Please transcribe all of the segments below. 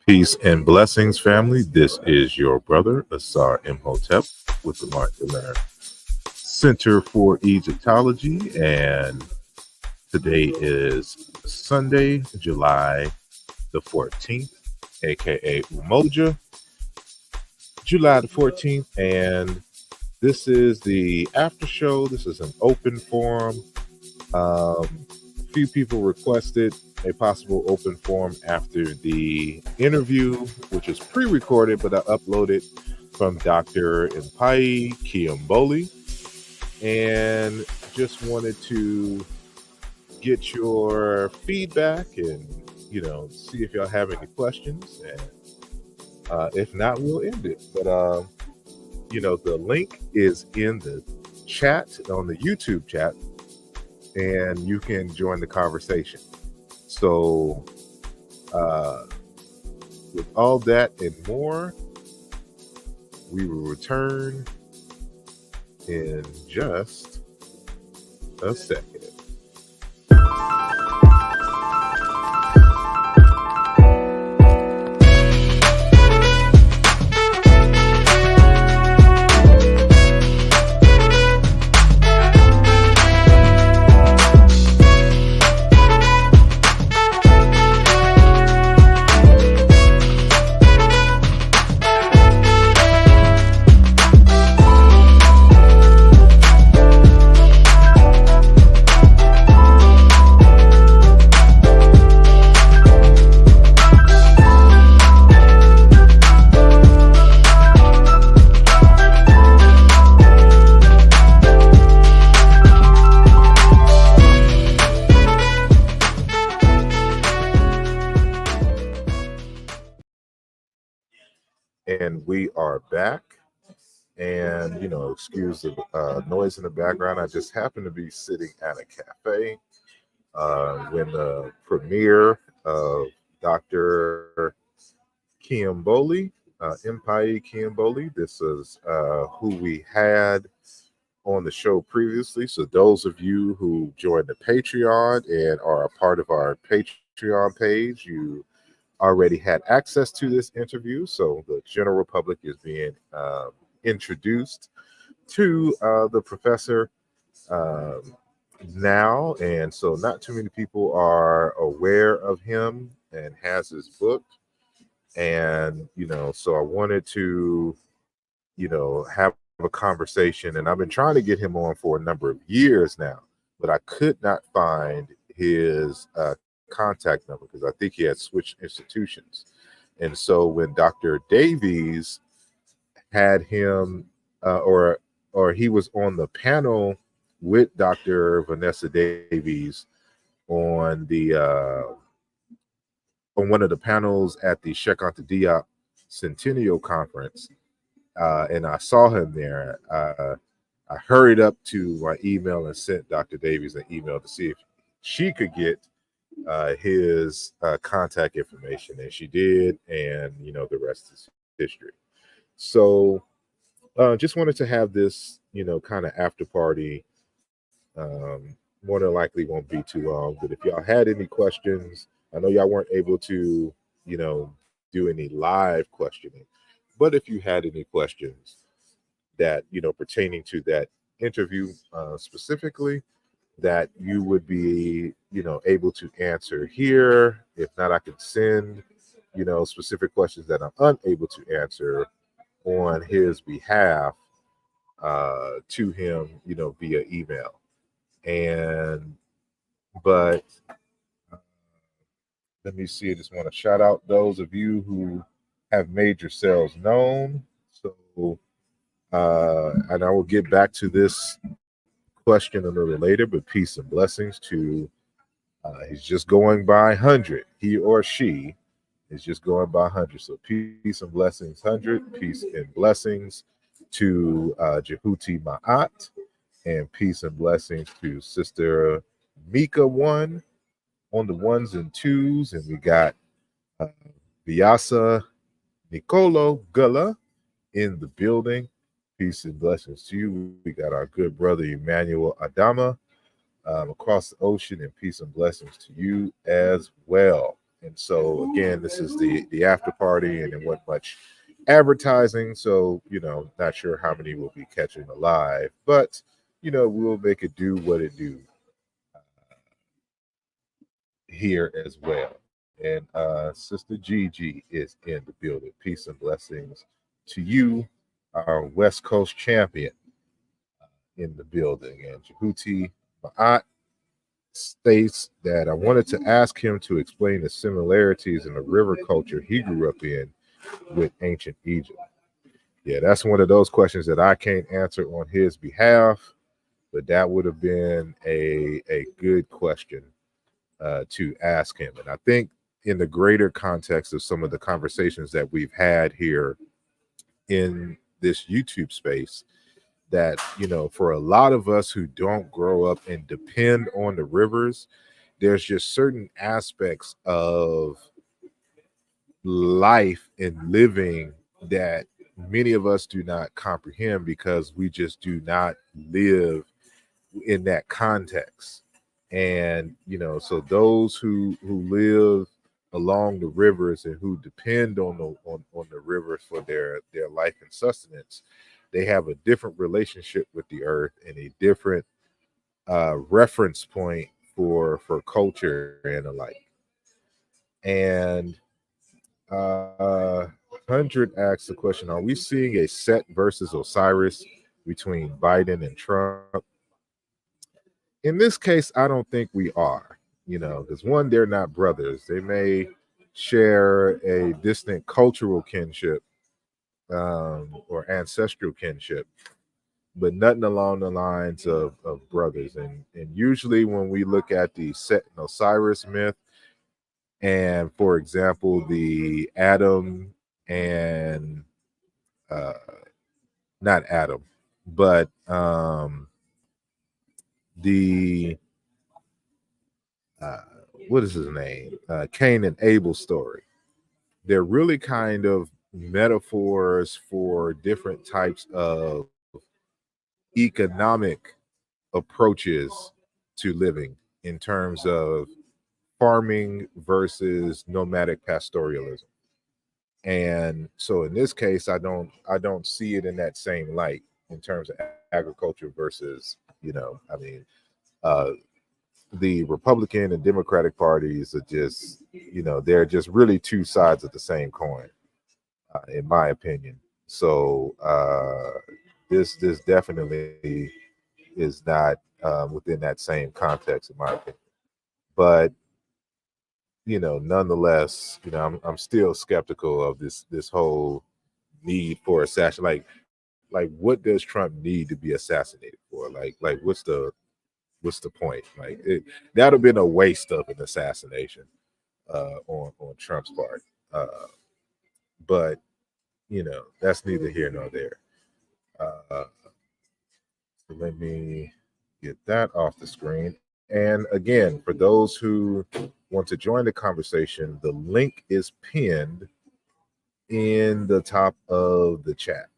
Peace and blessings, family. This is your brother, Asar Imhotep, with the Martin Luther Center for Egyptology. And today is Sunday, July the 14th, aka Umoja, July the 14th. And this is the after show. This is an open forum. A few people requested a possible open forum after the interview, which is pre-recorded, but I uploaded from Dr. Mpay Kemboli, and just wanted to get your feedback and see if y'all have any questions, and if not, we'll end it. But the link is in the chat on the YouTube chat, and you can join the conversation. So with all that and more, we will return in just a second. And we are back. And, excuse the noise in the background. I just happen to be sitting at a cafe when the premiere of Dr. Kemboli, Mpay Kemboli, this is who we had on the show previously. So those of you who joined the Patreon and are a part of our Patreon page, you already had access to this interview. So the general public is being introduced to the professor now. And so not too many people are aware of him and has his book. And, so I wanted to, have a conversation, and I've been trying to get him on for a number of years now, but I could not find his contact number because I think he had switched institutions. And so when Dr. Davies had him or he was on the panel with Dr. Vanessa Davies on the on one of the panels at the Sheikh Anta Diop Centennial Conference, and I saw him there. I hurried up to my email and sent Dr. Davies an email to see if she could get his contact information, and she did, and the rest is history. So just wanted to have this kind of after party. More than likely won't be too long, but if y'all had any questions, I know y'all weren't able to do any live questioning, but if you had any questions that pertaining to that interview specifically, that you would be able to answer here. If not, I can send specific questions that I'm unable to answer on his behalf to him via email. But let me see, I just want to shout out those of you who have made yourselves known. So and I will get back to this question a little later, but peace and blessings to he's just going by 100. He or she is just going by 100. So peace and blessings 100, peace and blessings to Jehuti Ma'at, and peace and blessings to Sister Mika 1 on the ones and twos. And we got Vyasa Nicolo Gula in the building. Peace and blessings to you. We got our good brother Emmanuel Adama across the ocean, and peace and blessings to you as well. And so again, this is the after party, and it wasn't much advertising, so not sure how many we'll be catching alive, but we'll make it do what it do here as well. And Sister Gigi is in the building. Peace and blessings to you, our West Coast champion, in the building. And Jehuti Ma'at states that I wanted to ask him to explain the similarities in the river culture he grew up in with ancient Egypt. Yeah, that's one of those questions that I can't answer on his behalf, but that would have been a good question to ask him. And I think in the greater context of some of the conversations that we've had here in this YouTube space, that for a lot of us who don't grow up and depend on the rivers, there's just certain aspects of life and living that many of us do not comprehend because we just do not live in that context. And so those who live along the rivers and who depend on the rivers for their life and sustenance, they have a different relationship with the earth and a different reference point for culture and the like. And 100 asks the question: are we seeing a Set versus Osiris between Biden and Trump? In this case, I don't think we are, because one, they're not brothers. They may share a distant cultural kinship or ancestral kinship, but nothing along the lines of brothers. And usually when we look at the Set and Osiris myth, and for example, the Adam and not Adam, but the what is his name? Cain and Abel story. They're really kind of metaphors for different types of economic approaches to living in terms of farming versus nomadic pastoralism. And so in this case, I don't see it in that same light in terms of agriculture versus, uh, the Republican and Democratic parties are just, they're just really two sides of the same coin, in my opinion. So this definitely is not within that same context, in my opinion. But nonetheless, I'm still skeptical of this whole need for assassin. Like what does Trump need to be assassinated for? Like what's the point? Like that'd have been a waste of an assassination on Trump's part. But that's neither here nor there. So let me get that off the screen. And again, for those who want to join the conversation, the link is pinned in the top of the chat.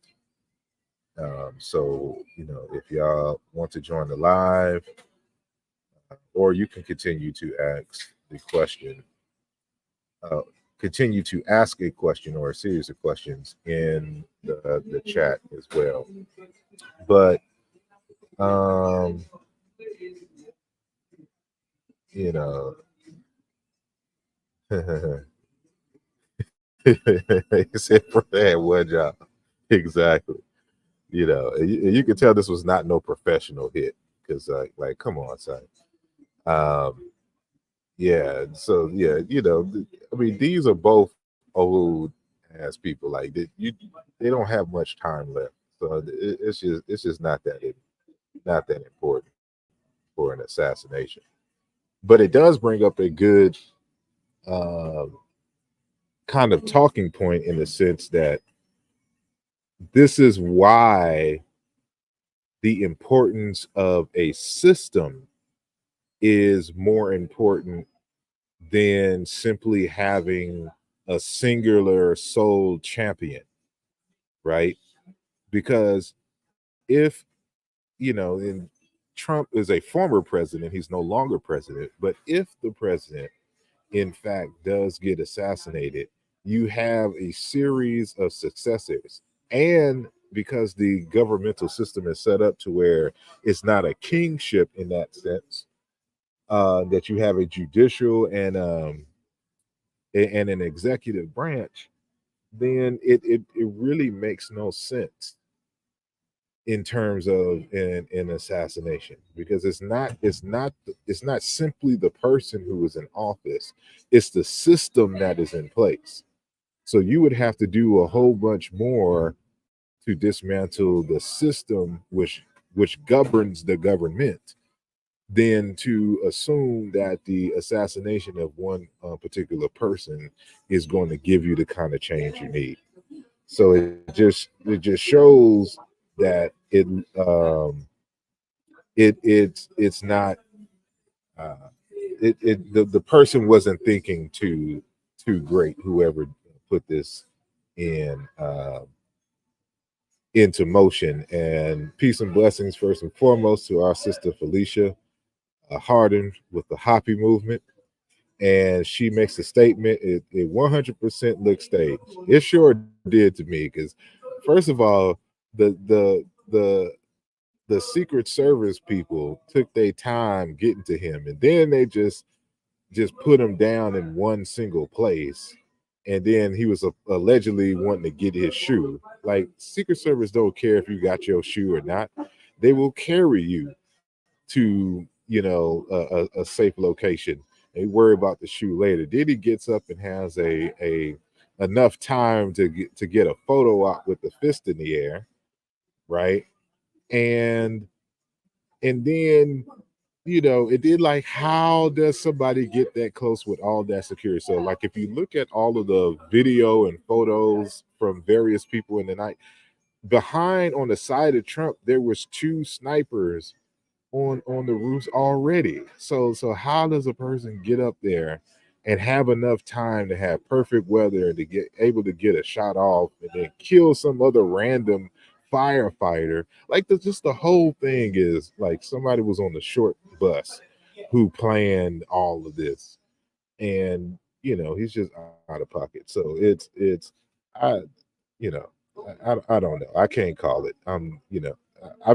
So if y'all want to join the live, or you can continue to ask the question, continue to ask a question or a series of questions in the chat as well. But you know, except for that one job, exactly. You can tell this was not no professional hit because, like, come on, son. Yeah. So yeah, I mean, these are both old ass people. Like they don't have much time left, so it's just not that important for an assassination. But it does bring up a good kind of talking point in the sense that this is why the importance of a system is more important than simply having a singular sole champion, right? Because if, and Trump is a former president, he's no longer president, but if the president in fact does get assassinated, you have a series of successors. And because the governmental system is set up to where it's not a kingship in that sense, that you have a judicial and an executive branch, then it really makes no sense in terms of an assassination, because it's not simply the person who is in office, it's the system that is in place. So you would have to do a whole bunch more to dismantle the system which governs the government than to assume that the assassination of one particular person is going to give you the kind of change you need. So it just shows that it's not uh, the person wasn't thinking too great, whoever put this in into motion. And peace and blessings first and foremost to our sister Felicia Harden with the Hoppy movement. And she makes a statement. It 100% looks staged. It sure did to me, because first of all, the the Secret Service people took their time getting to him, and then they just put him down in one single place. And then he was allegedly wanting to get his shoe. Like, Secret Service don't care if you got your shoe or not. They will carry you to a safe location. They worry about the shoe later. Then he gets up and has a enough time to get a photo op with the fist in the air, right? And and then it did, like, how does somebody get that close with all that security? So, like, if you look at all of the video and photos from various people in the night, behind on the side of Trump, there was two snipers on the roofs already. So how does a person get up there and have enough time to have perfect weather to get able to get a shot off and then kill some other random firefighter? Like, just the whole thing is like somebody was on the short bus who planned all of this. And he's just out of pocket. So it's I you know I don't know. I can't call it. I'm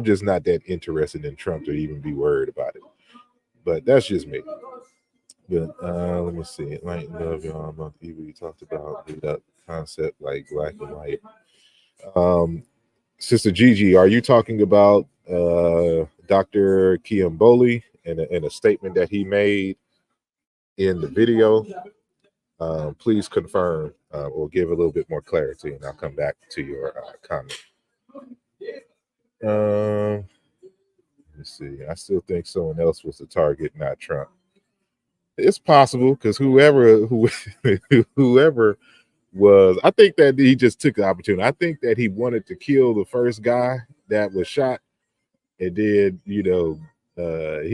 just not that interested in Trump to even be worried about it. But that's just me. But let me see. Light and love, y'all. Month evil. You talked about the concept like black and white. Um, Sister Gigi, are you talking about Dr. Kemboli and a statement that he made in the video? Please confirm or give a little bit more clarity, and I'll come back to your comment. Um, let me see. I still think someone else was the target, not Trump. It's possible, because whoever was, I think that he just took the opportunity. I think that he wanted to kill the first guy that was shot, and then he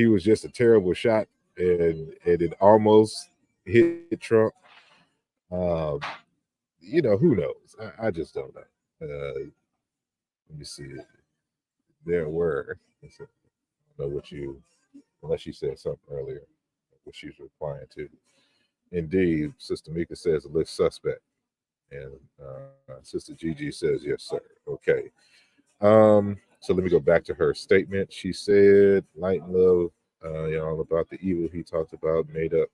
was just a terrible shot, and it almost hit Trump. Um, who knows? I just don't know. Let me see. There were. I don't know what you, unless you said something earlier, what she's replying to. Indeed, Sister Mika says it looks suspect, and Sister Gigi says yes, sir. Okay. So let me go back to her statement. She said, "Light and love, all about the evil he talked about, made up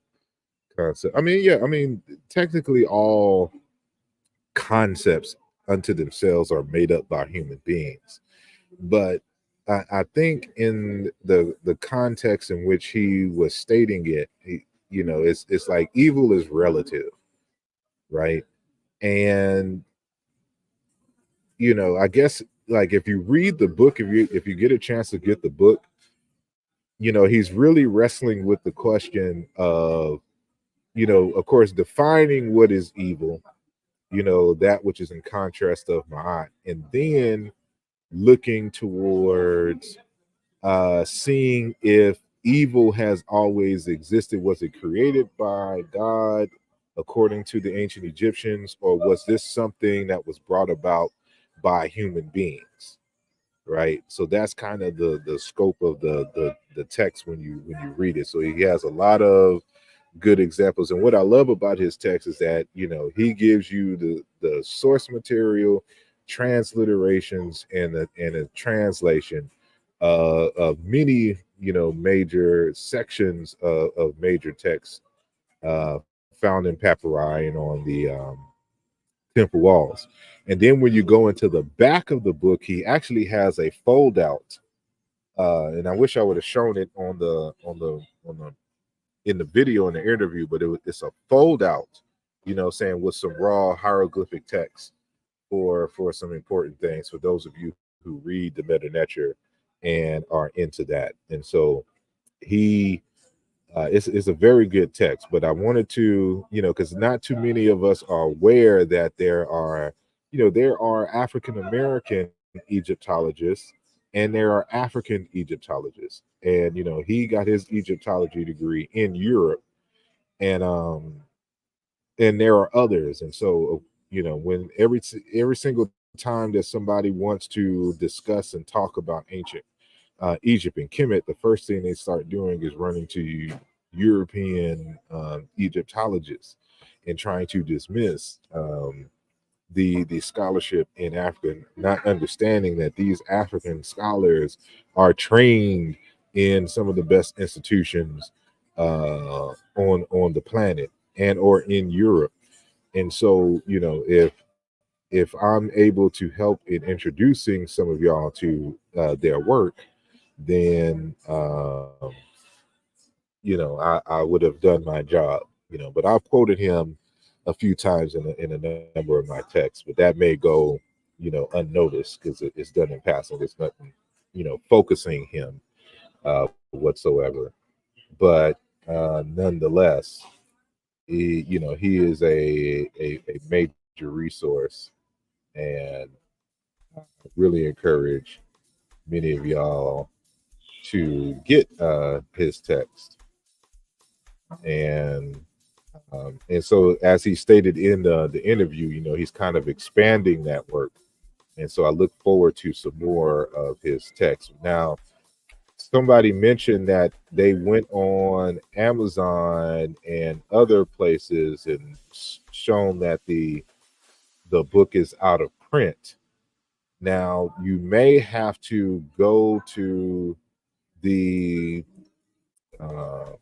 concept." I mean, yeah, I mean, technically, all concepts unto themselves are made up by human beings, but I think in the context in which he was stating it, it's like evil is relative, right? And I guess, like, if you read the book, if you get a chance to get the book, he's really wrestling with the question of, of course, defining what is evil, that which is in contrast of Ma'at, and then looking towards seeing if evil has always existed. Was it created by God according to the ancient Egyptians, or was this something that was brought about by human beings? Right. So that's kind of the scope of the text when you read it. So he has a lot of good examples. And what I love about his text is that he gives you the source material, transliterations, and a translation of many major sections of major texts found in papyri and on the temple walls. And then when you go into the back of the book, he actually has a fold out. And I wish I would have shown it on the in the video in the interview, but it's a fold out, saying with some raw hieroglyphic text for some important things for those of you who read the Meta Nature and are into that. And so he it's a very good text, but I wanted to, because not too many of us are aware that there are African American Egyptologists and there are African Egyptologists. And he got his Egyptology degree in Europe, and there are others. And so when every single time that somebody wants to discuss and talk about ancient Egypt and Kemet, the first thing they start doing is running to European Egyptologists and trying to dismiss the scholarship in Africa, not understanding that these African scholars are trained in some of the best institutions on the planet and or in Europe. And so, if I'm able to help in introducing some of y'all to their work, then I would have done my job. But I've quoted him a few times in a number of my texts, but that may go unnoticed because it's done in passing. It's nothing focusing him whatsoever. But nonetheless, he is a major resource, and I really encourage many of y'all to get his text. And so, as he stated in the interview, he's kind of expanding that work, and so I look forward to some more of his text. Now, somebody mentioned that they went on Amazon and other places and shown that the book is out of print. Now, you may have to go to the uh,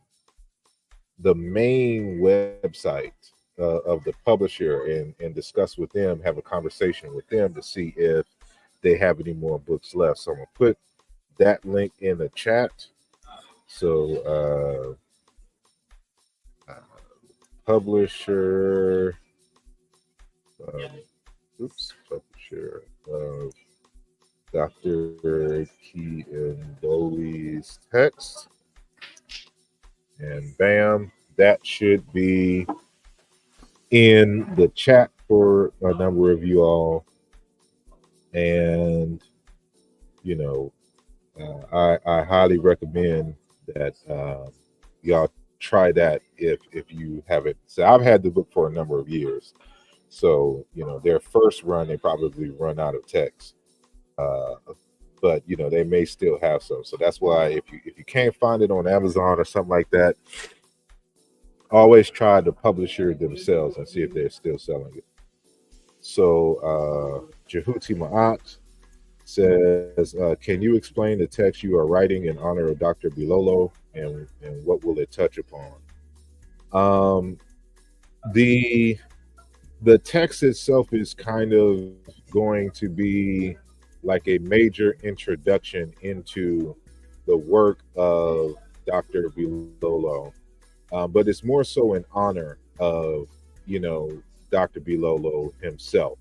the main website of the publisher and discuss with them, have a conversation with them to see if they have any more books left. So I'm gonna put that link in the chat. So publisher, publisher of Dr. Kemboli's text. And bam, that should be in the chat for a number of you all. And I highly recommend that y'all try that if you haven't. So I've had the book for a number of years. So their first run, they probably run out of text. But they may still have some. So that's why if you can't find it on Amazon or something like that, always try the publisher themselves and see if they're still selling it. So Jehuti Ma'at says, can you explain the text you are writing in honor of Dr. Bilolo and what will it touch upon? The text itself is kind of going to be like a major introduction into the work of Dr. Bilolo, but it's more so in honor of Dr. Bilolo himself.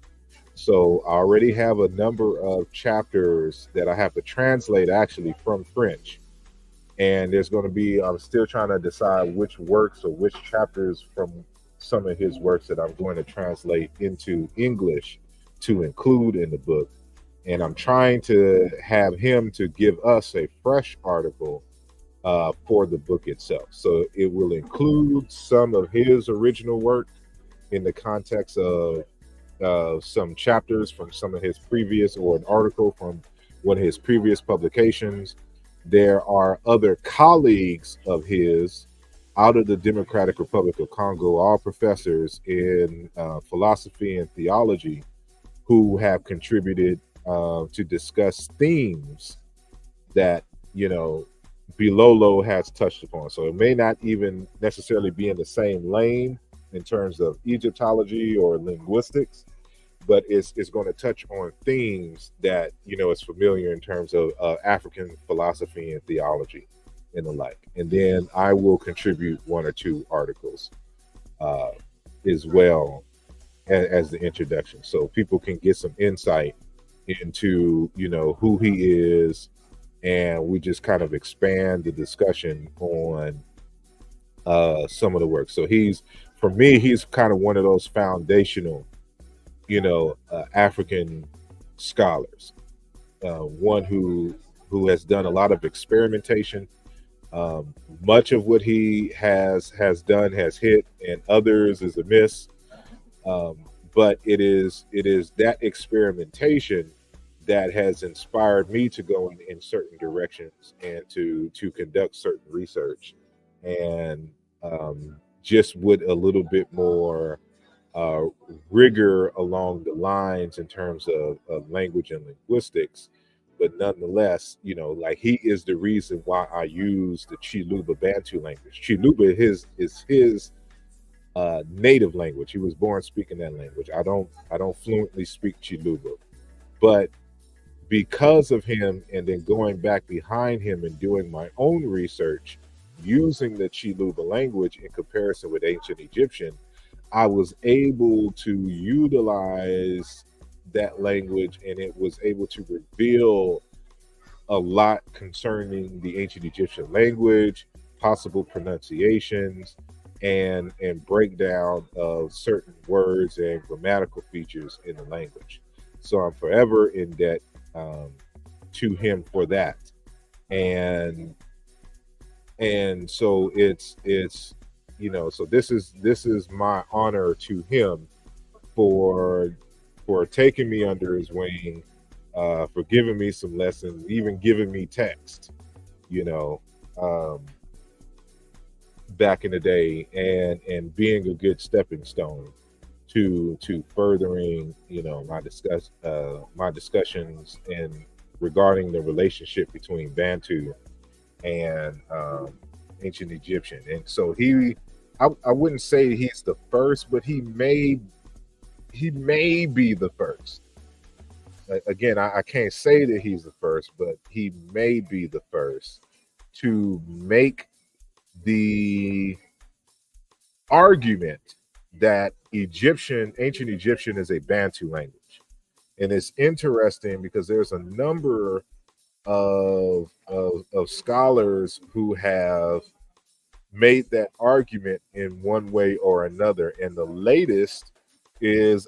So I already have a number of chapters that I have to translate actually from French, and there's going to be, I'm still trying to decide which works or which chapters from some of his works that I'm going to translate into English to include in the book. And I'm trying to have him to give us a fresh article for the book itself. So it will include some of his original work in the context of some chapters from some of his previous, or an article from one of his previous publications. There are other colleagues of his out of the Democratic Republic of Congo, all professors in philosophy and theology who have contributed to discuss themes that, you know, Bilolo has touched upon. So it may not even necessarily be in the same lane in terms of Egyptology or linguistics, but it's going to touch on themes that, you know, is familiar in terms of African philosophy and theology and the like. And then I will contribute one or two articles uh, as well as the introduction, so people can get some insight into, you know, who he is, and we just kind of expand the discussion on some of the work. So he's, for me, he's kind of one of those foundational, you know, African scholars. One who has done a lot of experimentation. Much of what he has done has hit, and others is a miss. Um, but it is that experimentation that has inspired me to go in certain directions and to conduct certain research, and just with a little bit more uh, rigor along the lines in terms of language and linguistics. But nonetheless, you know, like he is the reason why I use the Chiluba Bantu language. Chiluba is his native language. He was born speaking that language. I don't fluently speak Chiluba, but because of him, and then going back behind him and doing my own research using the Chiluba language in comparison with ancient Egyptian, I was able to utilize that language, and it was able to reveal a lot concerning the ancient Egyptian language, possible pronunciations, and breakdown of certain words and grammatical features in the language. So I'm forever in debt um, to him for that, and so it's you know, so this is my honor to him for taking me under his wing, for giving me some lessons, even giving me text, you know, um, back in the day, and being a good stepping stone to furthering, you know, my discussions and regarding the relationship between Bantu and ancient Egyptian. And so I wouldn't say he's the first, but he may be the first. Again, I can't say that he's the first, but he may be the first to make the argument that ancient Egyptian is a Bantu language. And it's interesting because there's a number of scholars who have made that argument in one way or another. And the latest is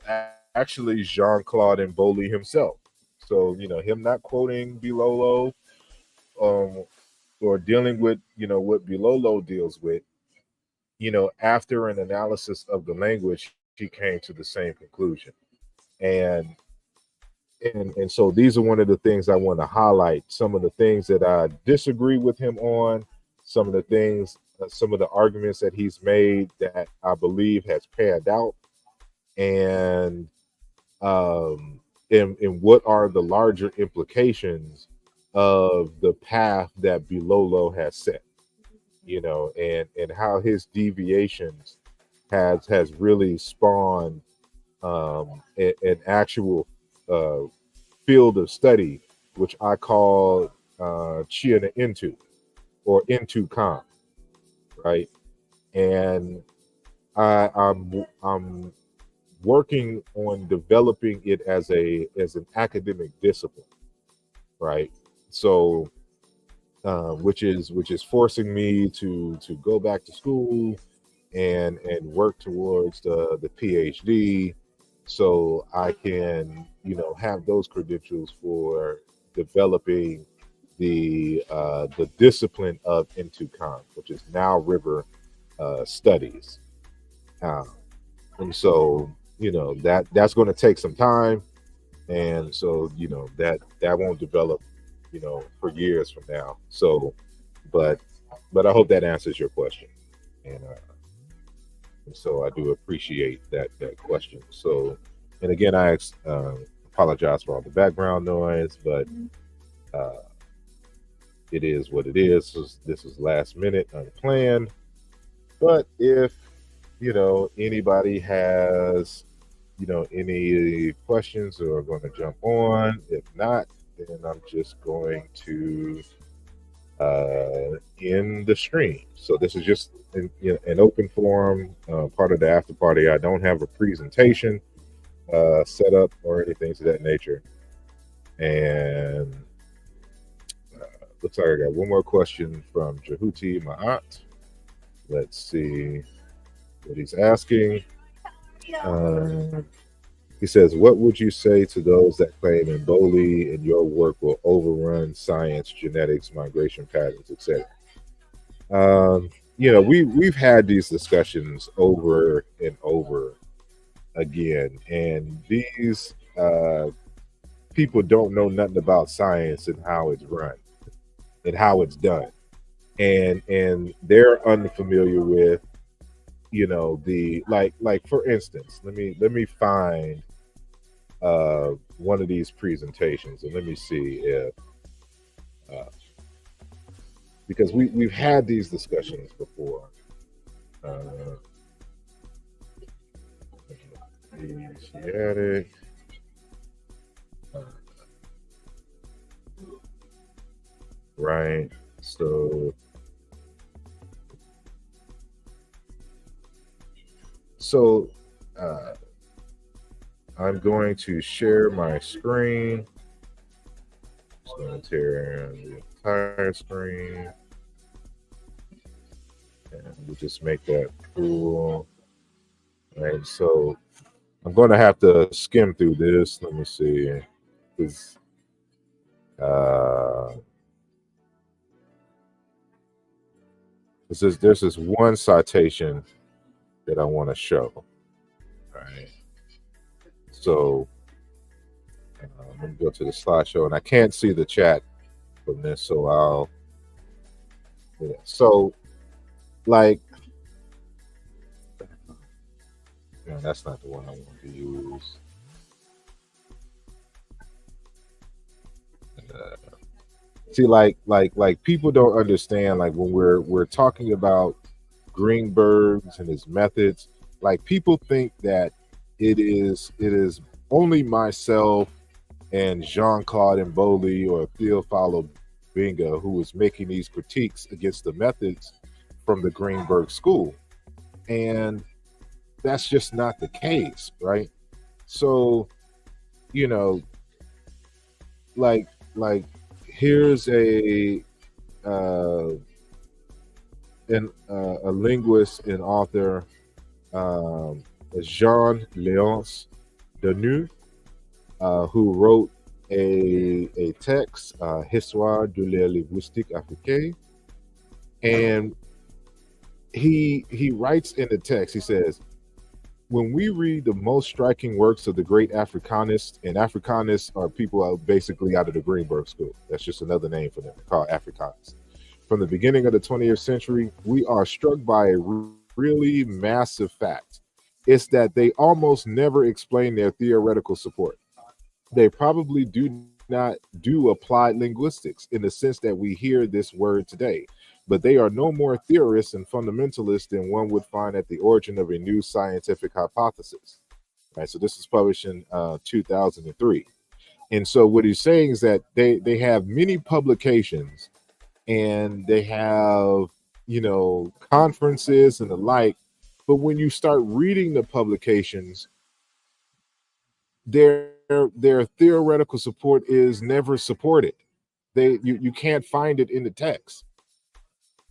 actually Jean-Claude Mboli himself. So, you know, him not quoting Bilolo, um, or dealing with, you know, what Bilolo deals with, you know, after an analysis of the language, he came to the same conclusion. And and so these are one of the things I want to highlight. Some of the things that I disagree with him on, some of the things, some of the arguments that he's made that I believe has panned out, and and what are the larger implications of the path that Bilolo has set, you know, and how his deviations has really spawned an actual uh, field of study, which I call Chia Intu, or Intu Khan, right? And I'm working on developing it as an academic discipline, right? So which is forcing me to go back to school and work towards the PhD, so I can, you know, have those credentials for developing the discipline of Intukan, which is now River Studies. Um, and so, you know, that's going to take some time, and so, you know, that won't develop, you know, for years from now. So, but I hope that answers your question. And so I do appreciate that question. So, and again, I apologize for all the background noise, but uh, it is what it is. This is last minute, unplanned. But if anybody has any questions or are going to jump on, if not, then I'm just going to in the stream. So this is just an open forum, part of the after party. I don't have a presentation set up or anything to that nature. And looks like I got one more question from Jahuti Ma'at. Let's see what he's asking. He says, what would you say to those that claim Kemboli and your work will overrun science, genetics, migration patterns, etc.? We've had these discussions over and over again, and these people don't know nothing about science and how it's run and how it's done, and they're unfamiliar with the like for instance, let me find one of these presentations and let me see if because we've had these discussions before. Asiatic, right? So I'm going to share my screen. Just going to tear the entire screen. And we'll just make that cool. Right, so I'm going to have to skim through this. Let me see. Because there's this one citation that I want to show. Right. So let me go to the slideshow, and I can't see the chat from this, so I'll. Yeah. So, like, no, that's not the one I want to use. See, like people don't understand. Like when we're talking about Greenberg's and his methods, like people think that it is only myself and Jean-Claude Kemboli or Theophilo Benga who is making these critiques against the methods from the Greenberg school, and that's just not the case, right? So, like here's a linguist and author, Jean-Léonce Denis, who wrote a text, Histoire de la linguistique africaine, and he writes in the text, he says, when we read the most striking works of the great Africanists, and Africanists are people basically out of the Greenberg school. That's just another name for them. They're called Africanists. From the beginning of the 20th century, we are struck by a really massive fact. It's that they almost never explain their theoretical support. They probably do not do applied linguistics in the sense that we hear this word today, but they are no more theorists and fundamentalists than one would find at the origin of a new scientific hypothesis. Right. So this was published in 2003. And so what he's saying is that they have many publications and they have, conferences and the like. But when you start reading the publications, their theoretical support is never supported. You can't find it in the text.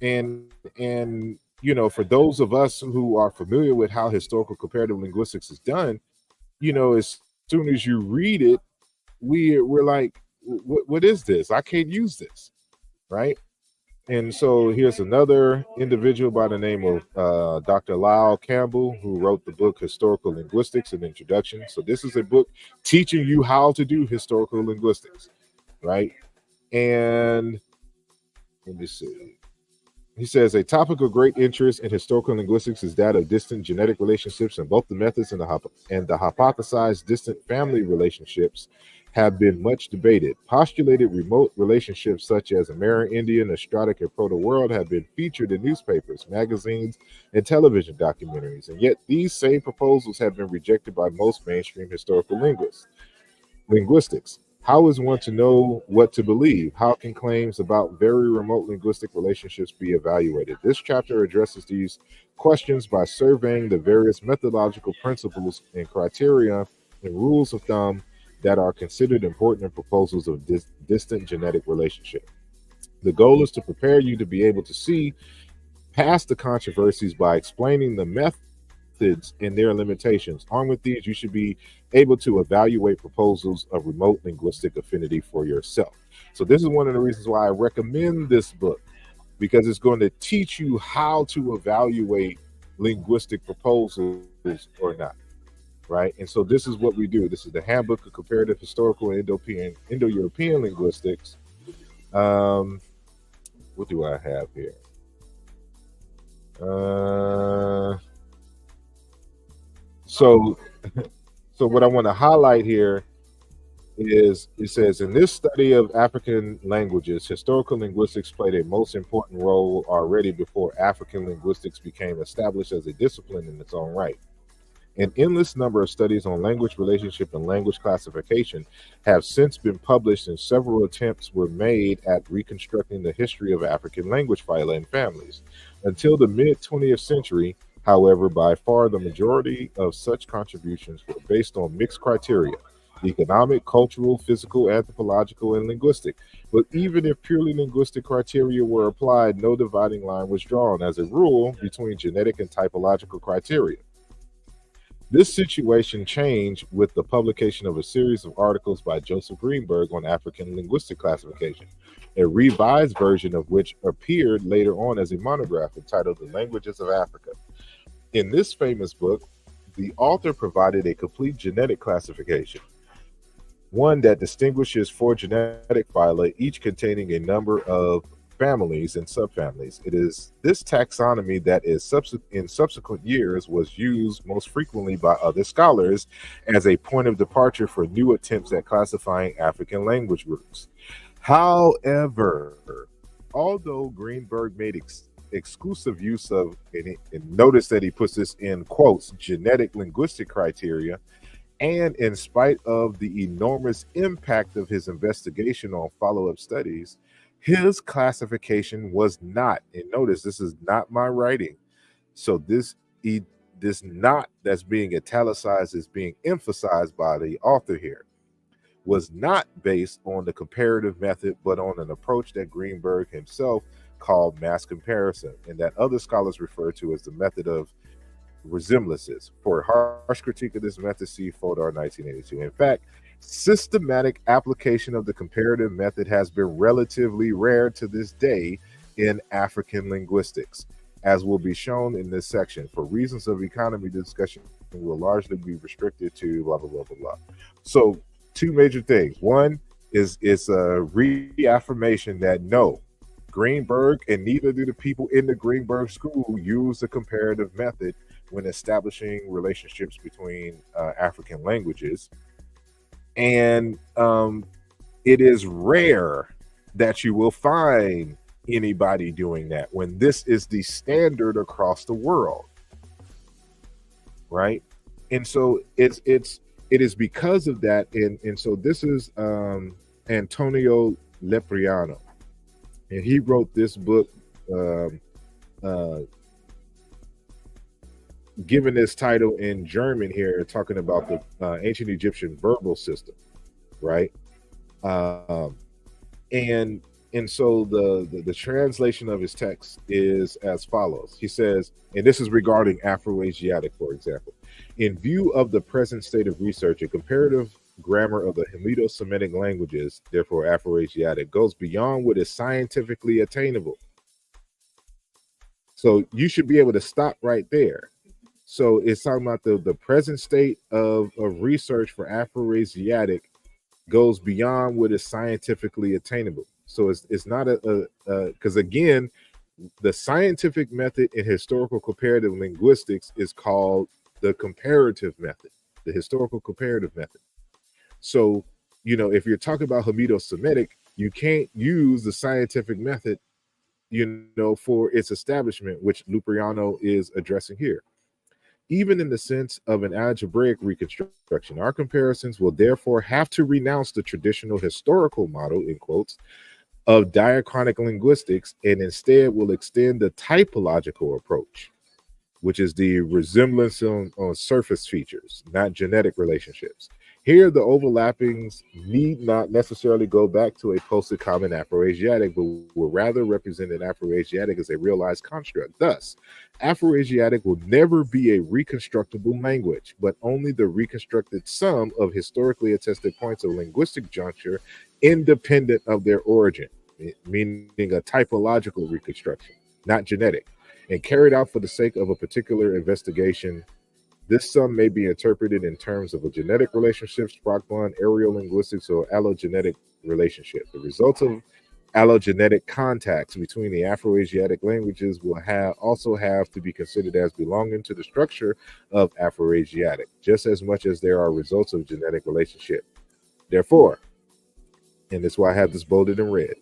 And for those of us who are familiar with how historical comparative linguistics is done, as soon as you read it, we're like, what is this? I can't use this, right? And so here's another individual by the name of Dr. Lyle Campbell, who wrote the book Historical Linguistics, an Introduction. So this is a book teaching you how to do historical linguistics, right? And let me see. He says a topic of great interest in historical linguistics is that of distant genetic relationships, and both the methods and the hypothesized distant family relationships have been much debated. Postulated remote relationships such as Amerindian, Austratic, and Proto-World have been featured in newspapers, magazines, and television documentaries, and yet these same proposals have been rejected by most mainstream historical linguistics. How is one to know what to believe? How can claims about very remote linguistic relationships be evaluated? This chapter addresses these questions by surveying the various methodological principles and criteria and rules of thumb that are considered important in proposals of distant genetic relationship. The goal is to prepare you to be able to see past the controversies by explaining the methods and their limitations. Armed with these, you should be able to evaluate proposals of remote linguistic affinity for yourself. So this is one of the reasons why I recommend this book, because it's going to teach you how to evaluate linguistic proposals or not. Right. And so this is what we do. This is the Handbook of Comparative Historical and Indo-European Linguistics. What do I have here? So what I want to highlight here is it says in this study of African languages, historical linguistics played a most important role already before African linguistics became established as a discipline in its own right. An endless number of studies on language relationship and language classification have since been published, and several attempts were made at reconstructing the history of African language phyla and families. Until the mid-20th century, however, by far the majority of such contributions were based on mixed criteria: economic, cultural, physical, anthropological, and linguistic. But even if purely linguistic criteria were applied, no dividing line was drawn, as a rule, between genetic and typological criteria. This situation changed with the publication of a series of articles by Joseph Greenberg on African linguistic classification, a revised version of which appeared later on as a monograph entitled The Languages of Africa. In this famous book, the author provided a complete genetic classification, one that distinguishes four genetic phyla, each containing a number of families and subfamilies. It is this taxonomy that is in subsequent years was used most frequently by other scholars as a point of departure for new attempts at classifying African language groups. However, although Greenberg made exclusive use of, and notice that he puts this in quotes, genetic linguistic criteria, and in spite of the enormous impact of his investigation on follow-up studies, his classification was not, and notice this is not my writing, so this not that's being italicized is being emphasized by the author here, was not based on the comparative method, but on an approach that Greenberg himself called mass comparison, and that other scholars refer to as the method of resemblances. For a harsh critique of this method, see Fodor 1982. In fact, systematic application of the comparative method has been relatively rare to this day in African linguistics, as will be shown in this section. For reasons of economy, the discussion will largely be restricted to blah, blah, blah, blah, blah. So two major things. One is a reaffirmation that no, Greenberg and neither do the people in the Greenberg school use the comparative method when establishing relationships between African languages. And it is rare that you will find anybody doing that when this is the standard across the world, right? And so it is because of that. And so this is Antonio Lepriano, and he wrote this book given this title in German here, talking about the ancient Egyptian verbal system, right? And so the translation of his text is as follows. He says, and this is regarding Afro-Asiatic, for example. In view of the present state of research, a comparative grammar of the Hamido-Semitic languages, therefore Afro-Asiatic, goes beyond what is scientifically attainable. So you should be able to stop right there. So it's talking about the present state of research for Afro-Asiatic goes beyond what is scientifically attainable. So it's not because again, The scientific method in historical comparative linguistics is called the comparative method, the historical comparative method. So, if you're talking about Hamido-Semitic, you can't use the scientific method, for its establishment, which Lupriano is addressing here. Even in the sense of an algebraic reconstruction, our comparisons will therefore have to renounce the traditional historical model, in quotes, of diachronic linguistics, and instead will extend the typological approach, which is the resemblance on surface features, not genetic relationships. Here, the overlappings need not necessarily go back to a posted common Afroasiatic, but will rather represent an Afroasiatic as a realized construct. Thus, Afroasiatic will never be a reconstructible language, but only the reconstructed sum of historically attested points of linguistic juncture independent of their origin, meaning a typological reconstruction, not genetic, and carried out for the sake of a particular investigation. This sum may be interpreted in terms of a genetic relationship, Sprachbond, aerial linguistics, or allogenetic relationship. The results of allogenetic contacts between the Afroasiatic languages will also have to be considered as belonging to the structure of Afroasiatic, just as much as there are results of genetic relationship. Therefore, and that's why I have this bolded in red,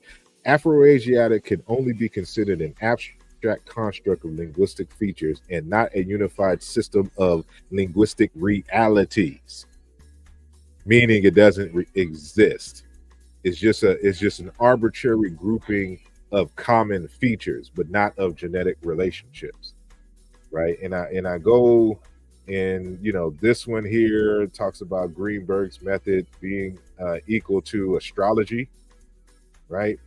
Afroasiatic can only be considered an abstract construct of linguistic features and not a unified system of linguistic realities, meaning it doesn't exist. It's just an arbitrary grouping of common features, but not of genetic relationships, right? And I go, and this one here talks about Greenberg's method being equal to astrology, right?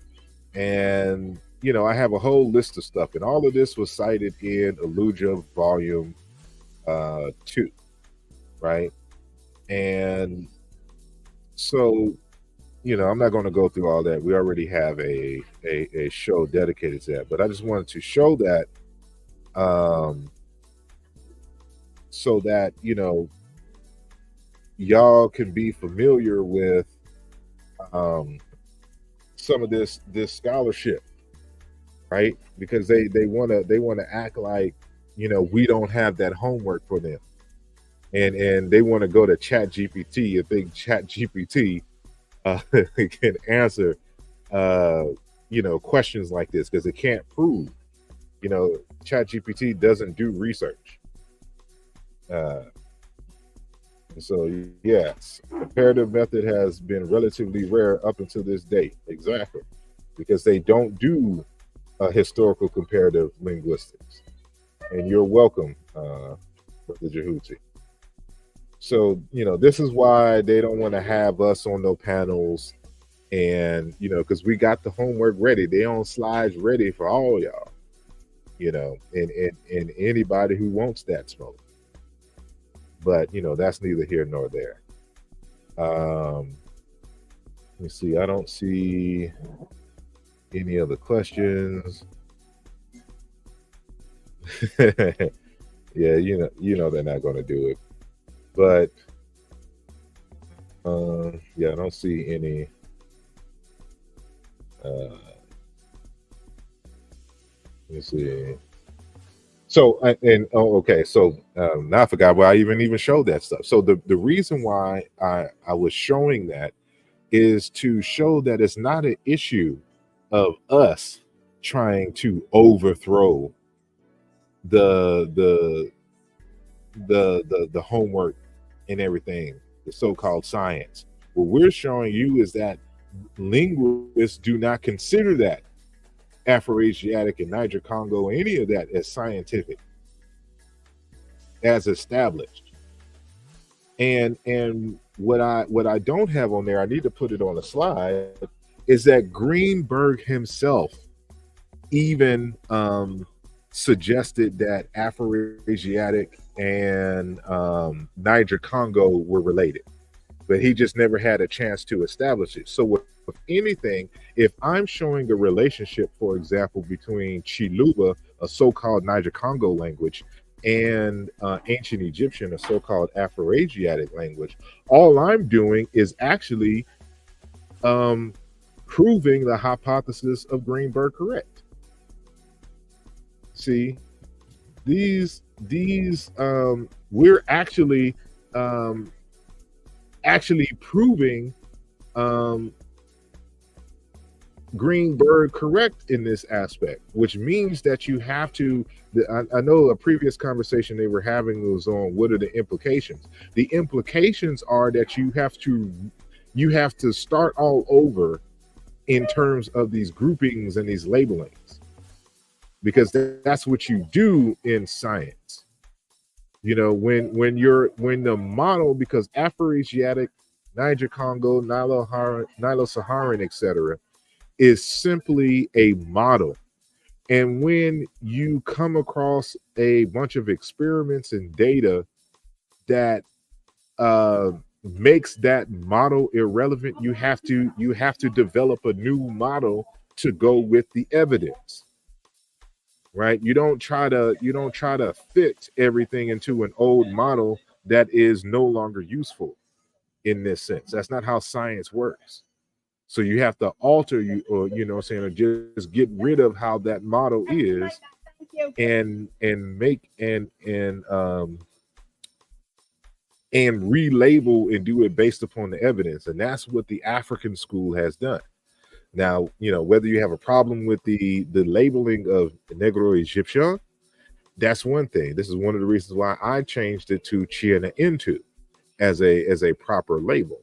And I have a whole list of stuff, and all of this was cited in Aluja Volume 2, right? And so, I'm not going to go through all that. We already have a show dedicated to that, but I just wanted to show that, so that y'all can be familiar with some of this scholarship. Right, because they want to act like we don't have that homework for them, and they want to go to Chat GPT and think Chat GPT can answer questions like this, because it can't prove. Chat GPT doesn't do research. So yes, comparative method has been relatively rare up until this date. Exactly, because they don't do historical comparative linguistics. And you're welcome, Brother Jehuti. So, this is why they don't want to have us on no panels, and, because we got the homework ready. They on slides ready for all y'all, and anybody who wants that smoke. But, that's neither here nor there. Let me see. I don't see any other questions? Yeah, they're not going to do it. But yeah, I don't see any. Let me see. So okay. So now I forgot why I even showed that stuff. So the reason why I was showing that is to show that it's not an issue of us trying to overthrow the homework and everything, the so-called science. What we're showing you is that linguists do not consider that Afroasiatic and Niger Congo, any of that, as scientific, as established. And what I don't have on there, I need to put it on a slide, is that Greenberg himself even suggested that Afroasiatic and Niger Congo were related, but he just never had a chance to establish it. So with anything, if I'm showing a relationship, for example, between Chiluba, a so-called Niger Congo language, and ancient Egyptian, a so-called Afroasiatic language, all I'm doing is actually proving the hypothesis of Greenberg correct. see, we're actually proving Greenberg correct in this aspect, which means that you have to. I know a previous conversation they were having was on what are the implications. The implications are that you have to start all over in terms of these groupings and these labelings, because that's what you do in science. You know, when the model, because Afro-Asiatic, Niger Congo, Nilo-Saharan, etc., is simply a model. And when you come across a bunch of experiments and data that makes that model irrelevant, you have to develop a new model to go with the evidence. Right? You don't try to fit everything into an old model that is no longer useful in this sense. That's not how science works. So you have to alter or just get rid of how that model is and make and relabel and do it based upon the evidence. And that's what the African school has done. Now, whether you have a problem with the labeling of Negro Egyptian, that's one thing. This is one of the reasons why I changed it to Chiena Intu as a proper label.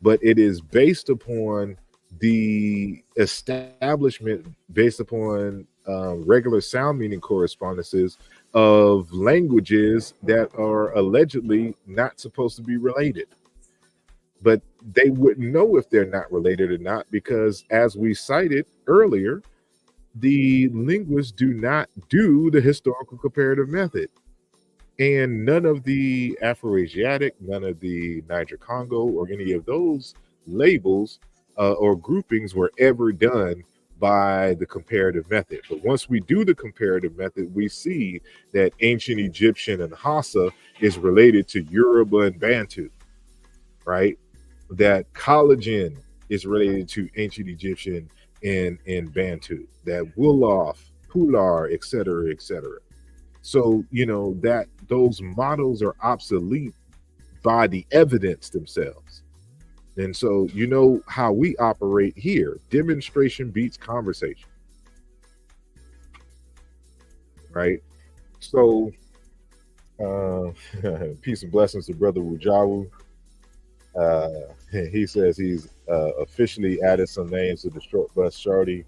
But it is based upon the establishment, based upon regular sound meaning correspondences of languages that are allegedly not supposed to be related. But they wouldn't know if they're not related or not, because as we cited earlier, the linguists do not do the historical comparative method. And none of the Afro-Asiatic, none of the Niger Congo, or any of those labels or groupings were ever done by the comparative method. But once we do the comparative method, we see that ancient Egyptian and Hausa is related to Yoruba and Bantu, right? That collagen is related to ancient Egyptian and Bantu, that Wolof, Pular, etc., etc. So, that those models are obsolete by the evidence themselves. And so, how we operate here, demonstration beats conversation, right? So, peace and blessings to Brother Wujawu. He says he's officially added some names to the Short Bus Shorty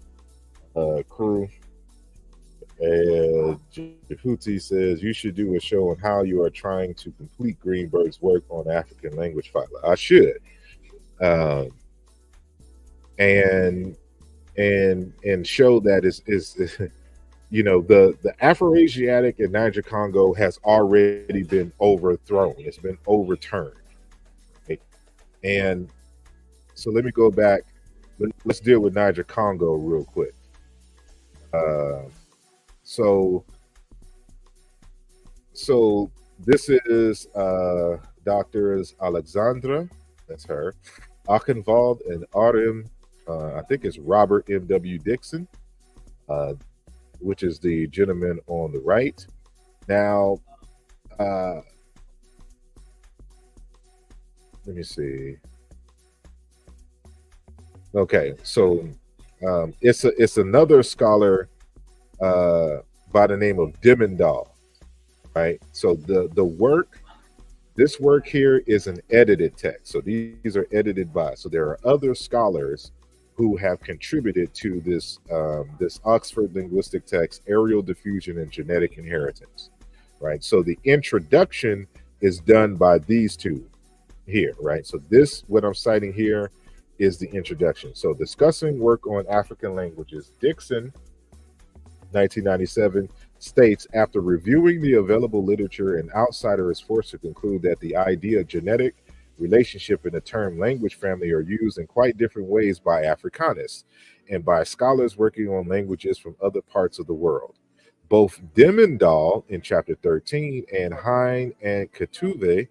crew. Jehuti says you should do a show on how you are trying to complete Greenberg's work on African language file. I should, and show that is the Afro-Asiatic and Niger Congo has already been overthrown. It's been overturned. Right? And so let me go back. Let's deal with Niger Congo real quick. So this is Doctors Alexandra, that's her, Achenwald, and Arim, I think it's Robert M.W. Dixon, which is the gentleman on the right. Now, let me see. Okay, so it's another scholar by the name of Dimmendahl, right? So this work here is an edited text. So these are edited by. So there are other scholars who have contributed to this this Oxford linguistic text, Aerial Diffusion and Genetic Inheritance, right? So the introduction is done by these two here, right? So this, what I'm citing here, is the introduction. So discussing work on African languages, Dixon, 1997, states, after reviewing the available literature, an outsider is forced to conclude that the idea of genetic relationship and the term language family are used in quite different ways by Africanists and by scholars working on languages from other parts of the world. Both Dimmendahl in chapter 13 and Hein and Katuva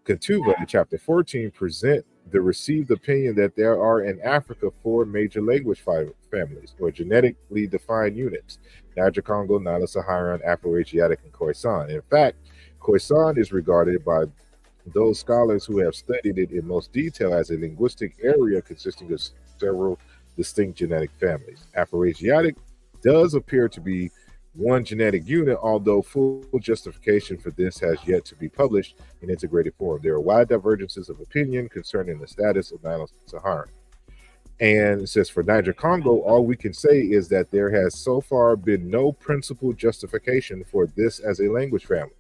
in chapter 14 present the received opinion that there are in Africa 4 major language families, or genetically defined units, Niger-Congo, Nilo-Saharan, Afro-Asiatic, and Khoisan. In fact, Khoisan is regarded by those scholars who have studied it in most detail as a linguistic area consisting of several distinct genetic families. Afroasiatic does appear to be one genetic unit, although full justification for this has yet to be published in integrated form. There are wide divergences of opinion concerning the status of Nilo-Saharan. And it says for Niger-Congo, all we can say is that there has so far been no principal justification for this as a language family.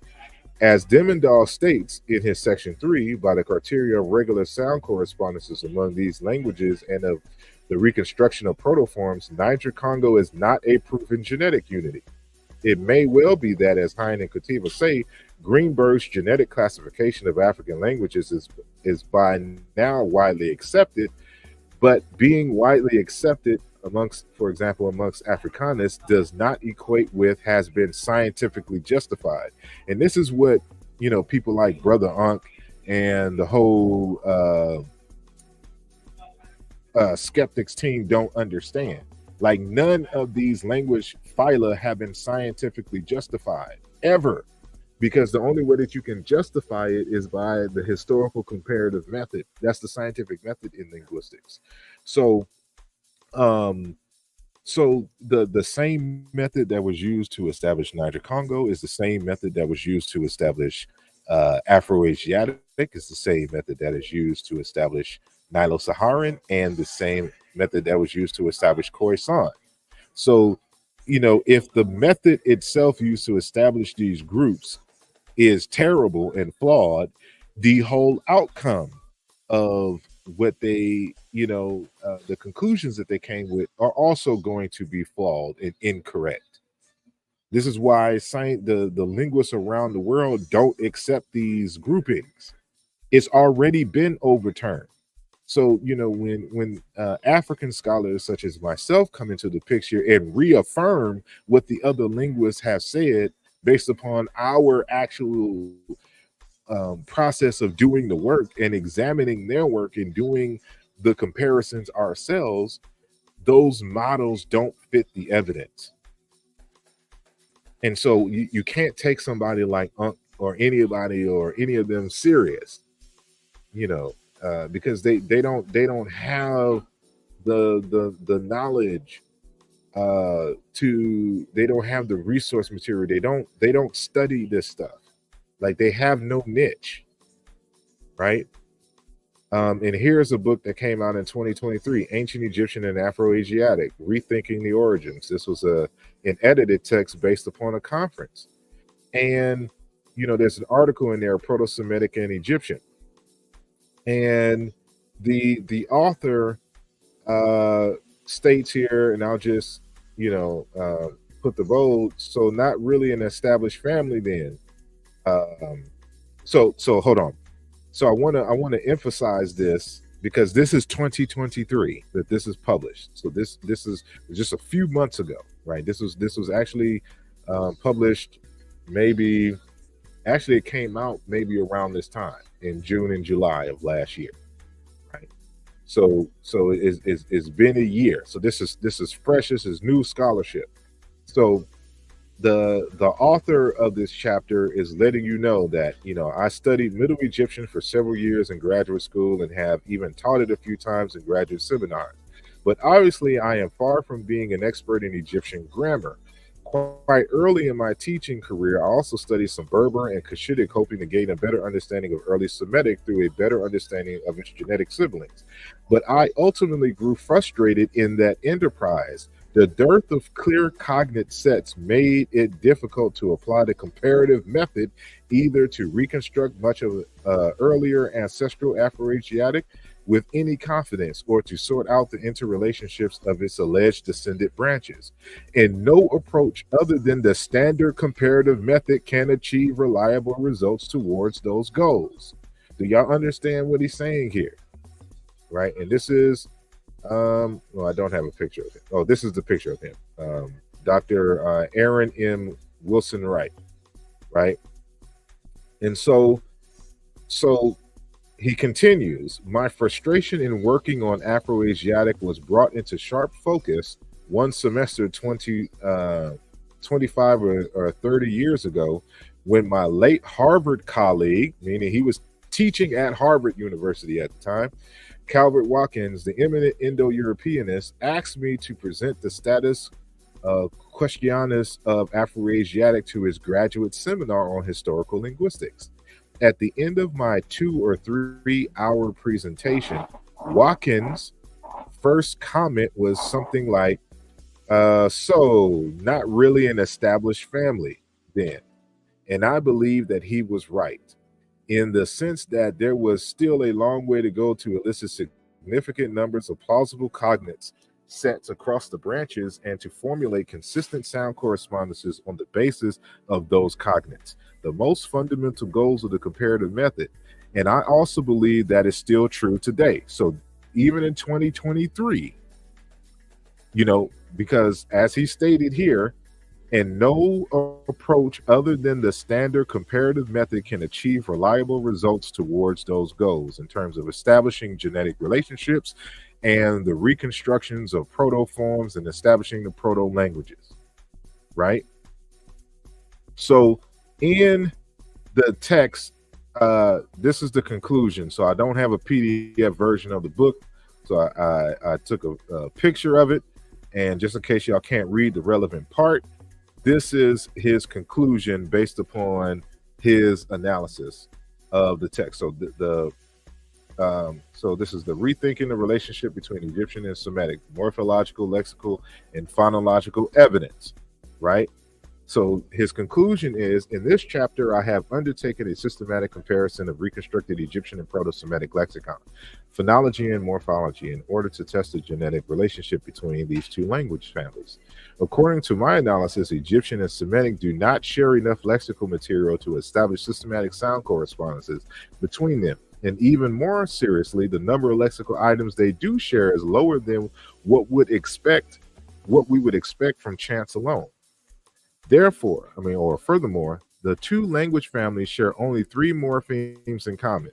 As Demendal states in his section 3, by the criteria of regular sound correspondences among these languages and of the reconstruction of protoforms, Niger-Congo is not a proven genetic unity. It may well be that, as Hein and Kativa say, Greenberg's genetic classification of African languages is by now widely accepted, but being widely accepted amongst, for example, amongst Afrikaners does not equate with has been scientifically justified. And this is what, people like Brother Unk and the whole skeptics team don't understand. Like, none of these language phyla have been scientifically justified ever, because the only way that you can justify it is by the historical comparative method. That's the scientific method in linguistics. So the same method that was used to establish Niger-Congo is the same method that was used to establish Afroasiatic. Is the same method that is used to establish Nilo-Saharan, and the same method that was used to establish Khoisan. So, if the method itself used to establish these groups is terrible and flawed, the whole outcome of what they, the conclusions that they came with are also going to be flawed and incorrect. This is why the linguists around the world don't accept these groupings. It's already been overturned. So, when African scholars such as myself come into the picture and reaffirm what the other linguists have said based upon our actual process of doing the work and examining their work and doing the comparisons ourselves, those models don't fit the evidence. And so you can't take somebody like Unk or anybody or any of them serious, because they don't have the knowledge they don't have the resource material. They don't study this stuff. Like, they have no niche, right? And here's a book that came out in 2023, Ancient Egyptian and Afroasiatic, Rethinking the Origins. This was an edited text based upon a conference. And, there's an article in there, Proto-Semitic and Egyptian. And the author states here, and I'll just, put the bold, so not really an established family then. So hold on. So I want to emphasize this, because this is 2023 that this is published. So this is just a few months ago, right? This was actually published actually it came out maybe around this time in June and July of last year, right? So it's been a year. So this is fresh. This is new scholarship. So the author of this chapter is letting you know that, I studied Middle Egyptian for several years in graduate school and have even taught it a few times in graduate seminars. But obviously I am far from being an expert in Egyptian grammar. Quite early in my teaching career, I also studied some Berber and Cushitic, hoping to gain a better understanding of early Semitic through a better understanding of its genetic siblings. But I ultimately grew frustrated in that enterprise. The dearth of clear cognate sets made it difficult to apply the comparative method, either to reconstruct much of earlier ancestral Afroasiatic with any confidence, or to sort out the interrelationships of its alleged descendant branches. And no approach other than the standard comparative method can achieve reliable results towards those goals. Do y'all understand what he's saying here? Right? And this is, well, I don't have a picture of him. Oh, this is the picture of him. Dr. Aaron M. Wilson Wright, right? And so he continues, my frustration in working on Afroasiatic was brought into sharp focus one semester 20 25 or 30 years ago, when my late Harvard colleague, meaning he was teaching at Harvard University at the time, Calvert Watkins, the eminent Indo-Europeanist, asked me to present the status Questiones of Afroasiatic to his graduate seminar on historical linguistics. At the end of my 2 or 3 hour presentation, Watkins' first comment was something like, so not really an established family then. And I believe that he was right, in the sense that there was still a long way to go to elicit significant numbers of plausible cognates sets across the branches and to formulate consistent sound correspondences on the basis of those cognates, the most fundamental goals of the comparative method. And I also believe that is still true today. So even in 2023, because as he stated here, and no approach other than the standard comparative method can achieve reliable results towards those goals in terms of establishing genetic relationships and the reconstructions of proto-forms and establishing the proto-languages, right? So in the text, this is the conclusion. So I don't have a PDF version of the book, so I took a picture of it, and just in case y'all can't read the relevant part, this is his conclusion based upon his analysis of the text. So so this is the rethinking the relationship between Egyptian and Semitic morphological, lexical, and phonological evidence, right? So his conclusion is, in this chapter, I have undertaken a systematic comparison of reconstructed Egyptian and Proto-Semitic lexicon, phonology, and morphology in order to test the genetic relationship between these two language families. According to my analysis, Egyptian and Semitic do not share enough lexical material to establish systematic sound correspondences between them. And even more seriously, the number of lexical items they do share is lower than what we would expect from chance alone. Furthermore, the two language families share only 3 morphemes in common.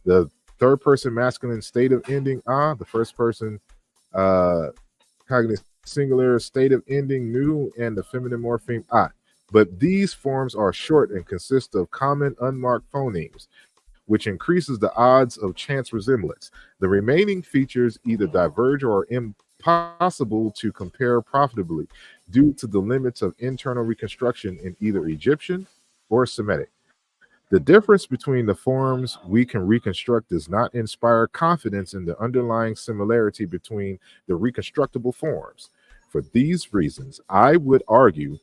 The third person masculine stative ending a, the first person cognitive singular stative ending nu, and the feminine morpheme a. But these forms are short and consist of common unmarked phonemes, which increases the odds of chance resemblance. The remaining features either diverge or are impossible to compare profitably due to the limits of internal reconstruction in either Egyptian or Semitic. The difference between the forms we can reconstruct does not inspire confidence in the underlying similarity between the reconstructible forms. For these reasons, I would argue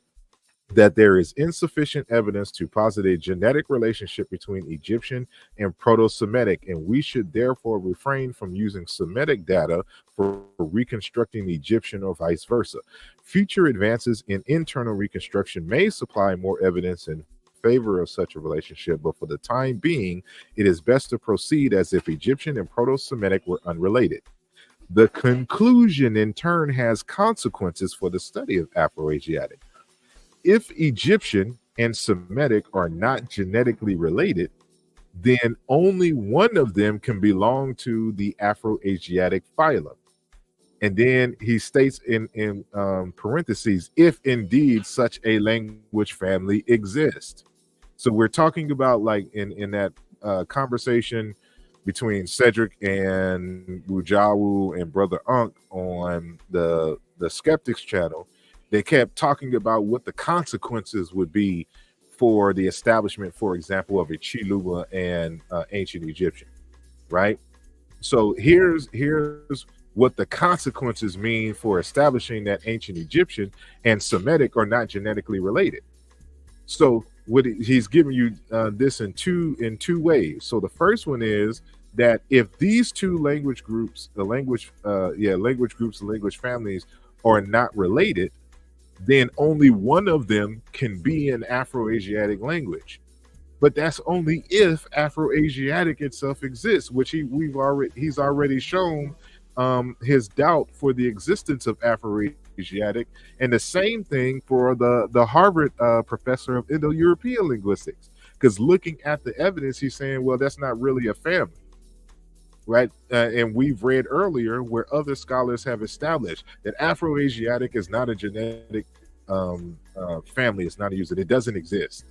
that there is insufficient evidence to posit a genetic relationship between Egyptian and Proto-Semitic, and we should therefore refrain from using Semitic data for reconstructing Egyptian or vice versa. Future advances in internal reconstruction may supply more evidence in favor of such a relationship, but for the time being, it is best to proceed as if Egyptian and Proto-Semitic were unrelated. The conclusion, in turn, has consequences for the study of Afroasiatic. If Egyptian and Semitic are not genetically related, then only one of them can belong to the Afroasiatic phylum. And then he states in parentheses, if indeed such a language family exists. So we're talking about, like, in that conversation between Cedric and Wujawu and Brother Unk on the Skeptics channel. They kept talking about what the consequences would be for the establishment, for example, of a Chiluba and ancient Egyptian, right? So here's what the consequences mean for establishing that ancient Egyptian and Semitic are not genetically related. So what he's giving you this in two ways. So the first one is that if these two language groups, the language groups and language families are not related, then only one of them can be an Afroasiatic language. But that's only if Afroasiatic itself exists, which he's already shown his doubt for the existence of Afroasiatic, and the same thing for the Harvard professor of Indo-European linguistics. Because looking at the evidence, he's saying, well, that's not really a family. Right. And we've read earlier where other scholars have established that Afroasiatic is not a genetic family is not used. It doesn't exist,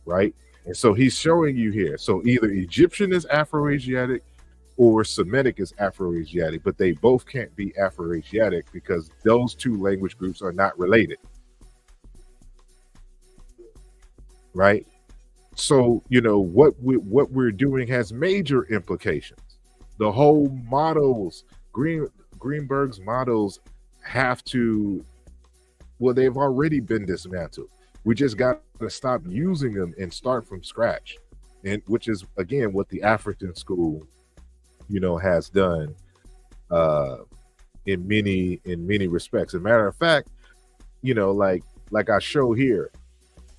right? And so he's showing you here. So either Egyptian is Afroasiatic or Semitic is Afroasiatic, but they both can't be Afroasiatic because those two language groups are not related, right? So what we're doing has major implications. The whole models, Greenberg's models, have to. Well, they've already been dismantled. We just got to stop using them and start from scratch, and which is again what the African school, has done in many respects. As a matter of fact, like I show here,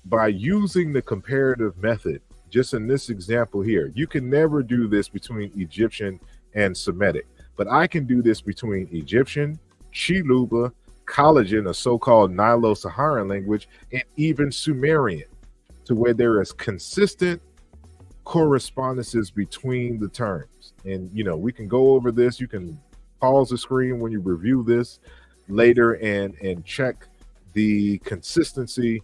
by using the comparative method, just in this example here, you can never do this between Egyptian and Semitic, but I can do this between Egyptian, Chiluba, Collagen, a so-called Nilo-Saharan language, and even Sumerian, to where there is consistent correspondences between the terms. And we can go over this. You can pause the screen when you review this later and check the consistency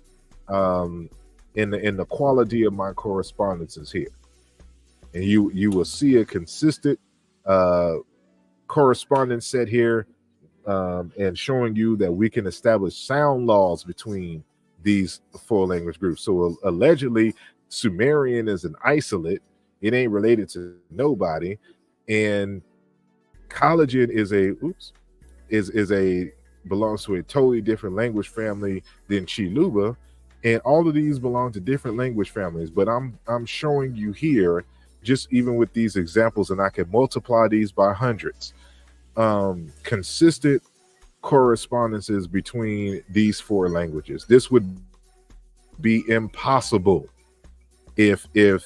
in the quality of my correspondences here, and you will see a consistent correspondence set here, and showing you that we can establish sound laws between these four language groups. So allegedly, Sumerian is an isolate; it ain't related to nobody, and Collagen is a belongs to a totally different language family than Chiluba. And all of these belong to different language families, but I'm showing you here, just even with these examples, and I can multiply these by hundreds, consistent correspondences between these four languages. This would be impossible if the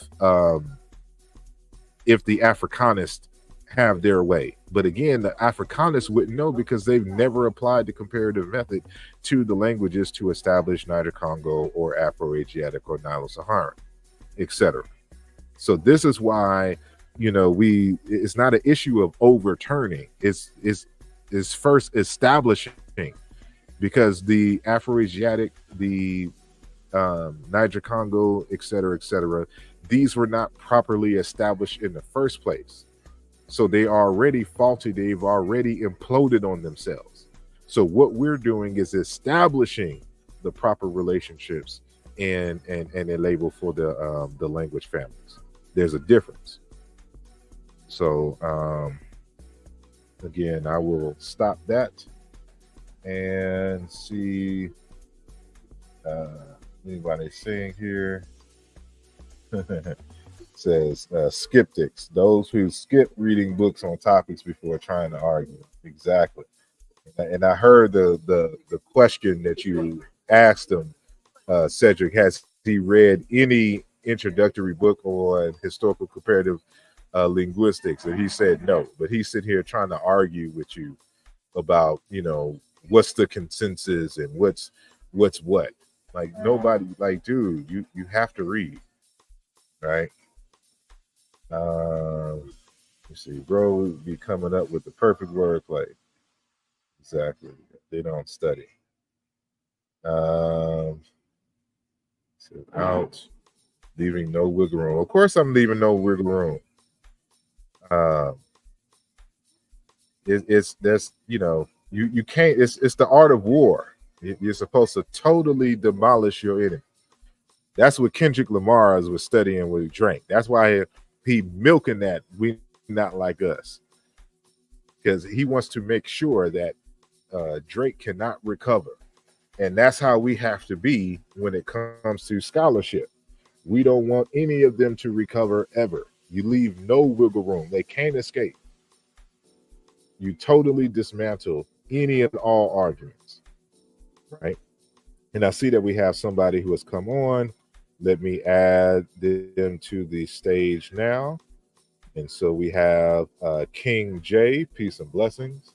Africanists have their way. But again, the Africanists wouldn't know because they've never applied the comparative method to the languages to establish Niger-Congo or Afroasiatic or Nilo-Saharan, etc. So this is why it's not an issue of overturning. It's first establishing, because the Afroasiatic, the Niger-Congo, etc., these were not properly established in the first place. So they are already faulty. They've already imploded on themselves. So what we're doing is establishing the proper relationships and a label for the language families. There's a difference. So again, I will stop that and see anybody saying here. Says skeptics, those who skip reading books on topics before trying to argue. Exactly. And I heard the question that you asked him, Cedric, has he read any introductory book on historical comparative linguistics? And he said no, but he's sitting here trying to argue with you about what's the consensus and what's what. Like nobody, like, dude, you have to read, right? You see, bro would be coming up with the perfect wordplay. Exactly. They don't study. So out, leaving no wiggle room. Of course, I'm leaving no wiggle room. It's that's you can't. It's the art of war. You're supposed to totally demolish your enemy. That's what Kendrick Lamar was studying when he drank. That's why he milking that we not like us, because he wants to make sure that Drake cannot recover. And that's how we have to be when it comes to scholarship. We don't want any of them to recover ever. You leave no wiggle room. They can't escape. You totally dismantle any and all arguments, right? And I see that we have somebody who has come on. Let me add them to the stage now. And so we have King J. Peace and blessings.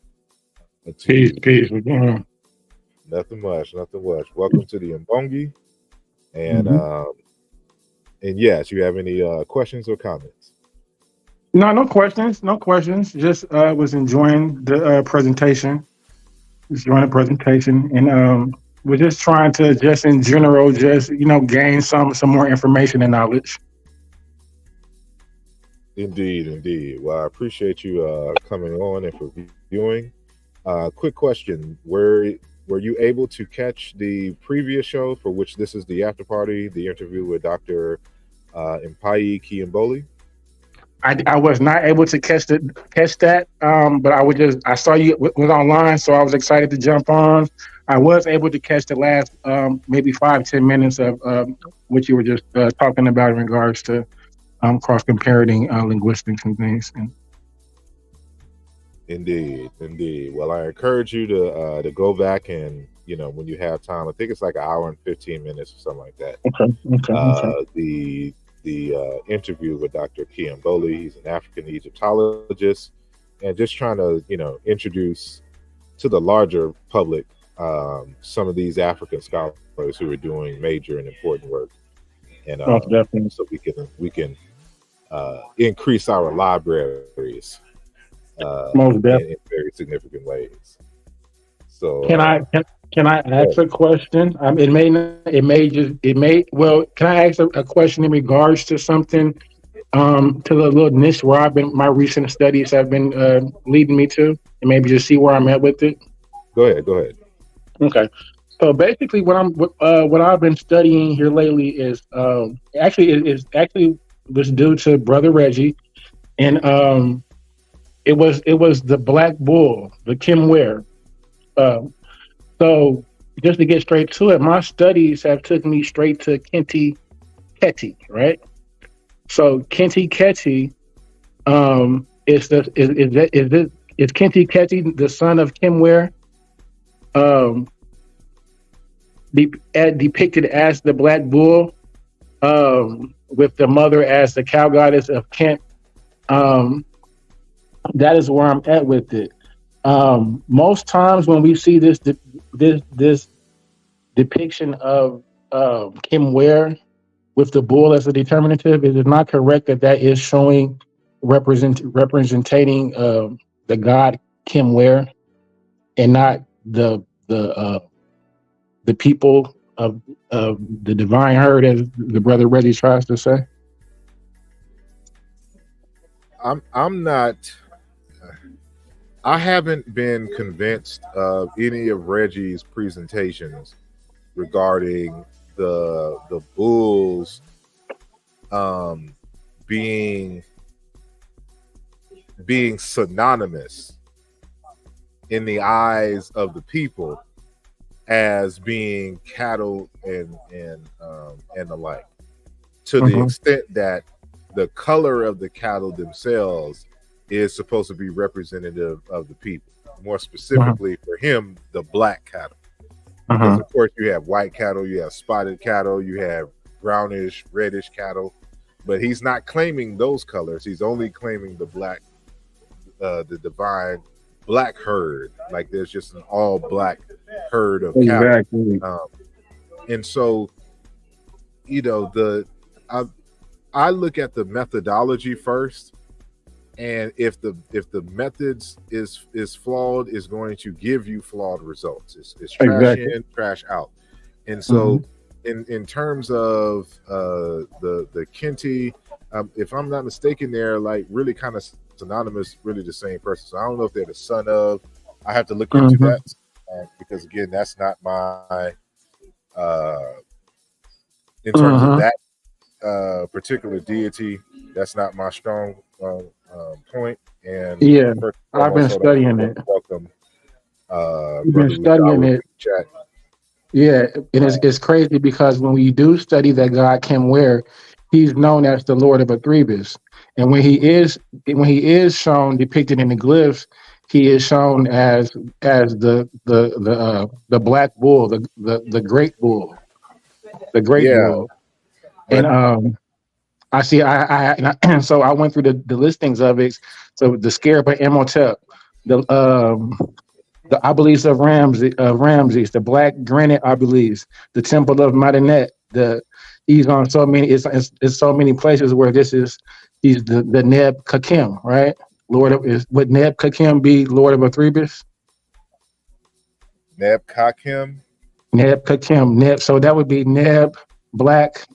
Peace. Nothing much. Welcome to the Mbongi. And and yes, you have any questions or comments? No questions. Just was enjoying the presentation. And we're just trying to just in general, just gain some more information and knowledge. Indeed, indeed. Well, I appreciate you coming on and for viewing. Quick question: were you able to catch the previous show for which this is the after party, the interview with Dr. Mpay Kemboli? I was not able to catch that, but I saw you was online, so I was excited to jump on. I was able to catch the last maybe 5-10 minutes of what you were just talking about in regards to cross comparing linguistics and things. Indeed, indeed. Well, I encourage you to go back and when you have time. I think it's like an hour and 15 minutes or something like that. Okay. The interview with Dr. Kemboli. He's an African Egyptologist, and just trying to introduce to the larger public some of these African scholars who are doing major and important work, and definitely, so we can increase our libraries in very significant ways. So can I ask a question? Can I ask a question in regards to something to the little niche where my recent studies have been leading me to, and maybe just see where I'm at with it? Go ahead. Okay. So basically, what I've been studying here lately is actually was due to Brother Reggie, and it was the Black Bull, the Kim Ware. So just to get straight to it, my studies have took me straight to Kenti Keti, right? So Kenti Keti is Kenti Keti the son of Kim Ware, depicted as the Black Bull, with the mother as the cow goddess of Kent. That is where I'm at with it. Most times when we see this depiction of Kim Ware with the bull as a determinative, it is not correct that is showing representing the god Kim Ware and not the people of the divine herd, as the brother Reggie tries to say. I'm not. I haven't been convinced of any of Reggie's presentations regarding the bulls being synonymous in the eyes of the people as being cattle and the like, to the extent that the color of the cattle themselves is supposed to be representative of the people. More specifically for him, the black cattle. Because of course you have white cattle, you have spotted cattle, you have brownish, reddish cattle, but he's not claiming those colors. He's only claiming the black, the divine black herd. Like there's just an all black herd of cattle. And so, I look at the methodology first. And if the methods is flawed, is going to give you flawed results. It's trash in, trash out. And so, in terms of the Kenti, if I'm not mistaken, they're like really kind of synonymous, really the same person. So I don't know if they're the son of. I have to look into that because again, that's not my in terms of that particular deity. That's not my strong point. And I've been studying it. Welcome. You've been studying it. Chat. Yeah, and it's crazy because when we do study that god Kim Ware, he's known as the Lord of Athribis, and when he is shown depicted in the glyphs, he is shown as the black bull, the great bull, the great bull, and I see. So I went through the listings of it. So the scarab of Imhotep, the obelisk of Ramses, the black granite obelisk, the temple of Madanet. He's on so many. It's so many places where he's the Neb Kakim, right? Would Neb Kakim be Lord of Athribis? Neb Kakim. Neb Kakim. Neb. So that would be Neb Black.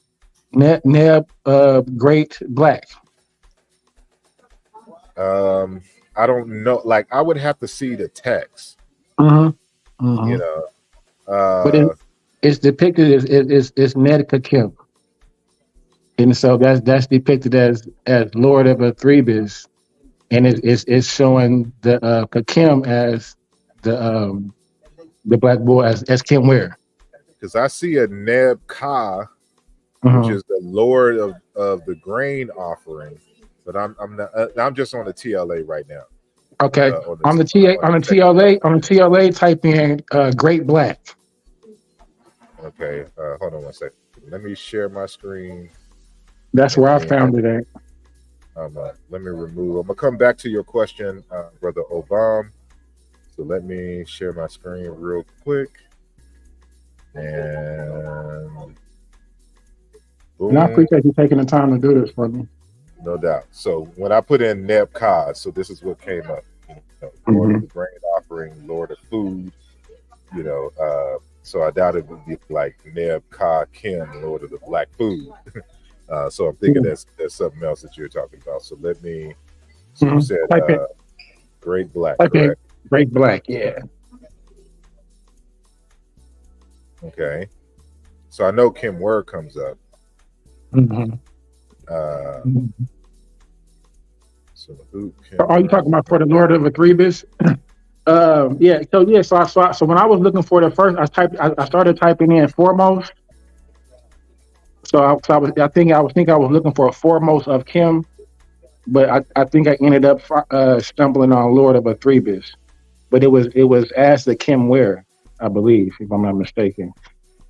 Neb Great Black. I don't know. Like, I would have to see the text. Mm-hmm. Mm-hmm. You know, But it's depicted as Ned Kakim, and so that's depicted as Lord of Athrebis, and it's showing the Kakim as the black boy as Kim Ware. because I see a Neb Ka, Mm-hmm. which is the Lord of the grain offering, but I'm not. I'm just on the TLA right now. Okay, on the TLA, type in Great Black. Okay, hold on one second. Let me share my screen. That's where I found it at. Let me remove. I'm gonna come back to your question, Brother Obama. So let me share my screen real quick. And boom. And I appreciate you taking the time to do this for me. No doubt. So when I put in Neb Ka, so this is what came up. Lord of the grain offering, Lord of food. So I doubt it would be like Neb Ka Kim, Lord of the black food. So I'm thinking that's something else that you're talking about. So let me. So you said Great Black, correct? Great Black, yeah. Okay. So I know Kim Word comes up. Mm-hmm. So who? Are you talking about for the Lord of Athrebis? Yeah. So when I was looking for the first, I started typing in foremost. I was looking for a foremost of Kim, but I think I ended up stumbling on Lord of Athrebis. But it was as the Kim Ware, I believe, if I'm not mistaken.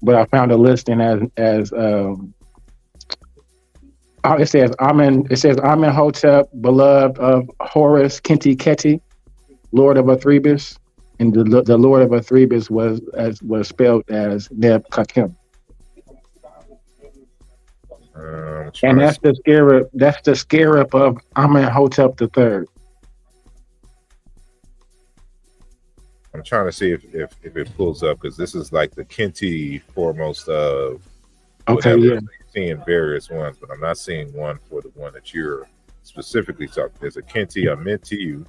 But I found a listing as it says Amenhotep, beloved of Horus Kinti Keti, Lord of Athrebis, and the Lord of Athrebis was spelled as Neb Kakim. And that's the scarab. That's the scarab of Amenhotep III. I'm trying to see if it pulls up, because this is like the Kinti foremost of whatever. Okay, yeah. So you're seeing various ones, but I'm not seeing one for the one that you're specifically talking. There's a Kinti, I meant to you,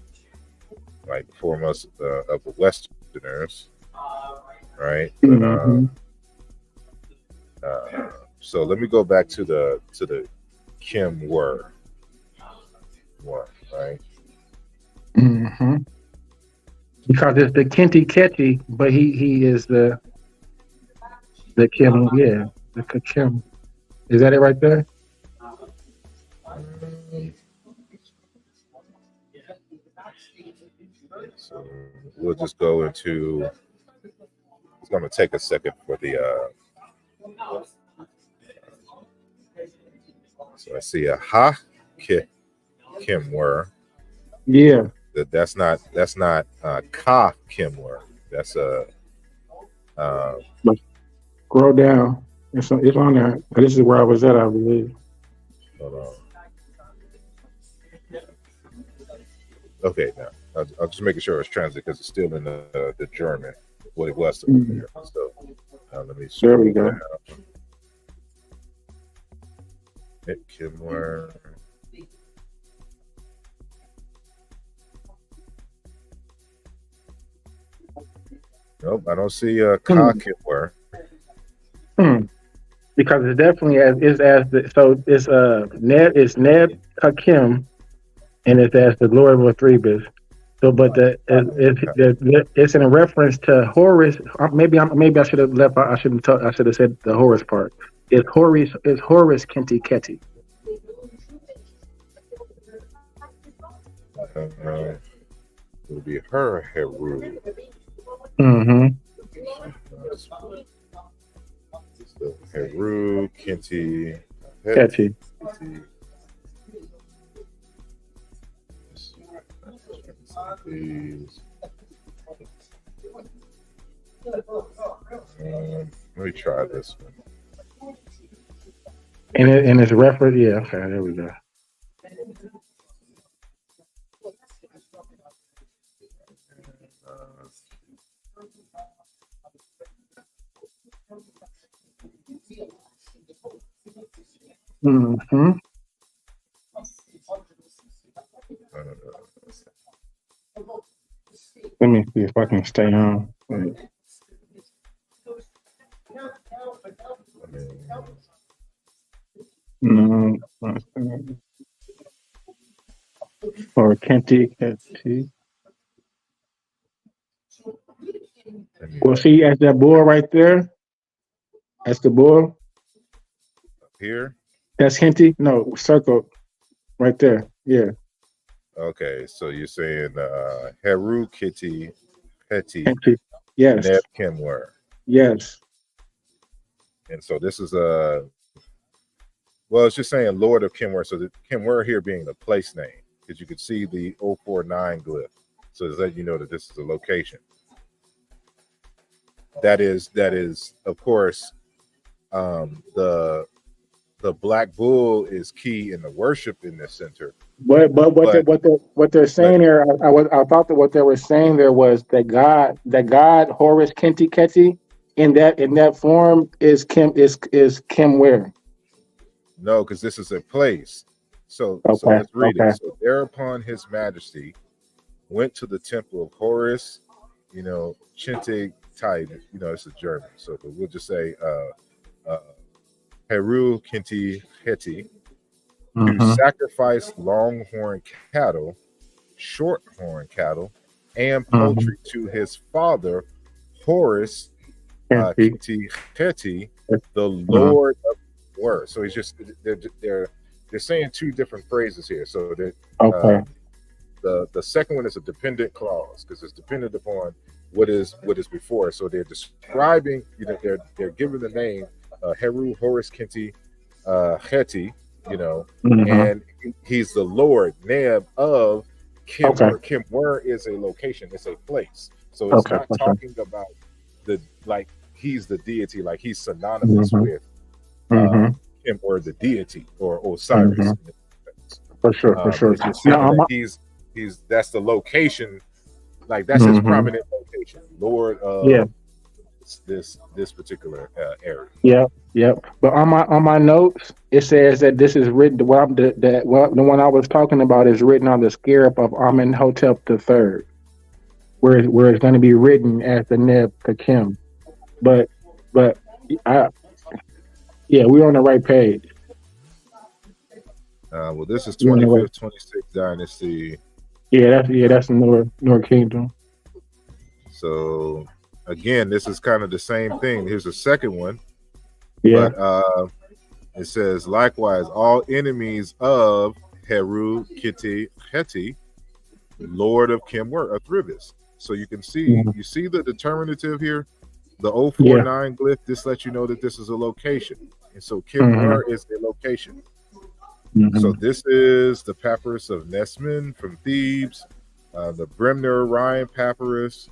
like foremost of the Westerners, right? Mm-hmm. But so let me go back to the Kim Word one, right? Mm-hmm. Because it's the Kinti Keti, but he is the Kim, yeah, the Kim. Is that it right there? So we'll just go into. It's going to take a second for the. So I see a Ha Kim Word. Yeah. That's not Ka Kim Word. That's a. Scroll down. It's on there. This is where I was at, I believe. Hold on. Okay, now I'm just making sure it's translated, because it's still in the German, what it was. Mm-hmm. So let me. There we go. Kim Word. Nope, I don't see a Ka Kim Word. Because it's definitely it's Neb Hakim, and it's as the Lord of Athrebis. So, but it's in a reference to Horus. Maybe I should have left. I should have said the Horus part. It's Horus Kinti Keti. It would be her Heru. Mm-hmm. So Heru, Kinti, Keti. Let me try this one. And it's reference. Yeah. Okay. There we go. Mm-hmm. Let me see if I can stay on. No, or Kenti. Well, see, at that bull right there, that's the bull. Here? That's Henty. No, circle right there. Yeah. Okay, so you're saying Heru Kitty Petty Henty. Yes. Neb Kimwer. Yes. And so this is well, it's just saying Lord of Kimwer. So the Kimwer here being the place name, because you could see the 049 glyph. So does that you know that this is a location? That is, of course, the black bull is key in the worship in this center. But what they're saying here, I thought that what they were saying there was that God Horus Kenti Keti in that form is Kim where? No, because this is a place. So let's read it. So thereupon His Majesty went to the temple of Horus, Chinte Tide, it's a German. So but we'll just say Heru Kinti Heti to sacrifice longhorn cattle, shorthorn cattle, and poultry to his father Horus Kinti Heti, the Lord of War. So he's just they're saying two different phrases here. So that the second one is a dependent clause because it's dependent upon what is before. So they're describing, they're giving the name Heru Horus Kinti Heti, and he's the Lord Neb of Kimwer. Kimwer is a location, it's a place. So it's not talking about he's the deity, like he's synonymous with Kimwer, the deity, or Osiris. For sure. He's that's the location, like that's his prominent location, Lord of this particular area. Yeah. But on my notes, it says that this is written. The one I was talking about is written on the scarab of Amenhotep III, where it's going to be written as the Neb Kakim. But we're on the right page. Well, this is 25th, 26th dynasty. That's the North Kingdom. So again, this is kind of the same thing. Here's a second one. Yeah. But it says, likewise, all enemies of Heru Kiti Heti, Lord of Kimwer, Thribis. So you can see, you see the determinative here, the 049 glyph. This lets you know that this is a location. And so Kimwer is a location. So this is the papyrus of Nesmin from Thebes, the Bremner Orion papyrus.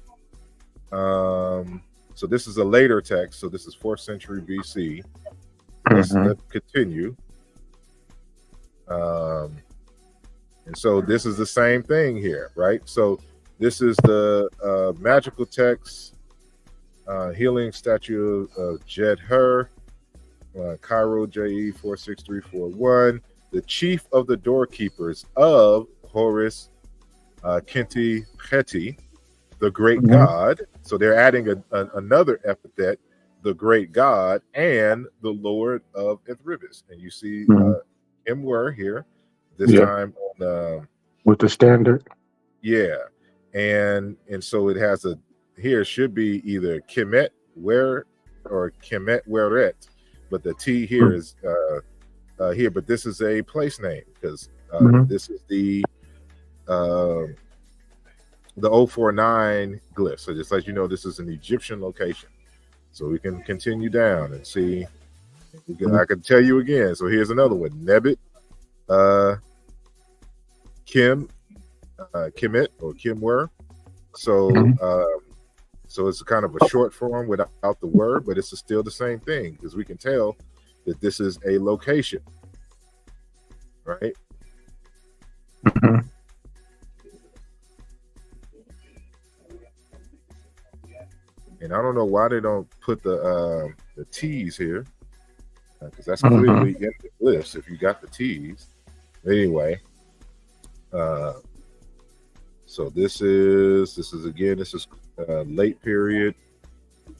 So this is a later text. So this is 4th century BC. Let's continue. And so this is the same thing here, right? So this is the magical text, healing statue of Jedher, Cairo, JE 46341. The chief of the doorkeepers of Horus Kinti Heti, the great god. So they're adding another epithet, the great god and the Lord of Ethribis. And you see Kimwer here, this time on with the standard. Yeah. And so it has here should be either Kemet Wer or Kemet Weret, but the T here is here, but this is a place name because this is the 049 glyph. So just let you know, this is an Egyptian location. So we can continue down and see. I can tell you again. So here's another one: Nebit, Kemet or Kimwer. So it's kind of a short form without the word, but it's still the same thing because we can tell that this is a location, right? And I don't know why they don't put the T's here. because that's Mm-hmm. clearly in the glyphs if you got the T's. Anyway, uh, so this is late period.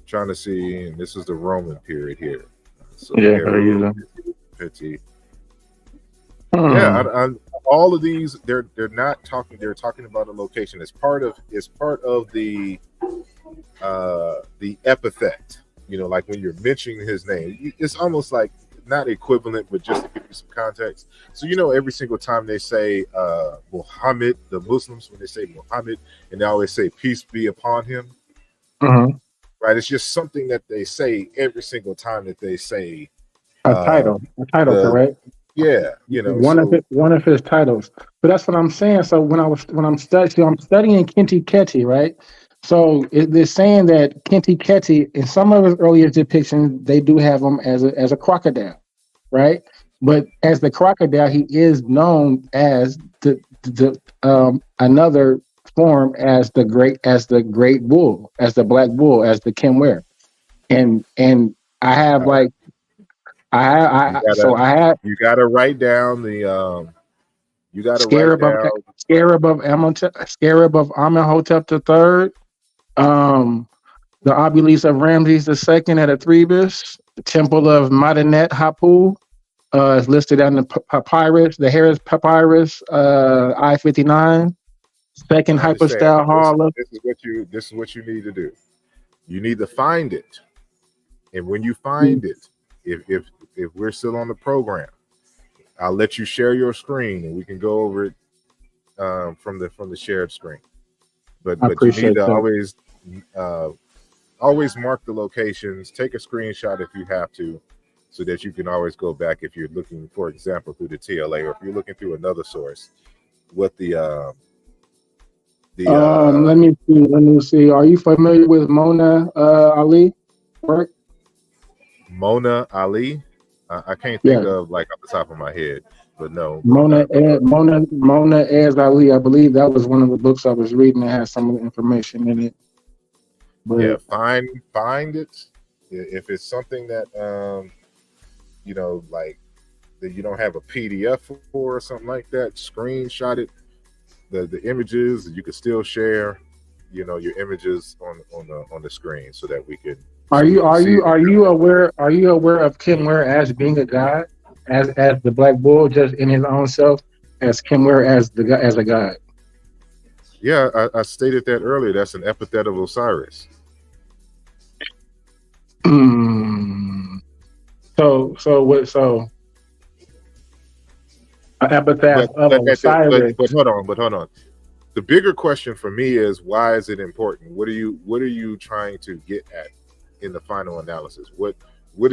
Trying to see, and this is the Roman period here. So Yeah, gotta use Pharaoh, them. 50. Yeah, Hmm. all of these they're not talking. They're talking about a location. It's part of the epithet. You know, like when you're mentioning his name, it's almost like not equivalent, but just to give you some context. So you know, every single time they say Muhammad, the Muslims when they say Muhammad, and they always say peace be upon him. Hmm. Right? It's just something that they say every single time that they say A title, the correct? yeah, you know. One of his titles. But that's what I'm saying. So when I'm studying Kinti Keti, right? So they're saying that Kinti Keti, in some of his earlier depictions, they do have him as a crocodile, right? But as the crocodile, he is known as the another form as the great bull, as the black bull, as the Kenwer. And I have uh, like I have you so gotta I have you gotta write down the you gotta write Scarab of down Scarab of Amenhotep the third, um, the obelisk of Ramses the second at Athribis, the temple of Madanet Hapu is listed on the papyrus, the Harris papyrus, I-59, second I understand, hypostyle but hall of. this is what you need to do. You need to find it, and when you Mm, find it, if we're still on the program, I'll let you share your screen and we can go over it from the shared screen. I But you need appreciate to that. uh, always mark the locations. Take a screenshot if you have to, so that you can always go back if you're looking, for example, through the TLA, or if you're looking through another source. What the Let me see. Let me see. Are you familiar with Mona Ali work? Mona Ali? I can't think Yeah, of like off the top of my head, but no. But Mona as Ali. I believe that was one of the books I was reading that had some of the information in it. yeah, But find it. If it's something that you know, like that you don't have a PDF for or something like that, screenshot it. The images you can still share, you know, your images on the screen so that we can see it. are you aware of Kim Ware as being a god, as the Black Bull, just in his own self, as Kim Ware as as a god? Yeah, I stated that earlier. That's an epithet of Osiris. Mm. So an epitaph of Osiris. But hold on. The bigger question for me is, why is it important? What are you trying to get at in the final analysis? What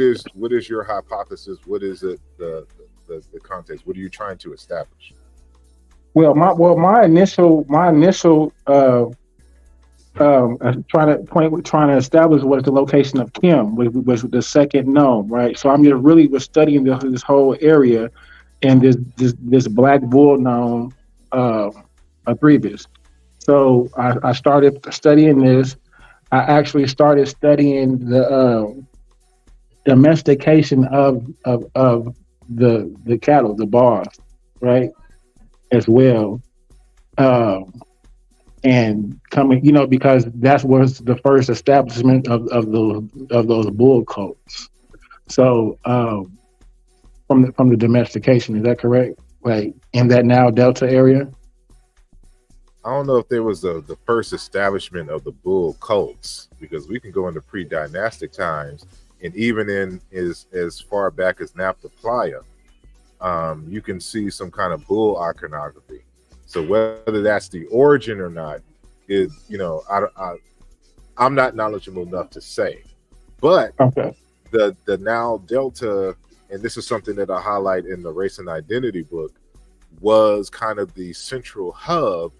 is your hypothesis? What is it the context? What are you trying to establish? My initial trying to establish what is the location of Kim, which was the second known, right? So I'm just really was studying this whole area and this Black Bull known Agrebus. So I started studying this. I actually started studying the domestication of the cattle, the bars, right, as well. Um, and coming, because that was the first establishment of those bull colts. So from the domestication, is that correct? Like in that now Delta area? I don't know if there was the first establishment of the bull cults, because we can go into pre-dynastic times, and even in as far back as Naphtha Playa, you can see some kind of bull iconography. So whether that's the origin or not is, I'm not knowledgeable enough to say. But Okay. the now Delta, and this is something that I highlight in the Race and Identity book, was kind of the central hub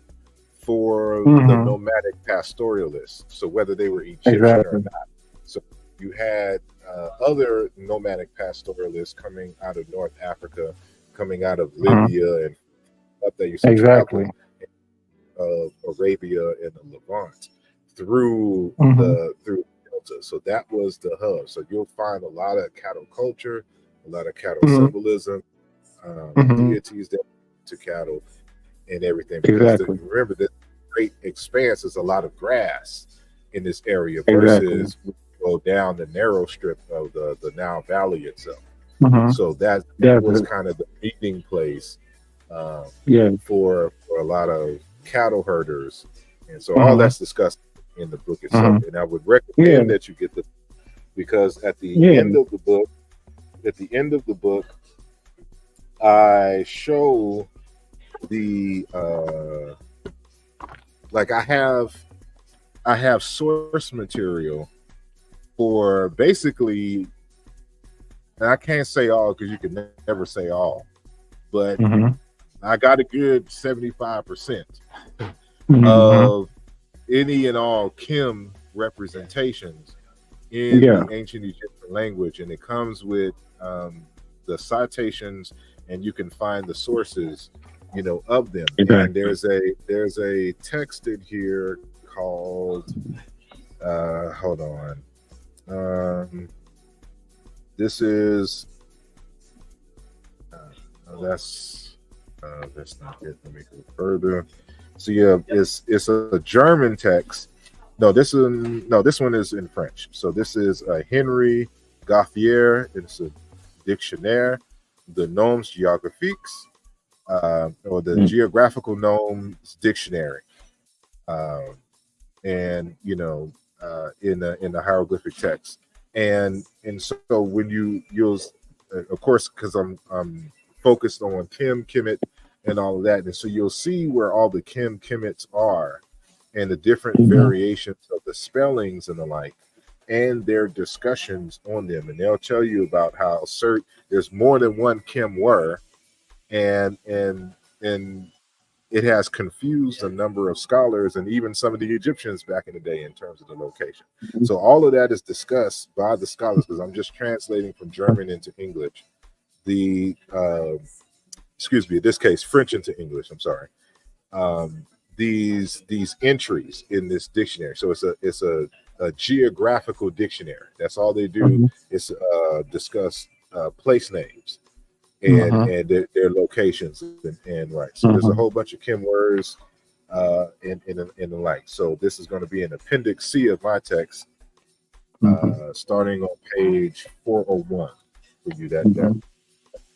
for the Mm-hmm. nomadic pastoralists. So whether they were Egyptian or Exactly. not. So you had other nomadic pastoralists coming out of North Africa, coming out of Mm-hmm. Libya, and up there used to Exactly. travel of Arabia and the Levant through Mm-hmm. the Delta. So that was the hub. So you'll find a lot of cattle culture, a lot of cattle Mm-hmm. symbolism, Mm-hmm. deities that to cattle and everything. Because Exactly. remember, this great expanse is a lot of grass in this area Exactly. versus we go down the narrow strip of the Nile Valley itself. Mm-hmm. So that was kind of the meeting place Yeah. for a lot of cattle herders, and so all Mm-hmm. that's discussed in the book itself. Mm-hmm. And I would recommend Yeah. that you get the, because at the Yeah. end of the book, I show the like I have source material for basically, and I can't say all because you can never say all, but Mm-hmm. I got a good 75% Mm-hmm. of any and all Kim representations in Yeah. the ancient Egyptian language, and it comes with the citations, and you can find the sources, of them. Exactly. And there's a text in here called hold on, this is that's not it. Let me go further. So yeah, it's a German text. No, this one is in French. So this is Henry Gauthier. It's a dictionnaire, the Noms Géographiques, or the Geographical Nomes Dictionary, and in the hieroglyphic text, and so when you'll of course, because I'm focused on Kim, Kemet, and all of that, and so you'll see where all the Kim, Kemets are, and the different variations of the spellings and the like, and their discussions on them, and they'll tell you about how there's more than one Kim were, and it has confused a number of scholars and even some of the Egyptians back in the day in terms of the location. So all of that is discussed by the scholars, because I'm just translating from German into English. In this case, French into English. I'm sorry. These entries in this dictionary. So it's a geographical dictionary. That's all they do is discuss place names and their locations and right. So there's a whole bunch of Kim words and the like. So this is going to be an appendix C of my text, starting on page 401 for you.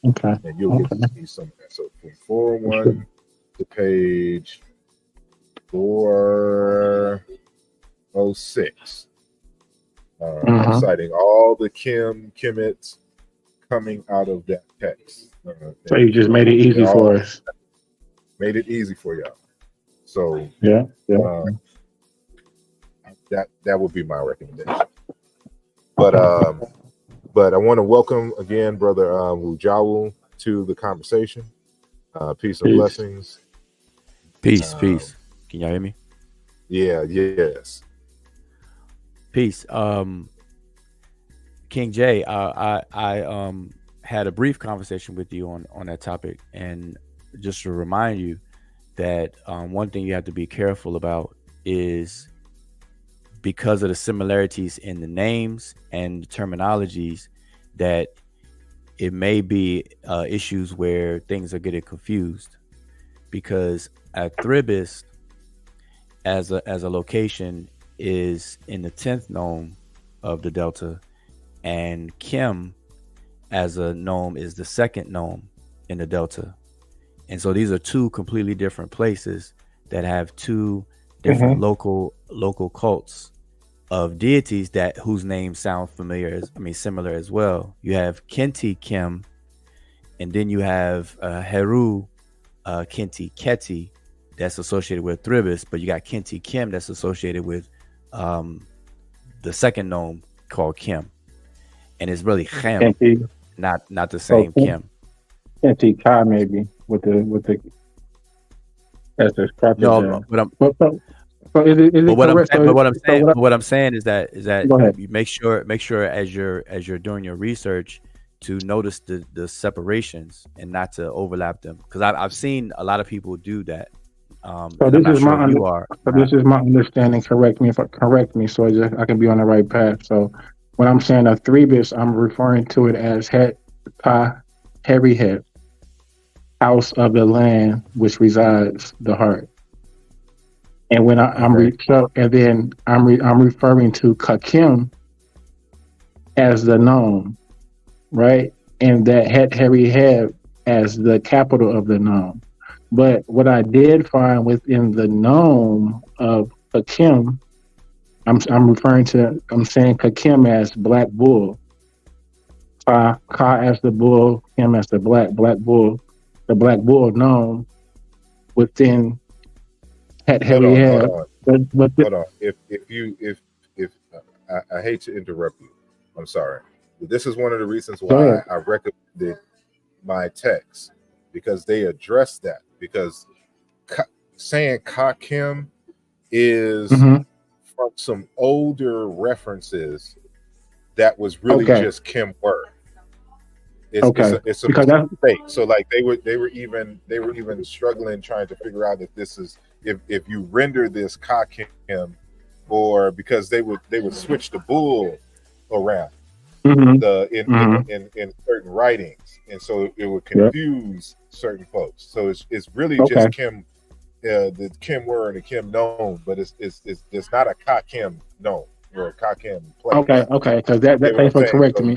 Okay. And you'll get to see some of that. So from 401 to page 406. I'm citing all the Kemets coming out of that text. So you just made it easy for us. Made it easy for y'all. So yeah. That would be my recommendation. But I want to welcome again Brother Wujawu to the conversation. Peace and blessings. Peace. Can y'all hear me? Yeah. Yes. Peace. King Jay, I had a brief conversation with you on that topic, and just to remind you that one thing you have to be careful about is, because of the similarities in the names and the terminologies, that it may be issues where things are getting confused. Because Thribis as a location is in the 10th nome of the Delta, and Kim as a nome is the 2nd nome in the Delta. And so these are two completely different places that have two different local cults of deities whose names sound similar as well. You have Kenti Kim, and then you have Heru Kenti Keti that's associated with Thribis, but you got Kenti Kim that's associated with the 2nd nome called Kim, and it's really Chem, not the same Kim. Kenti Ka maybe with the as the no, what I'm saying is that you make sure as you're doing your research to notice the separations and not to overlap them, because I've seen a lot of people do that. So this is my understanding. Correct me so I can be on the right path. So when I'm saying a Thribis, I'm referring to it as Ka, heavy head, house of the land which resides the heart. And when I'm referring to Kakim as the known, right? And that heavy head as the capital of the known. But what I did find within the known of Kakim, I'm saying Kakim as black bull, Ka as the bull, Kim as the black bull, the black bull known within that heavy head. Hold on. If I hate to interrupt you, I'm sorry. But this is one of the reasons why I recommended my text, because they address that. Because saying Kakim is from some older references that was really just Kim word. It's a mistake. So like they were even struggling trying to figure out if this is if you render this Kakim, or because they would switch the bull around in certain writings, and so it would confuse certain folks. So it's really just Kim, the Kim word and the Kim known, but it's not a Kakim known or a Kakim play. Okay, because thanks for correcting me.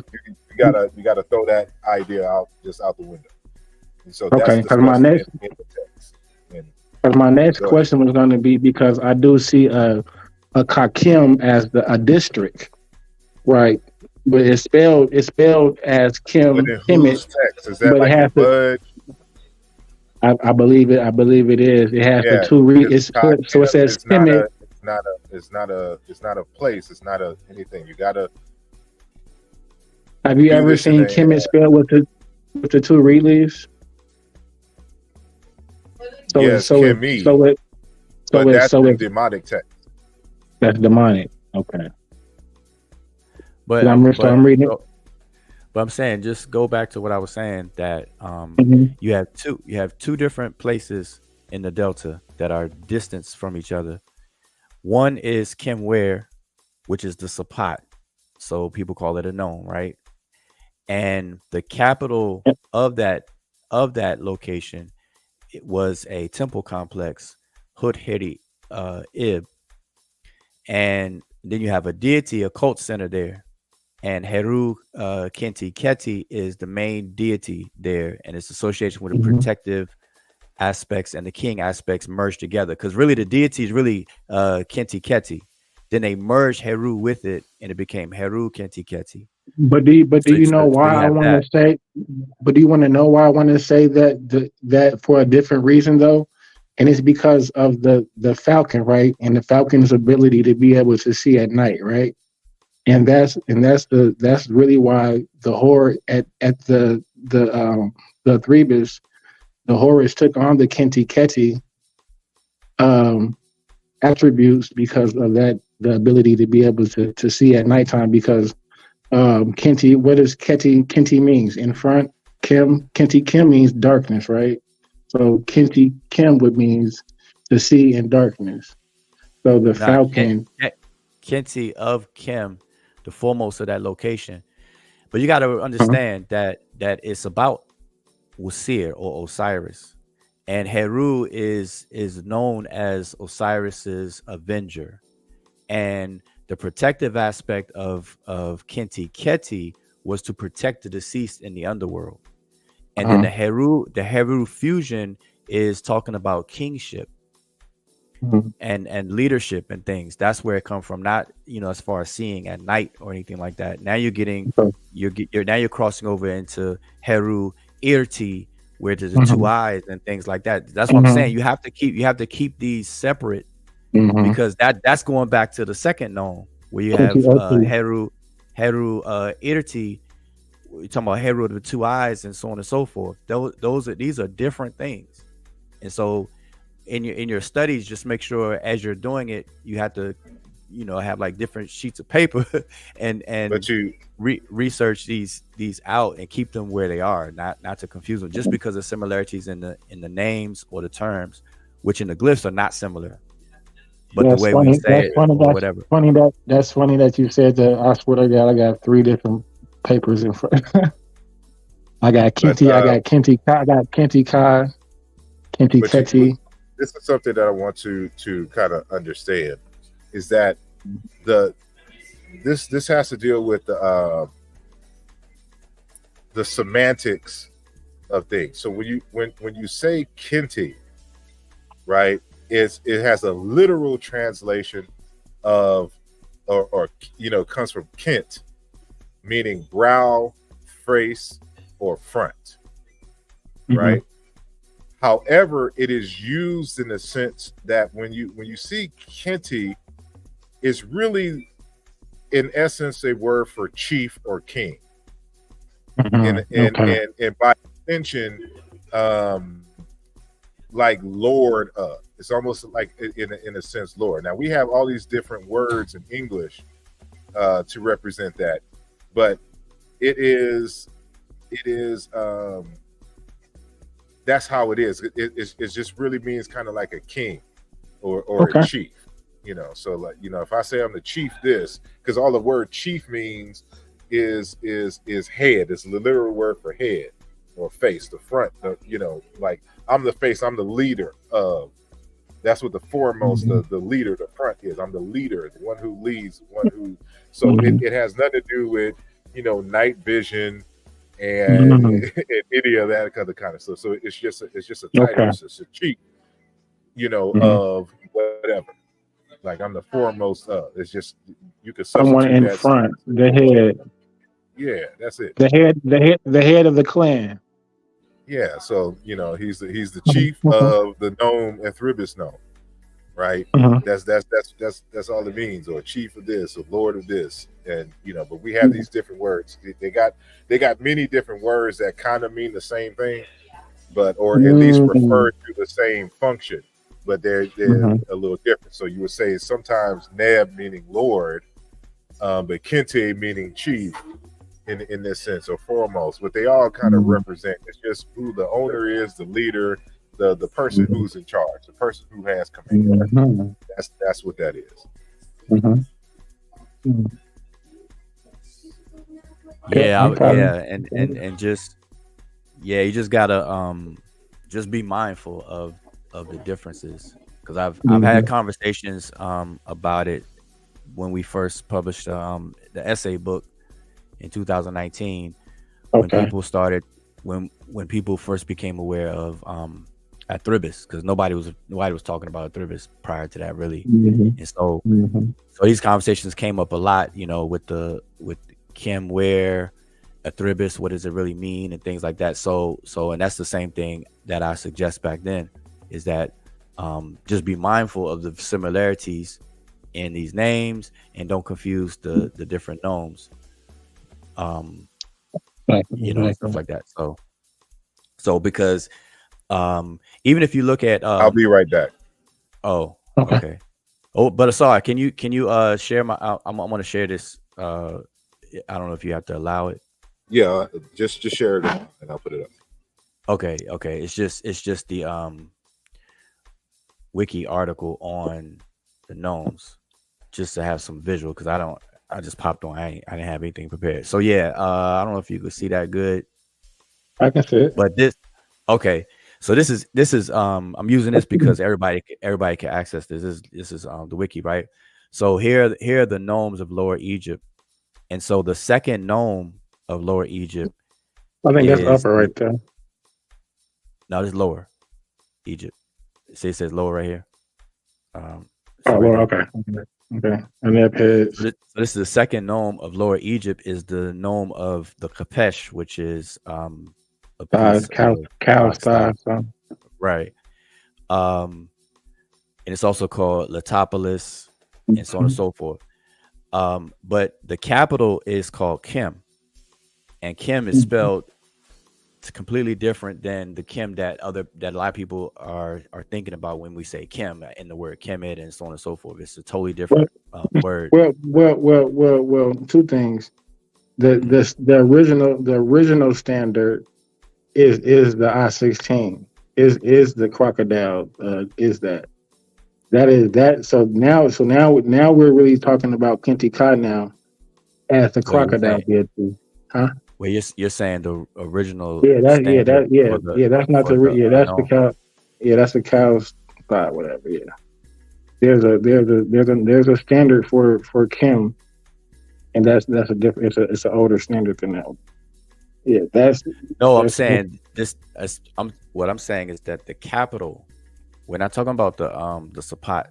You gotta throw that idea out the window. And so okay, because my next question was going to be, because I do see a Kakim as a district, right? But it's spelled as Kim. But in whose text? Is that but like it has Bud? I believe it. I believe it is. It has the two so it says Kemet. It's not a place. It's not anything. You gotta. Have you ever seen Kemet spelled with the two reed leaves? Yes, Kimi. That's demonic text. That's demonic. Okay. But I'm reading it. But I'm saying, just go back to what I was saying, that you have two different places in the Delta that are distanced from each other. One is Kimware, which is the Sapat, so people call it a known, right? And the capital of that location, it was a temple complex, Hut-Heri Ib, and then you have a deity, a cult center there. And Heru Kenti Keti is the main deity there, and its association with the protective aspects and the king aspects merged together. Because really, the deity is really Kenti Keti. Then they merged Heru with it, and it became Heru Kenti Keti. But do you know why I want to say? But do you want to know why I want to say that for a different reason though? And it's because of the falcon, right? And the falcon's ability to be able to see at night, right? And that's really why the Horus at the Threbus, the Horus took on the Kenti Keti attributes because of that, the ability to be able to see at nighttime. Because Kenti, what does Kenti means? In front, Kenti Kim means darkness, right? So Kenti Kim would means to see in darkness. So the falcon, Kenti of Kim, the foremost of that location. But you got to understand that it's about Wasir or Osiris, and Heru is known as Osiris's avenger, and the protective aspect of Kenti Keti was to protect the deceased in the underworld. And then the Heru fusion is talking about kingship and leadership and things. That's where it comes from. Not, as far as seeing at night or anything like that. Now you're getting you're crossing over into Heru Irti, where there's the two eyes and things like that. That's what I'm saying. You have to keep these separate, because that's going back to the second known, where you have Heru Irti. You're talking about Heru, the two eyes, and so on and so forth. These are different things. And so in your studies, just make sure as you're doing it, you have to have like different sheets of paper and research these out and keep them where they are, not to confuse them, just because of similarities in the names or the terms, which in the glyphs are not similar, but that's the way we say it or whatever. That's funny that you said that. I swear to God, I got 3 different papers in front. I got But Kenti. I got Kenti. I got Kenti Kai. Kenti but Keti. this is something that I want to kind of understand is that this has to deal with the semantics of things. So when you say Kenti, right, it has a literal translation of or comes from Kent, meaning brow, face, or front, right? However, it is used in the sense that when you see Kenti, it's really in essence a word for chief or king. And by extension, like Lord of. It's almost like in a sense Lord. Now we have all these different words in English to represent that, but it is that's how it is. It just really means kind of like a king or a chief. So like if I say I'm the chief this, because all the word chief means is head. It's the literal word for head or face, the front. Like I'm the face. I'm the leader of. That's what the foremost, the leader, the front is. I'm the leader, the one who leads, the one who. So it has nothing to do with night vision and any of that kind of stuff. So it's just a title. It's a chief, of whatever. Like I'm the foremost of. It's just you could substitute someone in that front, the head. Yeah, that's it. The head of the clan. Yeah, so he's the chief of the gnome Athribis gnome, right? That's all it means, or chief of this, or lord of this, and But we have these different words. They got many different words that kind of mean the same thing, or at least refer to the same function, but they're a little different. So you would say sometimes Neb meaning lord, but Kente meaning chief. In this sense, or foremost, what they all kind of represent is just who the owner is, the leader, the person who's in charge, the person who has command. That's what that is. And just you just gotta just be mindful of the differences, because I've had conversations about it when we first published the essay book in 2019, when people started, when people first became aware of Athribis, because nobody was talking about Athribis prior to that, really. And so these conversations came up a lot, with Kim Ware, Athribis, what does it really mean, and things like that. So and that's the same thing that I suggest back then, is that just be mindful of the similarities in these names and don't confuse the different gnomes. Stuff like that. So because even if you look at I'll be right back. Oh, okay. Oh, but sorry, can you share my I'm gonna share this. I don't know if you have to allow it. Yeah, just share it and I'll put it up. Okay. It's just the wiki article on the gnomes, just to have some visual, because I just popped on. I didn't have anything prepared. So yeah, I don't know if you could see that good. I can see it. But so this is I'm using this because everybody can access this. This is the wiki, right? So here are the gnomes of Lower Egypt, and so the second gnome of Lower Egypt. I think that's upper right there. No, this is Lower Egypt. See, it says lower right here. Lower. Okay. Okay, and their page. So this is the second gnome of Lower Egypt, is the gnome of the Kapesh, which is a piece cow size, right? And it's also called Letopolis, and so on and so forth. But the capital is called Kim, and Kim is spelled completely different than the Kim that a lot of people are thinking about when we say Kim, in the word Kemet and so on and so forth. It's a totally different word. Well, two things. The original standard is the I-16. Is the crocodile is that is that. So now we're really talking about Kenti Ka now as the crocodile deity. Huh? Well, you're saying the original Yeah, standard for that's not the unknown. that's the cow's spot, whatever. Yeah, there's a standard for Kim, and that's a different. It's an older standard than that. Yeah, No, I'm that's saying this. What I'm saying is that the capital. We're not talking about the sapat.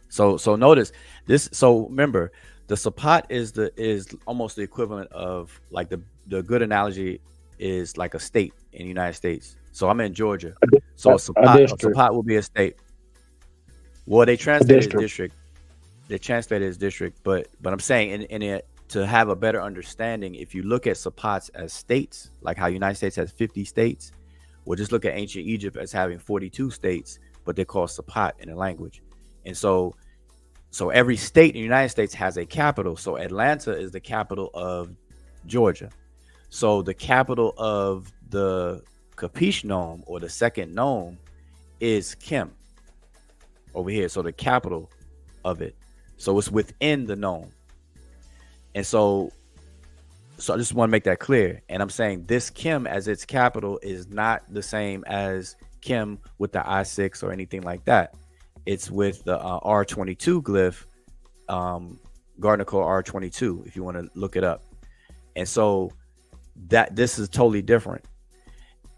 So notice this. So remember, the sapat is almost the equivalent of like the good analogy is like a state in the United States. So I'm in Georgia. So a sapat will be a state. Well, they translate it as district. They translate it as district, but I'm saying in it to have a better understanding, if you look at sapats as states, like how United States has 50 states, we'll just look at ancient Egypt as having 42 states, but they're called sapat in the language. And so every state in the United States has a capital. So Atlanta is the capital of Georgia. So the capital of the Capiche nome or the second nome is Kim over here. So the capital of it. So it's within the nome. And so I just want to make that clear. And I'm saying this Kim as its capital is not the same as Kim with the I6 or anything like that. It's with the R22 glyph, Gardner Code R22, if you want to look it up. And so that this is totally different.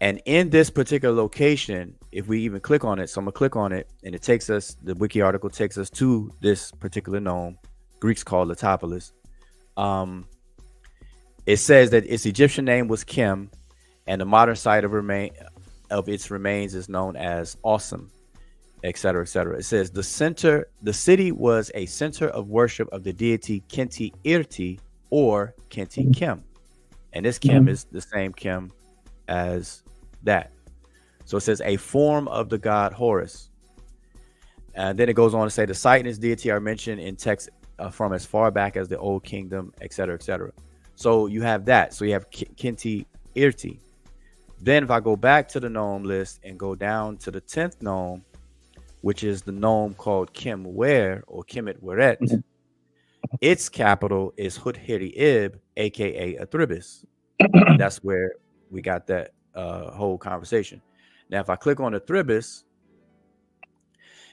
And in this particular location, if we even click on it, so I'm gonna click on it, and it takes us, the wiki article takes us to this particular nome. Greeks call Letopolis. It says that its Egyptian name was Kim, and the modern site of its remains is known as Awesome, etc., etc. It says the city was a center of worship of the deity Kenti Irti or Kenti Kim, and this Kim is the same Kim as that. So it says a form of the god Horus, and then it goes on to say the site and its deity are mentioned in text from as far back as the Old Kingdom, etc., etc. So you have that. So you have Kenti Irti. Then if I go back to the nome list and go down to the 10th nome, which is the nome called Kimwer or Kemet Weret, its capital is Hut-Hiri-Ib, aka Athribis. And that's where we got that whole conversation. Now, if I click on Athribis,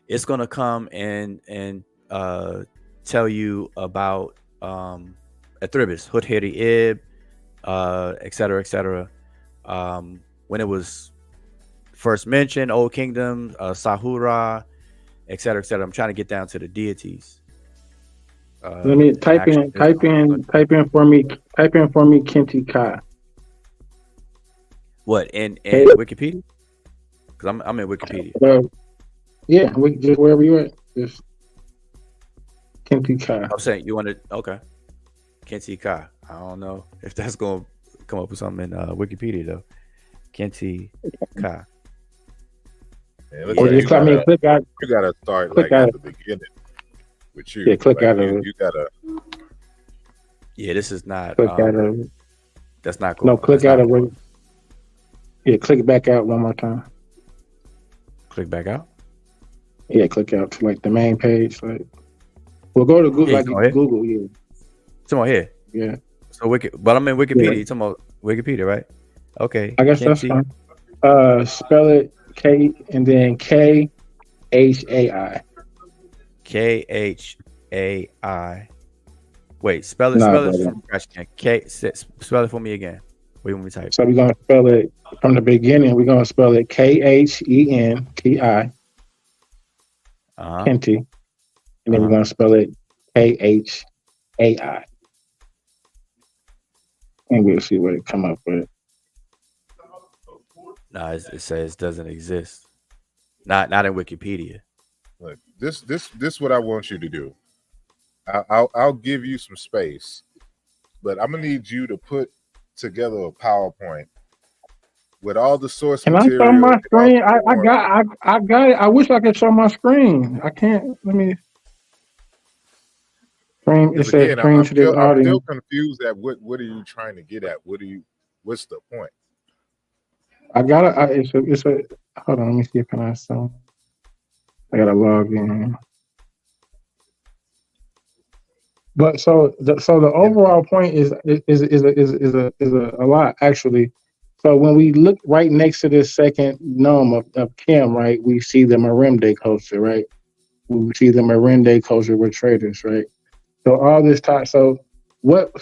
it's going to come and tell you about Athribis, Hut-Hiri-Ib, etc., etc. When it was first mentioned, Old Kingdom, Sahura, etc., etc. I'm trying to get down to the deities. Let me type in for me Kenti Ka. What in Wikipedia? Because I'm in Wikipedia. Yeah, just wherever you at, just Kenti Ka. I'm saying you want to Kenti Ka. I don't know if that's gonna come up with something in Wikipedia though. Kenti Ka. Yeah, you gotta start like at the beginning with you. Yeah, click like out of it. You gotta. Yeah, this is not. Click out of it. That's not cool. No, click out of it. Yeah, click back out one more time. Click back out. Yeah, click out to like the main page. Like, we'll go to Google. Yeah, Google. Yeah. Come on here. Yeah. So but I'm in Wikipedia. Yeah. You're talking about Wikipedia, right? Okay. I guess that's fine. Spell it K and then KHAI. KHAI. Wait, spell it. Spell it from scratch again. Spell it for me again. What do you want me to type? So we're gonna spell it from the beginning. We're gonna spell it KHENTI. Kenti. And then we're gonna spell it KHAI. And we'll see what it come up with. No, it says doesn't exist. Not in Wikipedia. Look, this what I want you to do. I'll give you some space, but I'm gonna need you to put together a PowerPoint with all the source material. Can I show my screen? I got it. I wish I could show my screen. I can't. Let me. Screen. It says screen to the audience. I'm still confused at what are you trying to get at? What's the point? I gotta. It's a. Hold on. Let me see if I saw. I gotta log in. But the overall point is a lot actually. So when we look right next to this second gnome of Kim, right, we see the Merimde culture, right? We see the Merimde culture with traders, right? So all this time, what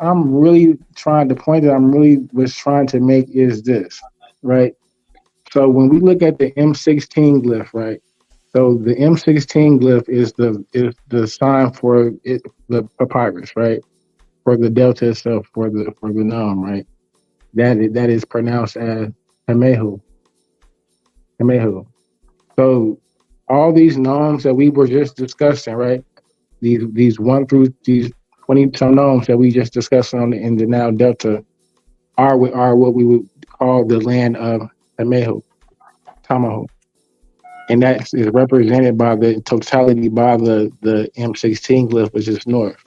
I'm really trying to point that I'm really was trying to make is this, right? So when we look at the M16 glyph, right? So the M16 glyph is the sign for it, the papyrus, right? For the delta itself, for the gnome, right? That is pronounced as Hemehu. Hemehu. So all these gnomes that we were just discussing, right? These 1 through these 20 some gnomes that we just discussed in the now delta are what we would call the land of Hemehu, Tamahu. And that is represented by the totality by the M16 glyph, which is north.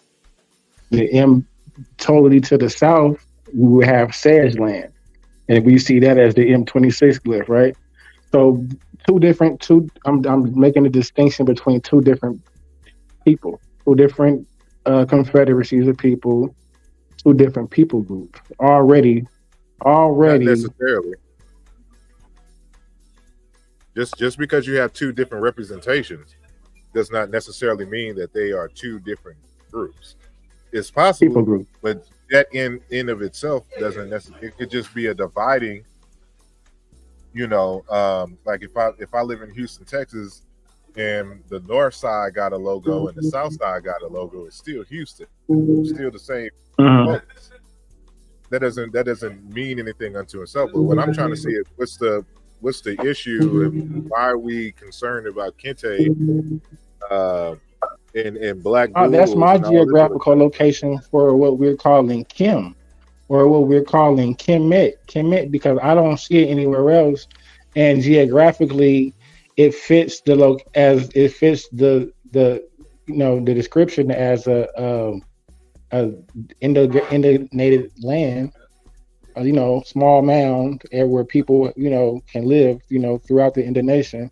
The M totally to the south, we would have Sage land. And we see that as the M26 glyph, right? So I'm making a distinction between two different people, two different confederacies of people, two different people groups. Already. Not necessarily. Just because you have two different representations does not necessarily mean that they are two different groups. It's possible, group. But that in of itself doesn't necessarily. It could just be a dividing. Like if I live in Houston, Texas, and the north side got a logo and the south side got a logo, it's still Houston. It's still the same. Folks. That doesn't mean anything unto itself. But what I'm trying to see is what's the issue and why are we concerned about Kente and Black Bulls? That's my geographical location for what we're calling Kim, or what we're calling Kemet, because I don't see it anywhere else, and geographically, it fits the description as a inundated land. Small mound where people, can live, throughout the Indonesian.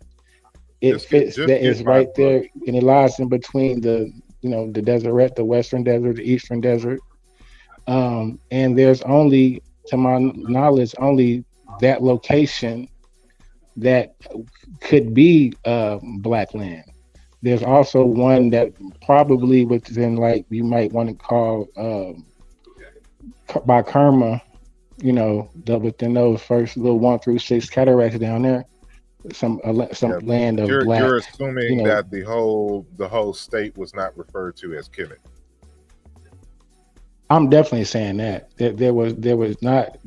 It fits that is right there, and it lies in between the desert, the western desert, the eastern desert. And there's only, to my knowledge, only that location that could be black land. There's also one that probably within, like, you might want to call by Kerma, within those first little 1 through 6 cataracts down there, some land of black. You're assuming that the whole state was not referred to as Kemet. I'm definitely saying that there was not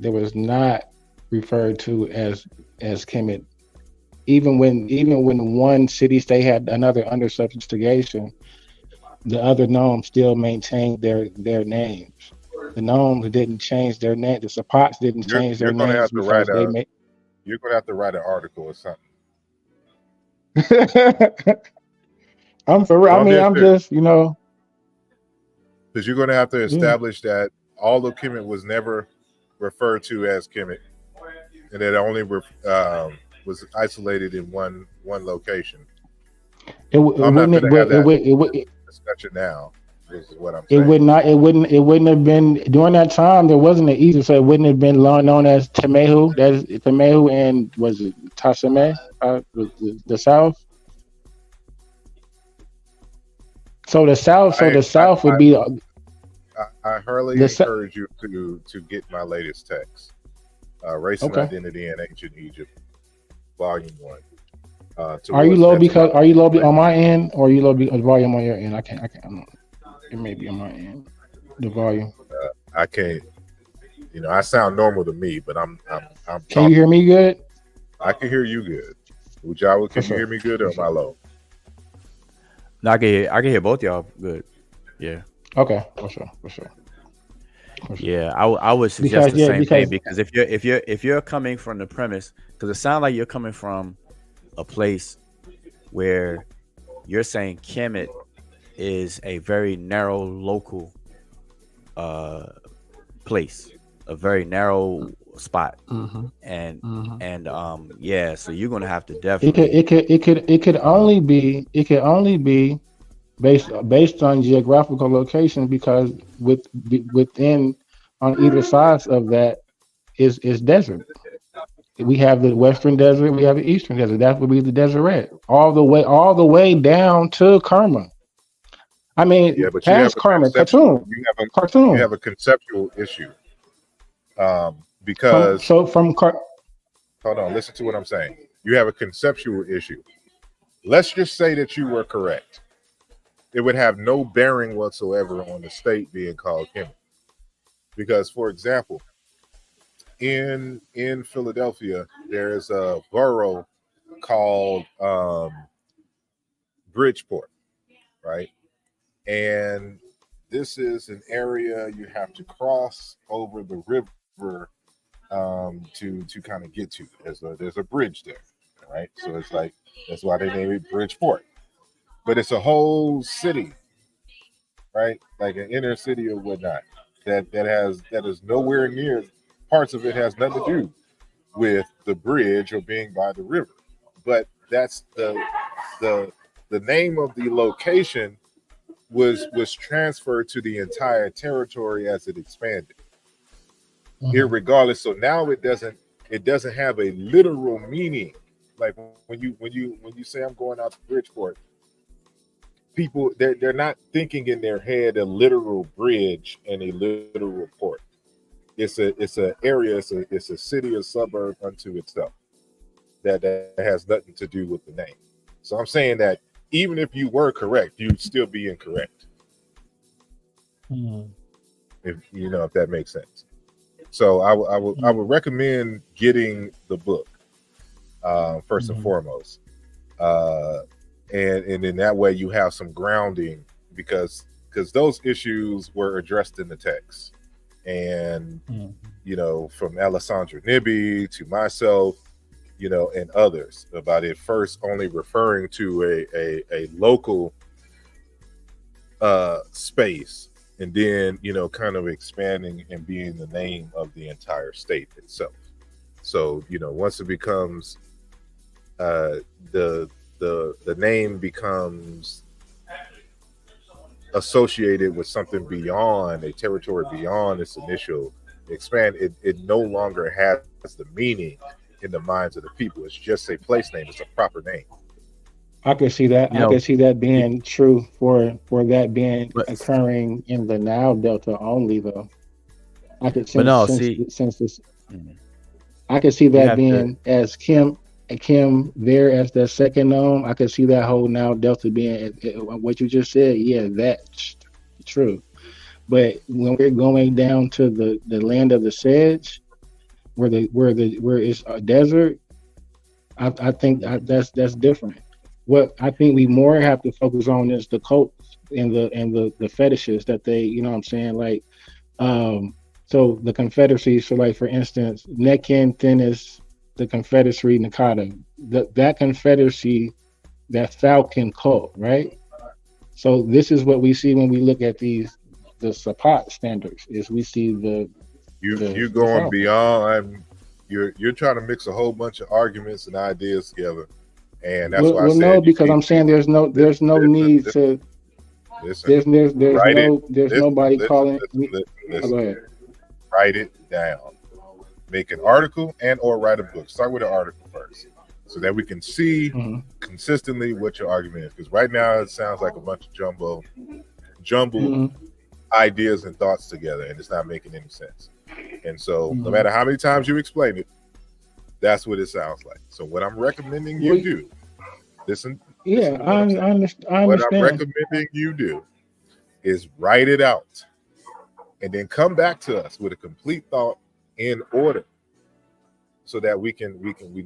referred to as Kemet. Even when one city state had another under subjugation, the other gnomes still maintained their names. The gnomes didn't change their name. The Sapots didn't change their names. You're going to have to write an article or something. I'm for real. I'm just, because you're going to have to establish that all of Kemet was never referred to as Kemet, and it only was isolated in one location. I'm not going to have that discussion now. Is what I'm saying. It wouldn't have been during that time. There wasn't an Egypt, so it wouldn't have been known as Temehu. That is Temehu, and was it Taseme, the south. So the south would be. I highly encourage you to get my latest text, Race and Identity in Ancient Egypt, Volume 1. Are you low on my end, or are you low volume on your end? I can't. It may be on my end. The volume. I can't. I sound normal to me, but I'm. Can you hear me good? I can hear you good. Ujawa, can you hear me good, or am I low? No, I can hear both y'all good. Yeah. Okay, for sure. Yeah, I would suggest the same thing, because if you're coming from the premise, because it sounds like you're coming from a place where you're saying Kemet is a very narrow local place, a very narrow spot, and so you're gonna have to definitely. It could only be based on geographical location, because within on either sides of that is desert. We have the western desert, we have the eastern desert. That would be the Deseret, all the way down to Kerma. I mean, but you have past a Kerma, conceptual. You Khartoum. have a conceptual issue From because so from Car- hold on, listen to what I'm saying. You have a conceptual issue. Let's just say that you were correct. It would have no bearing whatsoever on the state being called Kemet. Because, for example, in Philadelphia, there's a borough called Bridgeport, right? And this is an area you have to cross over the river to kind of get to. There's a bridge there, right? So it's like that's why they name it Bridgeport. But it's a whole city, right? Like an inner city or whatnot that is nowhere near. Parts of it has nothing to do with the bridge or being by the river, but that's the name of the location was transferred to the entire territory as it expanded. Irregardless, so now it doesn't have a literal meaning. Like when you say I'm going out to Bridgeport, people they're not thinking in their head a literal bridge and a literal port. It's a area, it's a city or suburb unto itself that has nothing to do with the name. So I'm saying that even if you were correct, you'd still be incorrect. If that makes sense. So I would recommend getting the book first and foremost, and in that way you have some grounding because those issues were addressed in the text, and from Alessandra Nibby to myself, and others about it first only referring to a local space, and then kind of expanding and being the name of the entire state itself. So once it becomes the name becomes associated with something beyond a territory beyond its initial expand, it no longer has the meaning in the minds of the people. It's just a place name. It's a proper name. I could see that. I could see that being true for that being occurring in the Nile Delta only, though. I could since this. I could see that being as Kim there as the second nome. I could see that whole Nile Delta being what you just said. Yeah, that's true. But when we're going down to the land of the sedge, where it's a desert, I think that's different. What I think we more have to focus on is the cults and the fetishes that they, what I'm saying, like, so the confederacies. So, like for instance, Nekin Thenis, the Confederacy Nakata, that confederacy, that Falcon cult, right? So this is what we see when we look at the Sapat standards. Is we see you going beyond. You're trying to mix a whole bunch of arguments and ideas together. And that's why I said no, because I'm saying there's no need to. Listen, there's nobody calling. Go ahead. Write it down. Make an article or write a book. Start with an article first, so that we can see consistently what your argument is. Because right now it sounds like a bunch of jumbled ideas and thoughts together, and it's not making any sense. And so, no matter how many times you explain it, that's what it sounds like. So what I'm recommending you do, listen. I understand. What I'm recommending you do is write it out, and then come back to us with a complete thought in order, so that we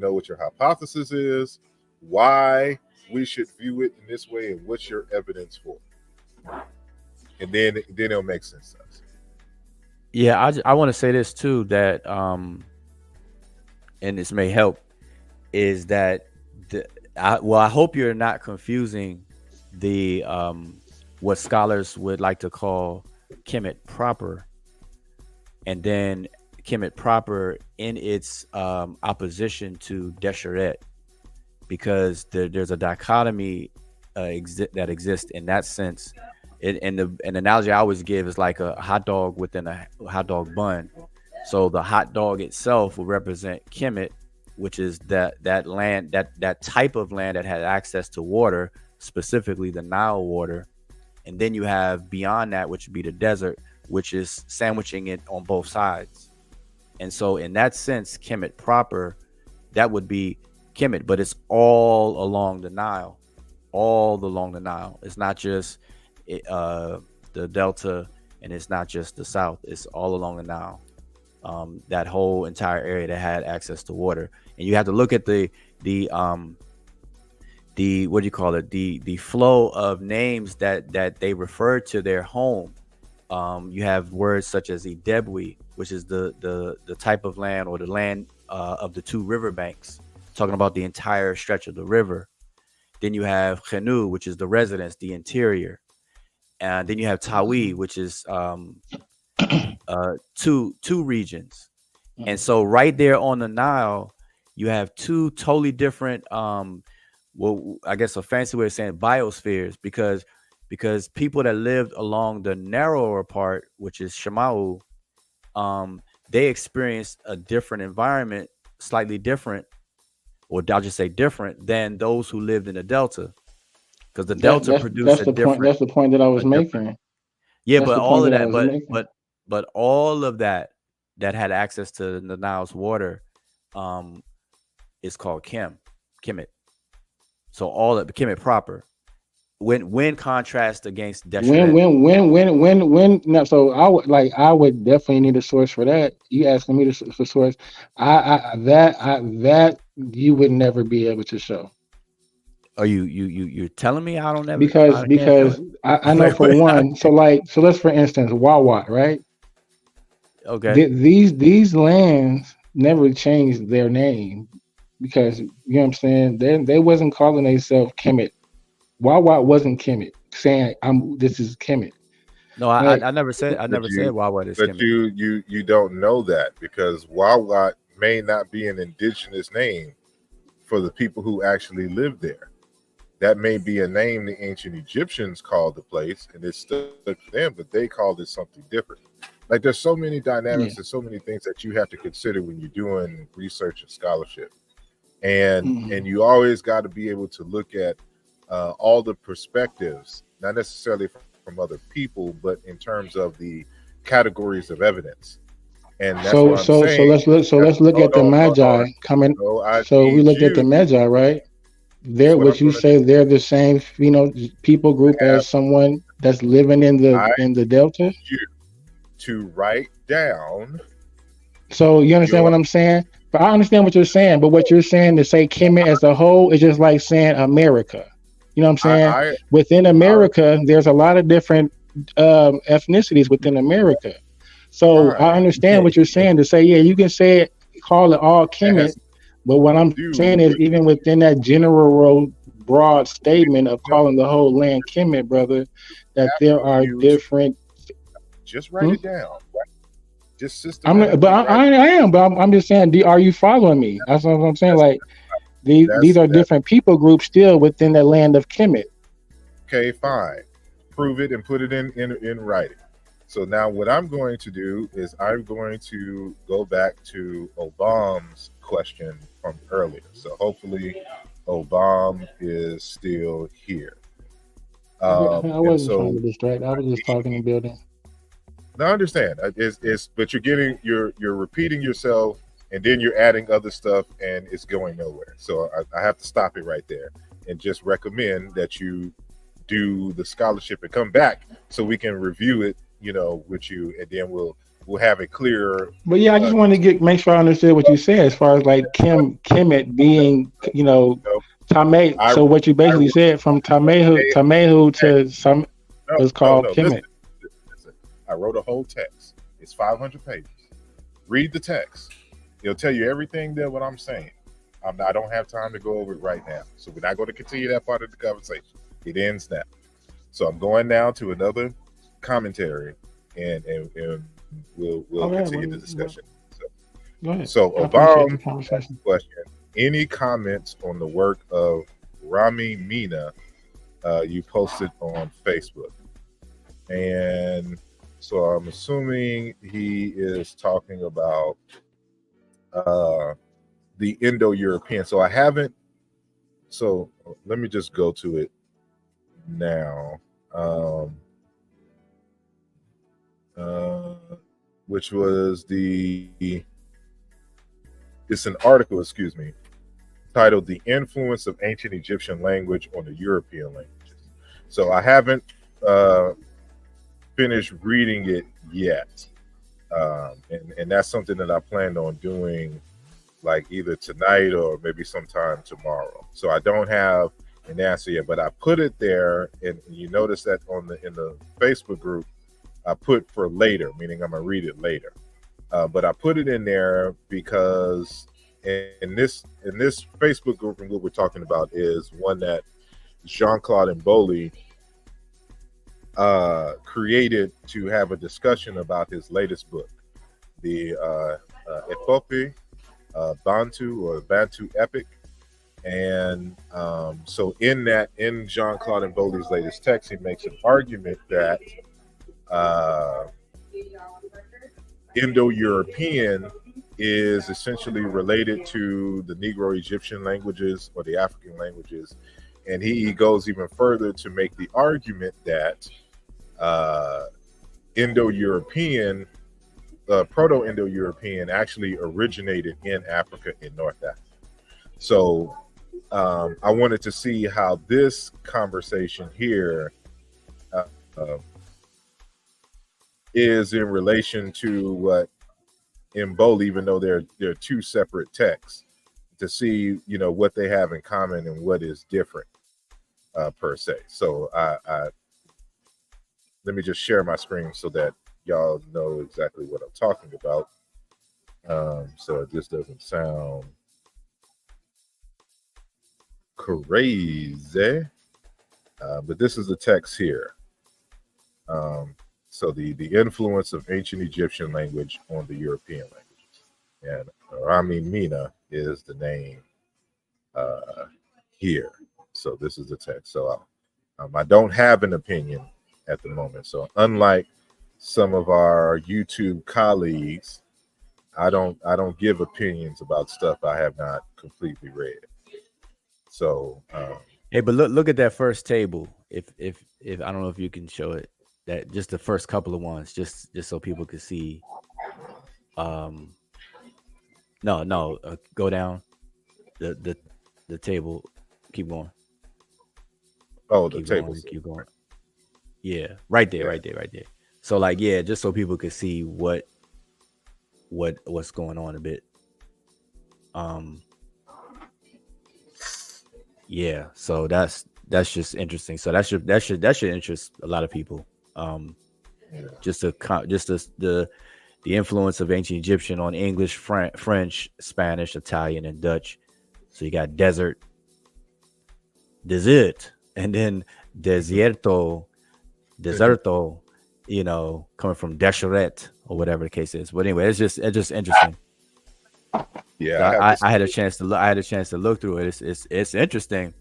know what your hypothesis is, why we should view it in this way, and what's your evidence for it. And then it'll make sense to us. Yeah, I want to say this too, that and this may help, is that I hope you're not confusing the what scholars would like to call Kemet proper, and then Kemet proper in its opposition to Desheret, because there's a dichotomy that exist in that sense. And an analogy I always give is like a hot dog within a hot dog bun. So the hot dog itself will represent Kemet, which is that land, that type of land that had access to water, specifically the Nile water. And then you have beyond that, which would be the desert, which is sandwiching it on both sides. And so in that sense, Kemet proper, that would be Kemet, but it's all along the Nile, all along the Nile. It's not just the Delta, and it's not just the South. It's all along the Nile. That whole entire area that had access to water. And you have to look at the what do you call it? The flow of names that they refer to their home. You have words such as Idebwi, which is the type of land or the land of the two riverbanks, talking about the entire stretch of the river. Then you have Khenu, which is the residence, the interior. And then you have Tawi, which is two regions. And so right there on the Nile, you have two totally different well, I guess a fancy way of saying biospheres, because people that lived along the narrower part, which is Shemau, they experienced a different environment, slightly different, or I'll just say different than those who lived in the Delta, because the Delta produced a different. That's the point that I was making. Yeah, but all of that, but all of that had access to the Nile's water, is called Kemet. So all of Kemet proper. When contrast against Deshret. When no, so I would definitely need a source for that. You asking me for source, that you would never be able to show. Are you're telling me I don't ever? Because I know for one. So let's for instance Wawa, right? Okay. These lands never changed their name, because you know what I'm saying. They wasn't calling themselves Kemet. Wawa wasn't Kemet, saying this is Kemet. No, I never said Wawa is Kemet. But you don't know that, because Wawa may not be an indigenous name for the people who actually live there. That may be a name the ancient Egyptians called the place, and it's stuck to them, but they called it something different. Like there's so many dynamics and so many things that you have to consider when you're doing research and scholarship, and you always got to be able to look at all the perspectives, not necessarily from other people, but in terms of the categories of evidence. And that's what I'm saying. Let's look at the Magi coming. So we looked at the Magi, right? They're what you say. They're the same, people group as someone that's living in the Delta. To write down. So you understand what I'm saying? But I understand what you're saying. But what you're saying to say Kemet as a whole is just like saying America. You know what I'm saying? Within America, there's a lot of different ethnicities within America. So I understand what you're saying to say, yeah, you can say it, call it all Kemet. But what I'm saying is, even within that general broad statement of calling the whole land Kemet, brother, that there are different. Just write it down. Right? Just system. I am. But I'm just saying, are you following me? That's what I'm saying. Like these are different people groups still within the land of Kemet. Okay, fine. Prove it and put it in writing. So now what I'm going to do is I'm going to go back to Obam's question from earlier. So hopefully Obama is still here. I wasn't trying to distract. I was just talking and building. No, I understand. But you're repeating yourself, and then you're adding other stuff, and it's going nowhere. So I have to stop it right there and just recommend that you do the scholarship and come back so we can review it, with you, and then we'll have a clearer. But yeah, I just wanted to make sure I understood what you said as far as like Kemet being, Tameh. So what you basically said from Tamehu to some was called Kemet. Listen. I wrote a whole text. It's 500 pages. Read the text. It'll tell you everything there what I'm saying. I don't have time to go over it right now. So we're not going to continue that part of the conversation. It ends now. So I'm going now to another commentary, and we'll continue the discussion. So Obama question: any comments on the work of Rami Mina you posted on Facebook. And so I'm assuming he is talking about the Indo-European. So I haven't, so let me just go to it now. Which was it's an article, excuse me, titled "The Influence of Ancient Egyptian Language on the European Languages." So I haven't finished reading it yet, and that's something that I planned on doing, like either tonight or maybe sometime tomorrow. So I don't have an answer yet, but I put it there, and you notice that in the Facebook group, I put for later, meaning I'm gonna read it later. But I put it in there because in this Facebook group, and what we're talking about is one that Jean-Claude Mboli created to have a discussion about his latest book, the Epopee, Bantu Epic. And so in Jean-Claude Mboli's latest text, he makes an argument that Indo-European is essentially related to the Negro Egyptian languages or the African languages. And he goes even further to make the argument that Indo-European, Proto-Indo-European actually originated in Africa, in North Africa. So I wanted to see how this conversation here is in relation to what Mboli, even though they're two separate texts, to see, you know, what they have in common and what is different per se. So I let me just share my screen so that y'all know exactly what I'm talking about. So this doesn't sound crazy, but this is the text here. So the influence of ancient Egyptian language on the European languages, and Rami Mina is the name here. So this is the text. So I don't have an opinion at the moment. So unlike some of our YouTube colleagues, I don't give opinions about stuff I have not completely read. So hey, but look at that first table. If I don't know if you can show it, that just the first couple of ones, just so people could see. No, go down the table. Keep going. Oh, the table. Keep going. Yeah, right there, right there. So like, yeah, just so people could see what's going on a bit. Yeah, so that's just interesting. So that should interest a lot of people. Just the influence of ancient Egyptian on English, French, Spanish, Italian, and Dutch. So you got desert, and then deserto, you know, coming from deseret or whatever the case is. But anyway, it's just interesting. Yeah, I had a chance to look through it. It's interesting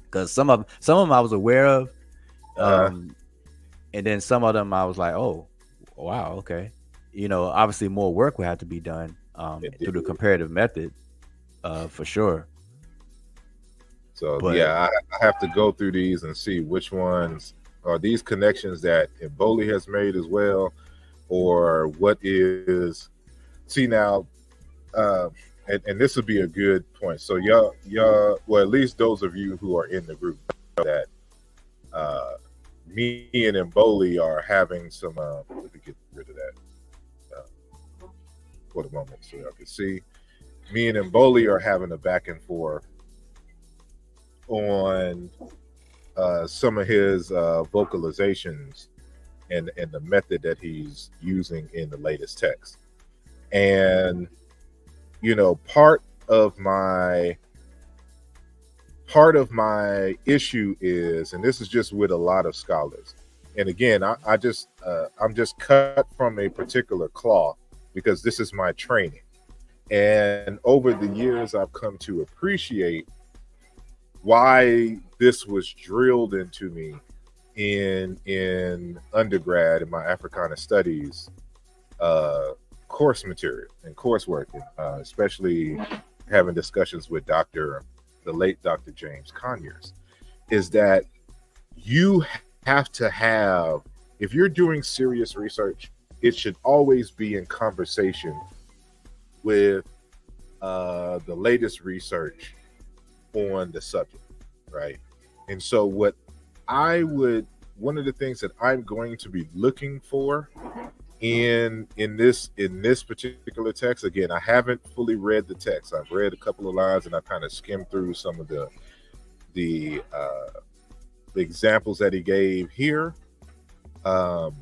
because some of them I was aware of, and then some of them I was like, oh, wow, okay. You know, obviously more work would have to be done through the comparative method, for sure. So I have to go through these and see which ones are these connections that Emboli has made as well, or what is. See now. And this would be a good point. So y'all, well, at least those of you who are in the group, that me and Emboli are having some. Let me get rid of that for the moment, so y'all can see. Me and Emboli are having a back and forth on some of his vocalizations and the method that he's using in the latest text, and you know, part of my issue is, and this is just with a lot of scholars, and again, I'm just cut from a particular cloth because this is my training, and over the years I've come to appreciate why this was drilled into me in undergrad in my Africana Studies course material and coursework, especially having discussions with the late Dr. James Conyers, is that you have to have, if you're doing serious research, it should always be in conversation with the latest research on the subject, right? And so one of the things that I'm going to be looking for in this particular text, again, I haven't fully read the text. I've read a couple of lines and I kind of skimmed through some of the examples that he gave here. And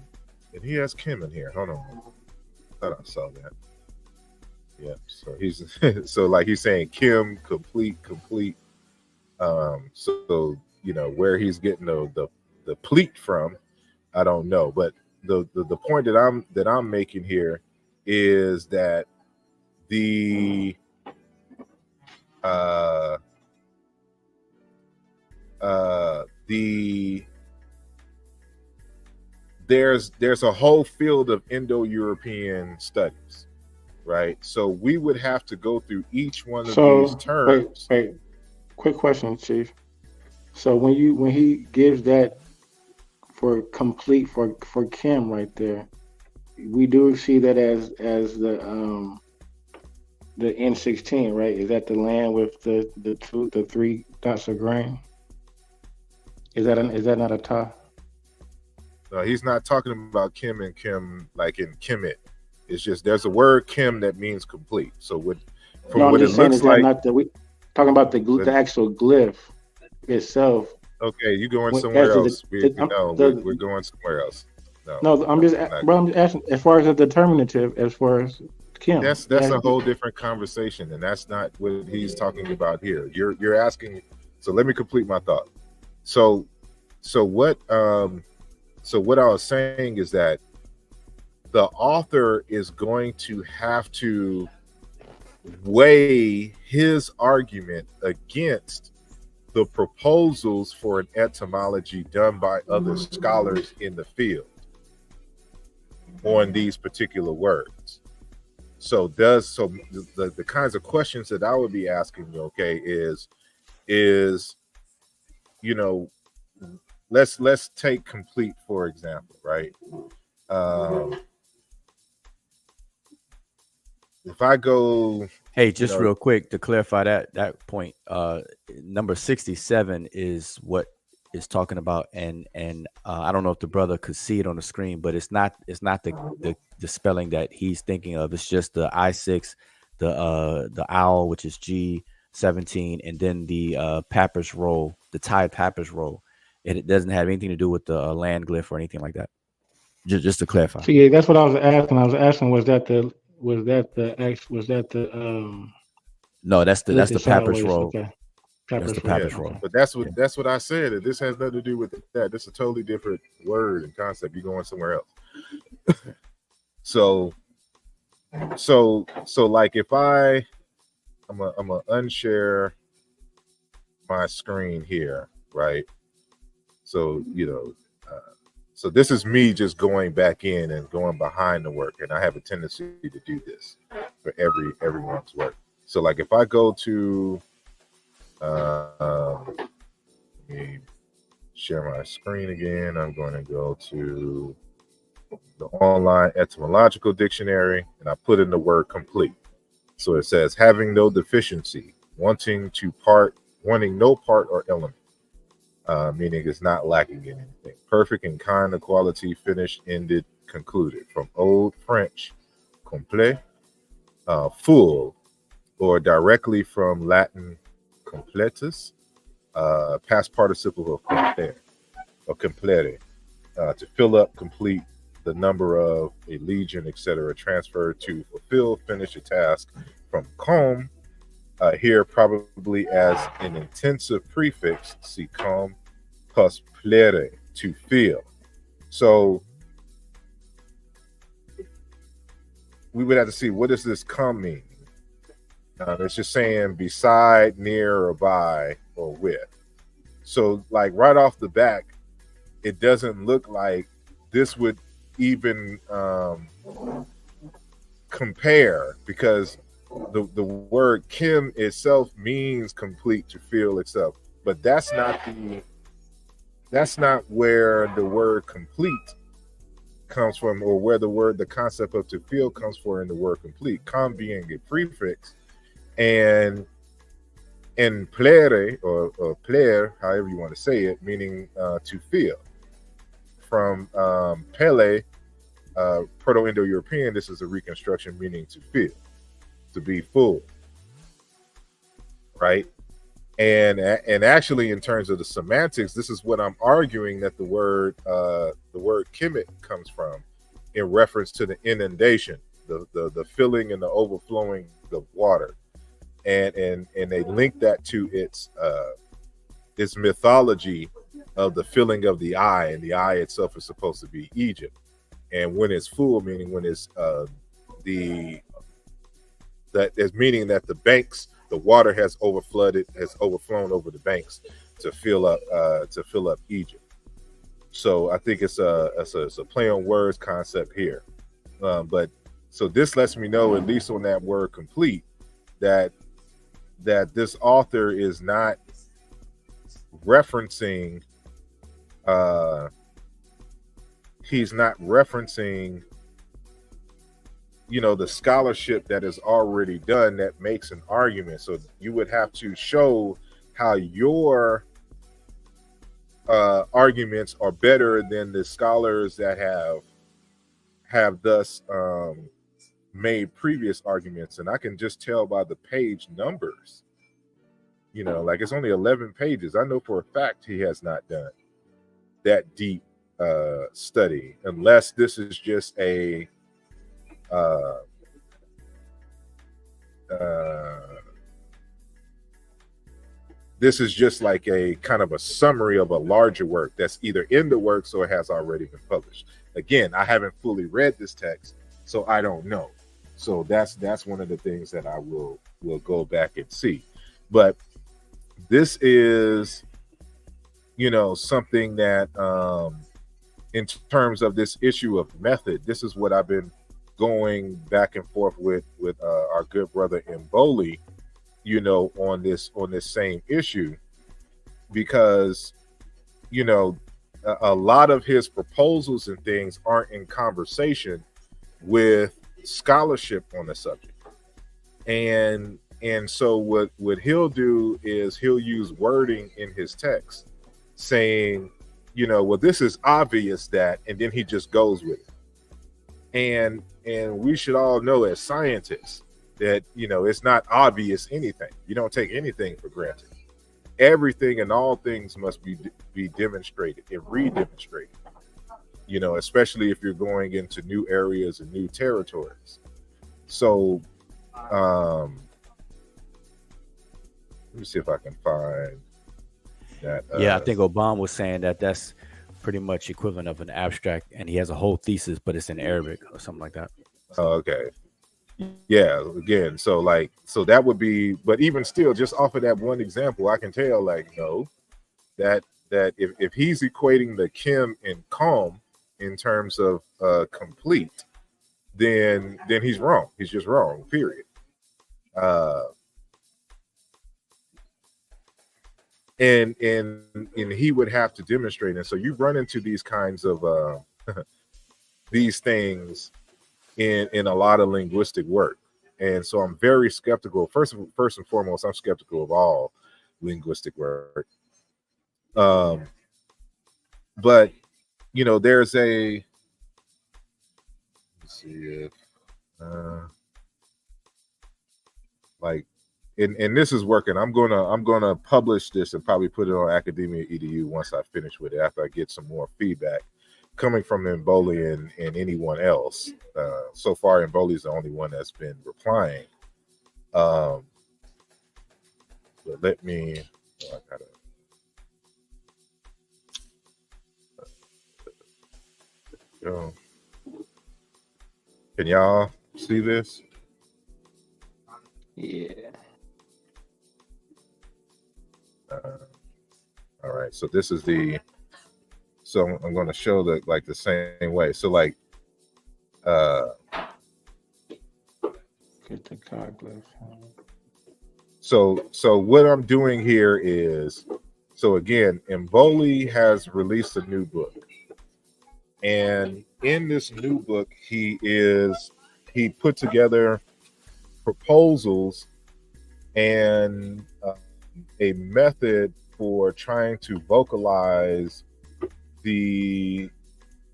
he has Kim in here. Hold on. I thought I saw that. Yeah. So he's he's saying Kim complete. So where he's getting the pleat from, I don't know. But the point that I'm making here is that there's a whole field of Indo-European studies, right? So we would have to go through each one of these terms. Wait. Quick question, Chief. So when he gives that for complete for Kim right there, we do see that as the N16, right? Is that the land with the 3 dots of grain? Is that not a ta? No, he's not talking about Kim and Kim like in Kemet. It's just there's a word Kim that means complete. So what it looks like, talking about the actual glyph itself. Okay, you going somewhere else? We're going somewhere else. No, I'm just asking as far as the determinative, as far as Kim. That's a whole different conversation, and that's not what he's talking about here. You're asking. So let me complete my thought. So what I was saying is that the author is going to have to weigh his argument against the proposals for an etymology done by other scholars in the field on these particular words. So the kinds of questions that I would be asking, okay, is let's take complete for example, right? If I go, hey, just real quick to clarify that point, number 67 is what is talking about, and I don't know if the brother could see it on the screen, but it's not the spelling that he's thinking of. It's just the I6, the owl, which is G17, and then the papyrus roll, the Thai papyrus roll. It doesn't have anything to do with the land glyph or anything like that. Just to clarify. So yeah, that's what I was asking. I was asking, was that the No, that's the papyrus roll. Okay. That's the papyrus roll. But that's what I said. This has nothing to do with that. This is a totally different word and concept. You're going somewhere else. So like if I'm gonna unshare my screen here, right? So so this is me just going back in and going behind the work, and I have a tendency to do this for everyone's work. So like if I go to let me share my screen again. I'm going to go to the online etymological dictionary, and I put in the word complete. So it says having no deficiency, wanting no part or element. Meaning it's not lacking in anything. Perfect in kind of quality, finished, ended, concluded. From Old French, complet, full, or directly from Latin completus, past participle of compere, or complete, to fill up, complete, the number of, a legion, etc. Transferred to fulfill, finish a task. From com, here probably as an intensive prefix, see com plus plere, to feel. So we would have to see, what does this com mean? It's just saying beside, near, or by, or with. So like right off the back, it doesn't look like this would even compare, because the word Kim itself means complete, to feel itself, but that's not where the word complete comes from, or where the concept of to feel comes from in the word complete. Com being a prefix, and plere or plaire, however you want to say it, meaning to feel. From Pele, Proto-Indo-European, this is a reconstruction meaning to feel, to be full, right? And actually, in terms of the semantics, this is what I'm arguing that the word kimit comes from, in reference to the inundation, the filling and the overflowing of water, and they link that to its mythology of the filling of the eye, and the eye itself is supposed to be Egypt, and when it's full, meaning when it's meaning that the banks, the water has overflown over the banks to fill up Egypt. So I think it's a play on words concept here, but so this lets me know, at least on that word complete, that this author is not referencing he's not referencing the scholarship that is already done that makes an argument. So you would have to show how your arguments are better than the scholars that have thus made previous arguments. And I can just tell by the page numbers, like it's only 11 pages. I know for a fact he has not done that deep study, unless this is just a this is just like a kind of a summary of a larger work that's either in the works or has already been published. Again, I haven't fully read this text, so I don't know. So that's one of the things that I will go back and see. But this is something that in terms of this issue of method, this is what I've been going back and forth with our good brother Kemboli, on this same issue, because a lot of his proposals and things aren't in conversation with scholarship on the subject, and so what he'll do is he'll use wording in his text saying, well, this is obvious that, and then he just goes with it. And we should all know as scientists that, it's not obvious anything. You don't take anything for granted. Everything and all things must be demonstrated and re-demonstrated, especially if you're going into new areas and new territories. So let me see if I can find that. Yeah, I think Obama was saying that that's pretty much equivalent of an abstract, and he has a whole thesis, but it's in Arabic or something like that. Oh, okay. Yeah, again, so that would be, but even still, just off of that one example, I can tell, that if he's equating the Kim and Calm in terms of complete, then he's wrong. He's just wrong, period. And he would have to demonstrate. And so you run into these kinds of these things in a lot of linguistic work. And so I'm very skeptical. First and foremost, I'm skeptical of all linguistic work. But there's a, let's see if and this is working. I'm gonna publish this and probably put it on Academia EDU once I finish with it, after I get some more feedback coming from Kemboli and anyone else. So far, Kemboli is the only one that's been replying. But let me. I gotta. Go. Can y'all see this? Yeah. All right, so this is the. So I'm going to show the same way. So like, Get the God bless. so what I'm doing here is, so again, Mboli has released a new book, and in this new book, he put together proposals and a method for trying to vocalize the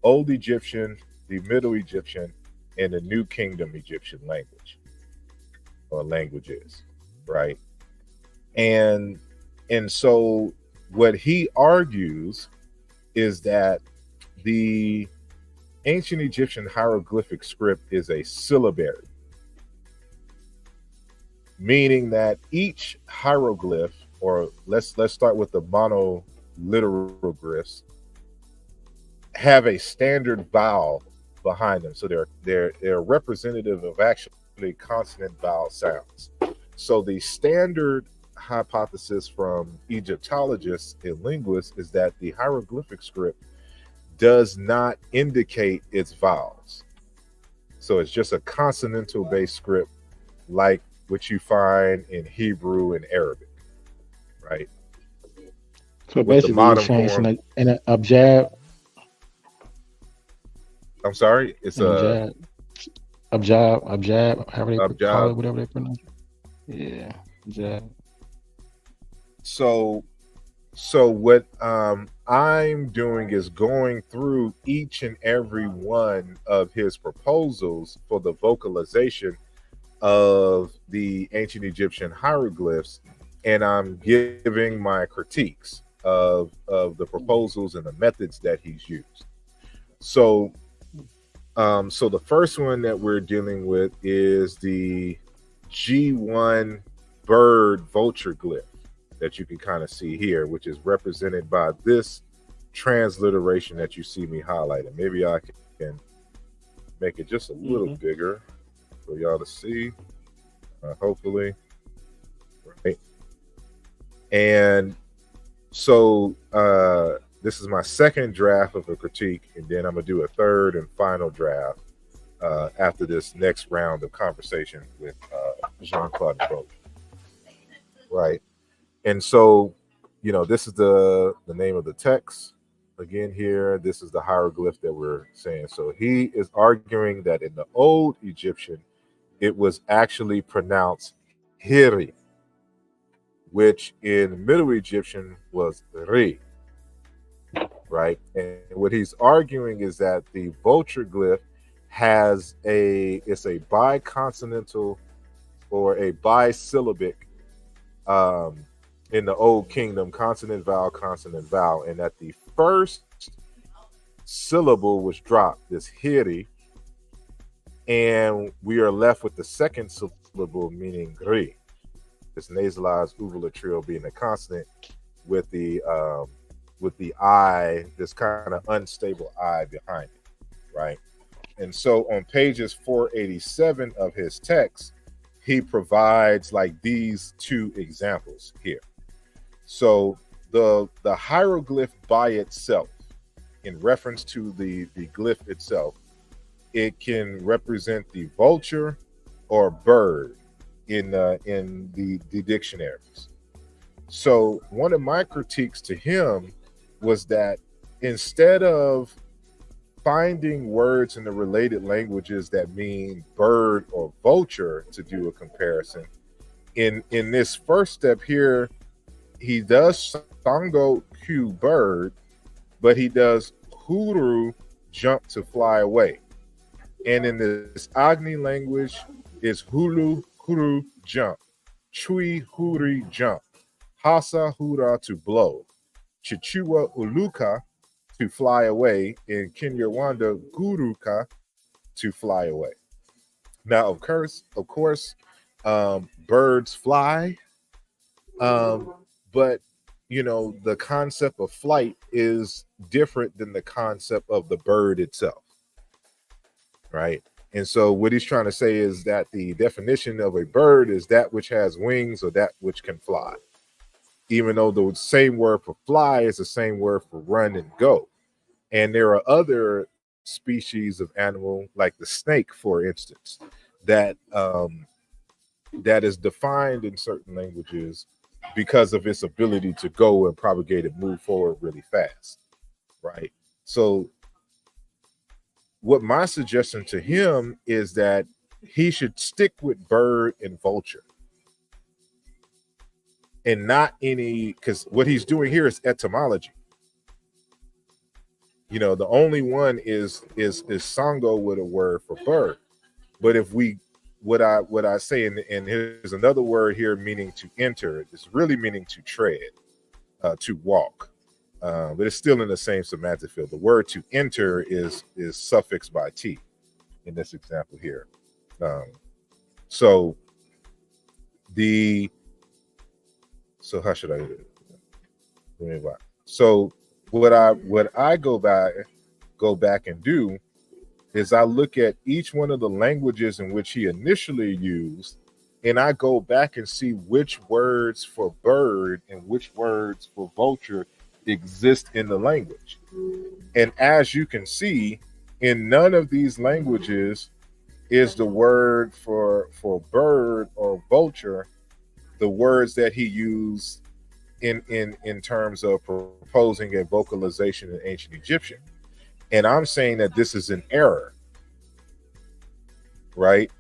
Old Egyptian, the Middle Egyptian, and the New Kingdom Egyptian language or languages, right? And so what he argues is that the ancient Egyptian hieroglyphic script is a syllabary, meaning that each hieroglyph, or let's start with the monoliteral glyphs, have a standard vowel behind them. So they're representative of actually consonant vowel sounds. So the standard hypothesis from Egyptologists and linguists is that the hieroglyphic script does not indicate its vowels. So it's just a consonantal based script like what you find in Hebrew and Arabic, right? So basically, you're saying in an abjad. I'm sorry, it's abjad, however they call it, whatever they pronounce it. Yeah, abjad. So what I'm doing is going through each and every one of his proposals for the vocalization of the ancient Egyptian hieroglyphs, and I'm giving my critiques of the proposals and the methods that he's used. So the first one that we're dealing with is the G1 bird vulture glyph that you can kind of see here, which is represented by this transliteration that you see me highlighting. Maybe I can make it just a little bigger for y'all to see, hopefully. Right. And so this is my second draft of a critique, and then I'm going to do a third and final draft after this next round of conversation with Jean-Claude Boat. Right. And so, this is the name of the text. Again, here, this is the hieroglyph that we're saying. So he is arguing that in the Old Egyptian, it was actually pronounced Hiri, which in Middle Egyptian was Ri. Right. And what he's arguing is that the vulture glyph it's a biconsonantal or a bisyllabic in the Old Kingdom, consonant, vowel, and that the first syllable was dropped, this hiri, and we are left with the second syllable, meaning gri, this nasalized uvulatrial being a consonant with the I, this kind of unstable I behind it, right? And so on pages 487 of his text, he provides like these two examples here. So the hieroglyph by itself, in reference to the glyph itself, it can represent the vulture or bird in the dictionaries. So one of my critiques to him was that instead of finding words in the related languages that mean bird or vulture to do a comparison, in this first step here, he does sango q bird, but he does huru jump to fly away. And in this Agni language is hulu huru jump, chui huri jump, hasa hura to blow, chichua uluka to fly away, in Kinyarwanda guruka to fly away. Now, of course, birds fly, but the concept of flight is different than the concept of the bird itself, right? And so what he's trying to say is that the definition of a bird is that which has wings or that which can fly. even though the same word for fly is the same word for run and go. And there are other species of animal, like the snake, for instance, that that is defined in certain languages because of its ability to go and propagate and move forward really fast, right? So what my suggestion to him is that he should stick with bird and vulture and not any, because what he's doing here is etymology. You know, the only one is sango with a word for bird. But if we, what I say, and here's another word here meaning to enter. It's really meaning to tread, to walk, but it's still in the same semantic field. The word to enter is suffixed by t in this example here. So how should I do it? So what I go back and do is I look at each one of the languages in which he initially used, and I go back and see which words for bird and which words for vulture exist in the language. And as you can see, in none of these languages is the word for bird or vulture the words that he used in terms of proposing a vocalization in ancient Egyptian. And I'm saying that this is an error, right?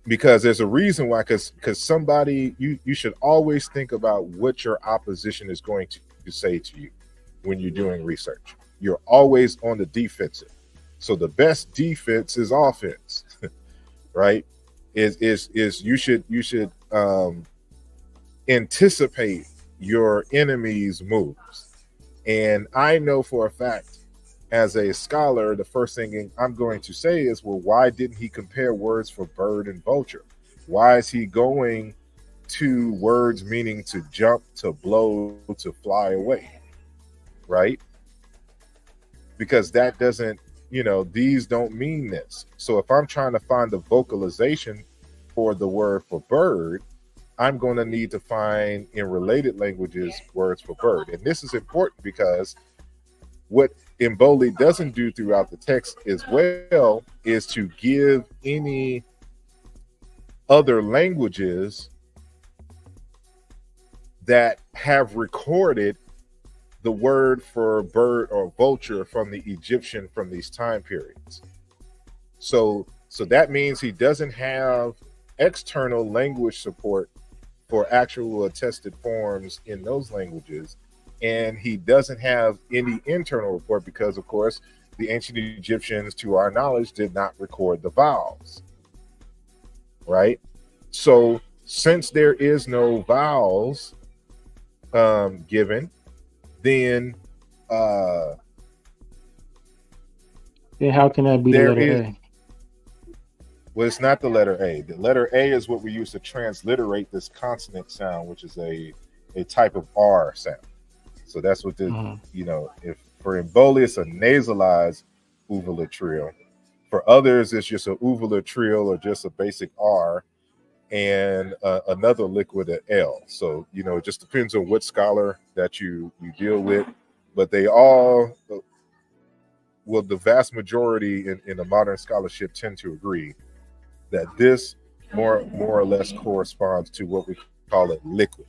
Because there's a reason why, because somebody, you should always think about what your opposition is going to say to you when you're doing research. You're always on the defensive. So the best defense is offense, right? Is you should anticipate your enemy's moves. And I know for a fact, as a scholar, the first thing I'm going to say is, well, why didn't he compare words for bird and vulture? Why is he going to words meaning to jump, to blow, to fly away, right? Because that doesn't, these don't mean this. So if I'm trying to find the vocalization for the word for bird, I'm going to need to find in related languages words for bird. And this is important because what Kemboli doesn't do throughout the text as well is to give any other languages that have recorded the word for bird or vulture from the Egyptian from these time periods. So that means he doesn't have external language support for actual attested forms in those languages. And he doesn't have any internal report because, of course, the ancient Egyptians, to our knowledge, did not record the vowels, right? So since there is no vowels given, then how can that be the letter A? Well, it's not the letter A. The letter A is what we use to transliterate this consonant sound, which is a type of R sound. So that's what the, if for Kemboli, it's a nasalized uvula trill. For others, it's just a uvula trill or just a basic R and another liquid at L. So, it just depends on what scholar that you deal with. But they all, well, the vast majority in the modern scholarship tend to agree that this more or less corresponds to what we call a liquid.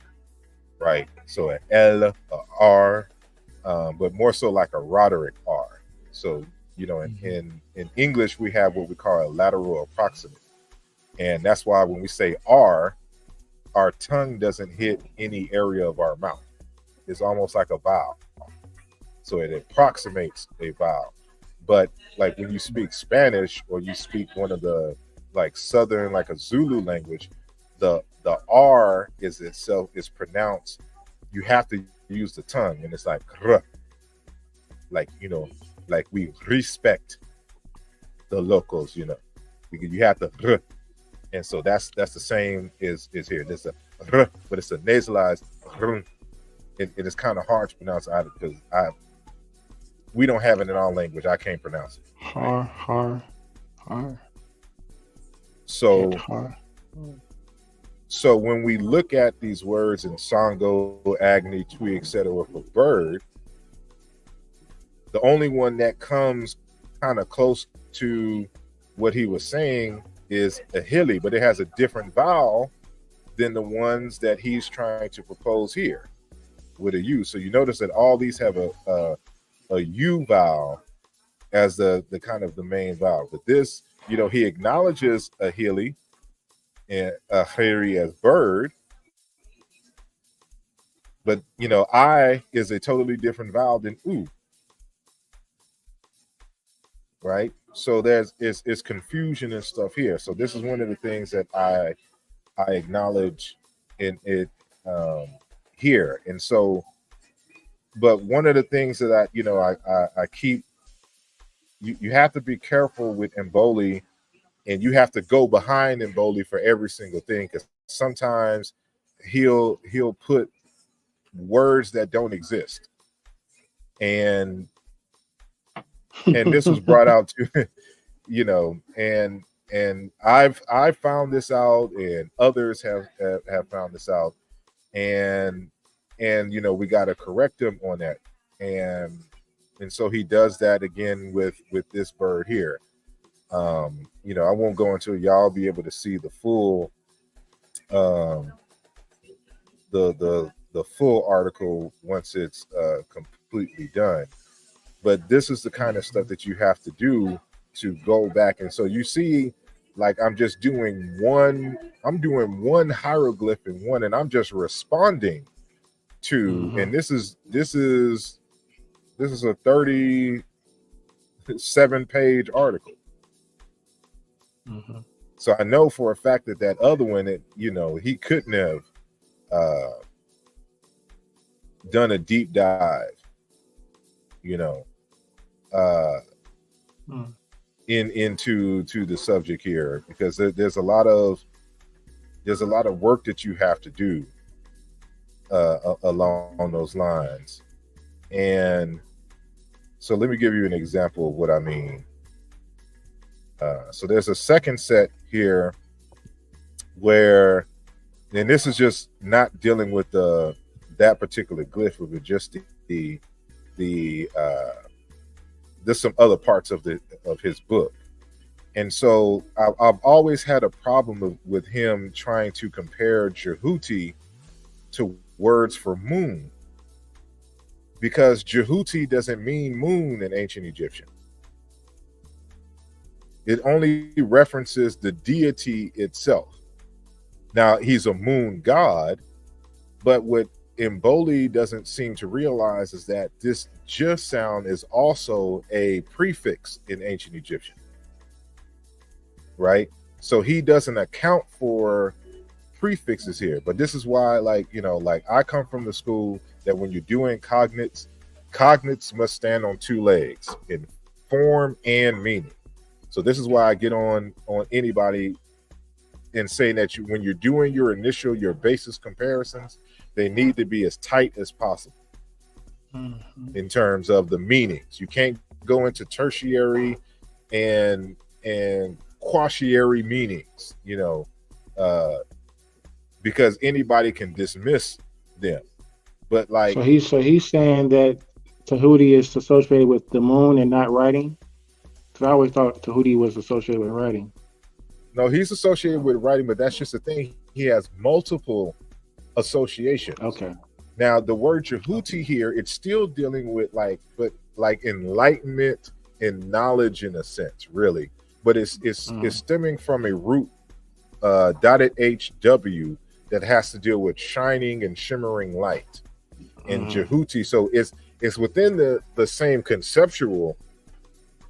Right, so an L, a R, but more so like a Roderick R. So in English we have what we call a lateral approximant, and that's why when we say R, our tongue doesn't hit any area of our mouth. It's almost like a vowel, so it approximates a vowel. But like when you speak Spanish or you speak one of the like Southern, like a Zulu language, the R is pronounced, you have to use the tongue, and it's like like like we respect the locals, because you have to, and so that's the same is here. There's a but it's a nasalized, it is kind of hard to pronounce either because we don't have it in our language. I can't pronounce it. Har. So So when we look at these words in Sango, Agni, Twi, etc. for bird, the only one that comes kind of close to what he was saying is Ahili, but it has a different vowel than the ones that he's trying to propose here with a U. So you notice that all these have a U vowel as the kind of the main vowel. But this, he acknowledges Ahili and Ahiri as bird, but I is a totally different vowel than U. Right? So it's confusion and stuff here. So this is one of the things that I acknowledge in it here. And so, but one of the things that I keep, you have to be careful with Kemboli, and you have to go behind Kemboli for every single thing, because sometimes he'll put words that don't exist, and this was brought out to and I've found this out, and others have found this out, and we got to correct him on that, and so he does that again with this bird here. I won't go into it. Y'all be able to see the full the full article once it's completely done. But this is the kind of stuff that you have to do to go back. And so you see, like, I'm doing one hieroglyph in one, and I'm just responding to, and this is a 37-page article. So I know for a fact that other one, he couldn't have done a deep dive, into the subject here, because there's a lot of work that you have to do along those lines. And so let me give you an example of what I mean. So there's a second set here where, and this is just not dealing with that particular glyph, but just there's some other parts of his book. And so I've always had a problem with him trying to compare Jehuti to words for moon, because Jehuti doesn't mean moon in ancient Egyptian. It only references the deity itself. Now, he's a moon god, but what Kemboli doesn't seem to realize is that this just sound is also a prefix in ancient Egyptian, right? So he doesn't account for prefixes here. But this is why, like I come from the school that when you're doing cognates must stand on two legs, in form and meaning. So this is why I get on anybody in saying that when you're doing your basis comparisons, they need to be as tight as possible in terms of the meanings. You can't go into tertiary and quaternary meanings, because anybody can dismiss them. But like, so he's saying that Tahuti is associated with the moon and not writing. Because I always thought Tahuti was associated with writing. No, he's associated with writing, but that's just the thing. He has multiple associations. Okay. Now the word Jehuti here, it's still dealing with like enlightenment and knowledge in a sense, really. But it's stemming from a root dotted HW that has to deal with shining and shimmering light in Jehuti. So it's within the same conceptual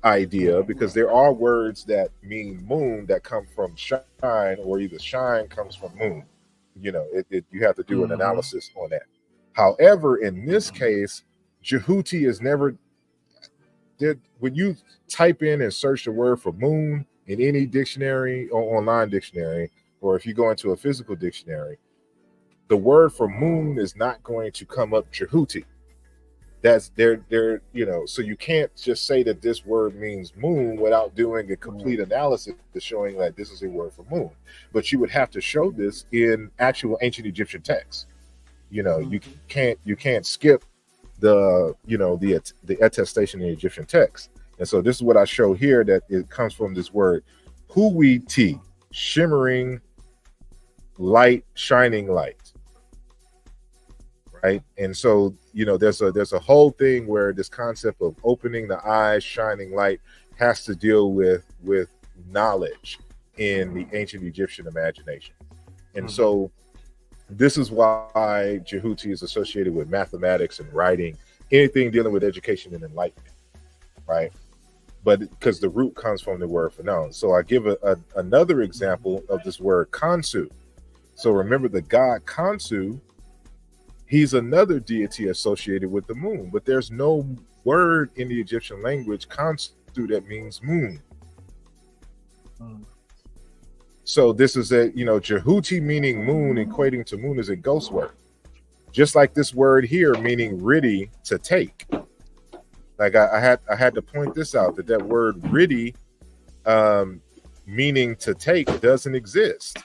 idea, because there are words that mean moon that come from shine, or either shine comes from moon. You have to do an analysis on that. However, in this case, Jehuti is never did. When you type in and search the word for moon in any dictionary or online dictionary, or if you go into a physical dictionary, the word for moon is not going to come up Jehuti. That's they're so you can't just say that this word means moon without doing a complete analysis showing that this is a word for moon. But you would have to show this in actual ancient Egyptian texts. You can't skip the attestation in the Egyptian text. And so this is what I show here, that it comes from this word huwiti, shimmering light, shining light. Right. And so, there's a whole thing where this concept of opening the eyes, shining light has to deal with knowledge in the ancient Egyptian imagination. And so this is why Jehuti is associated with mathematics and writing, anything dealing with education and enlightenment. Right. But because the root comes from the word for known. So I give another example of this word Khonsu. So remember the god Khonsu. He's another deity associated with the moon, but there's no word in the Egyptian language, Khonsu, that means moon. So this is Jehuti meaning moon, equating to moon, is a ghost word. Just like this word here meaning riddy, to take. Like I had to point this out, that word riddy meaning to take doesn't exist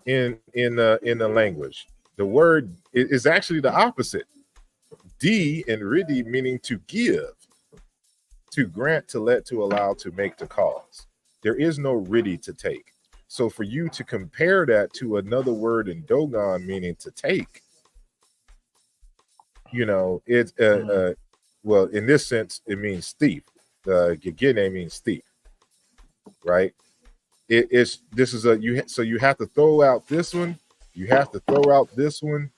in the language. The word is actually the opposite. D and riddy meaning to give, to grant, to let, to allow, to make, to cause. There is no riddy, to take. So for you to compare that to another word in Dogon meaning to take, it's well, in this sense, it means thief. The Gegene means thief, right? So you have to throw out this one. You have to throw out this one,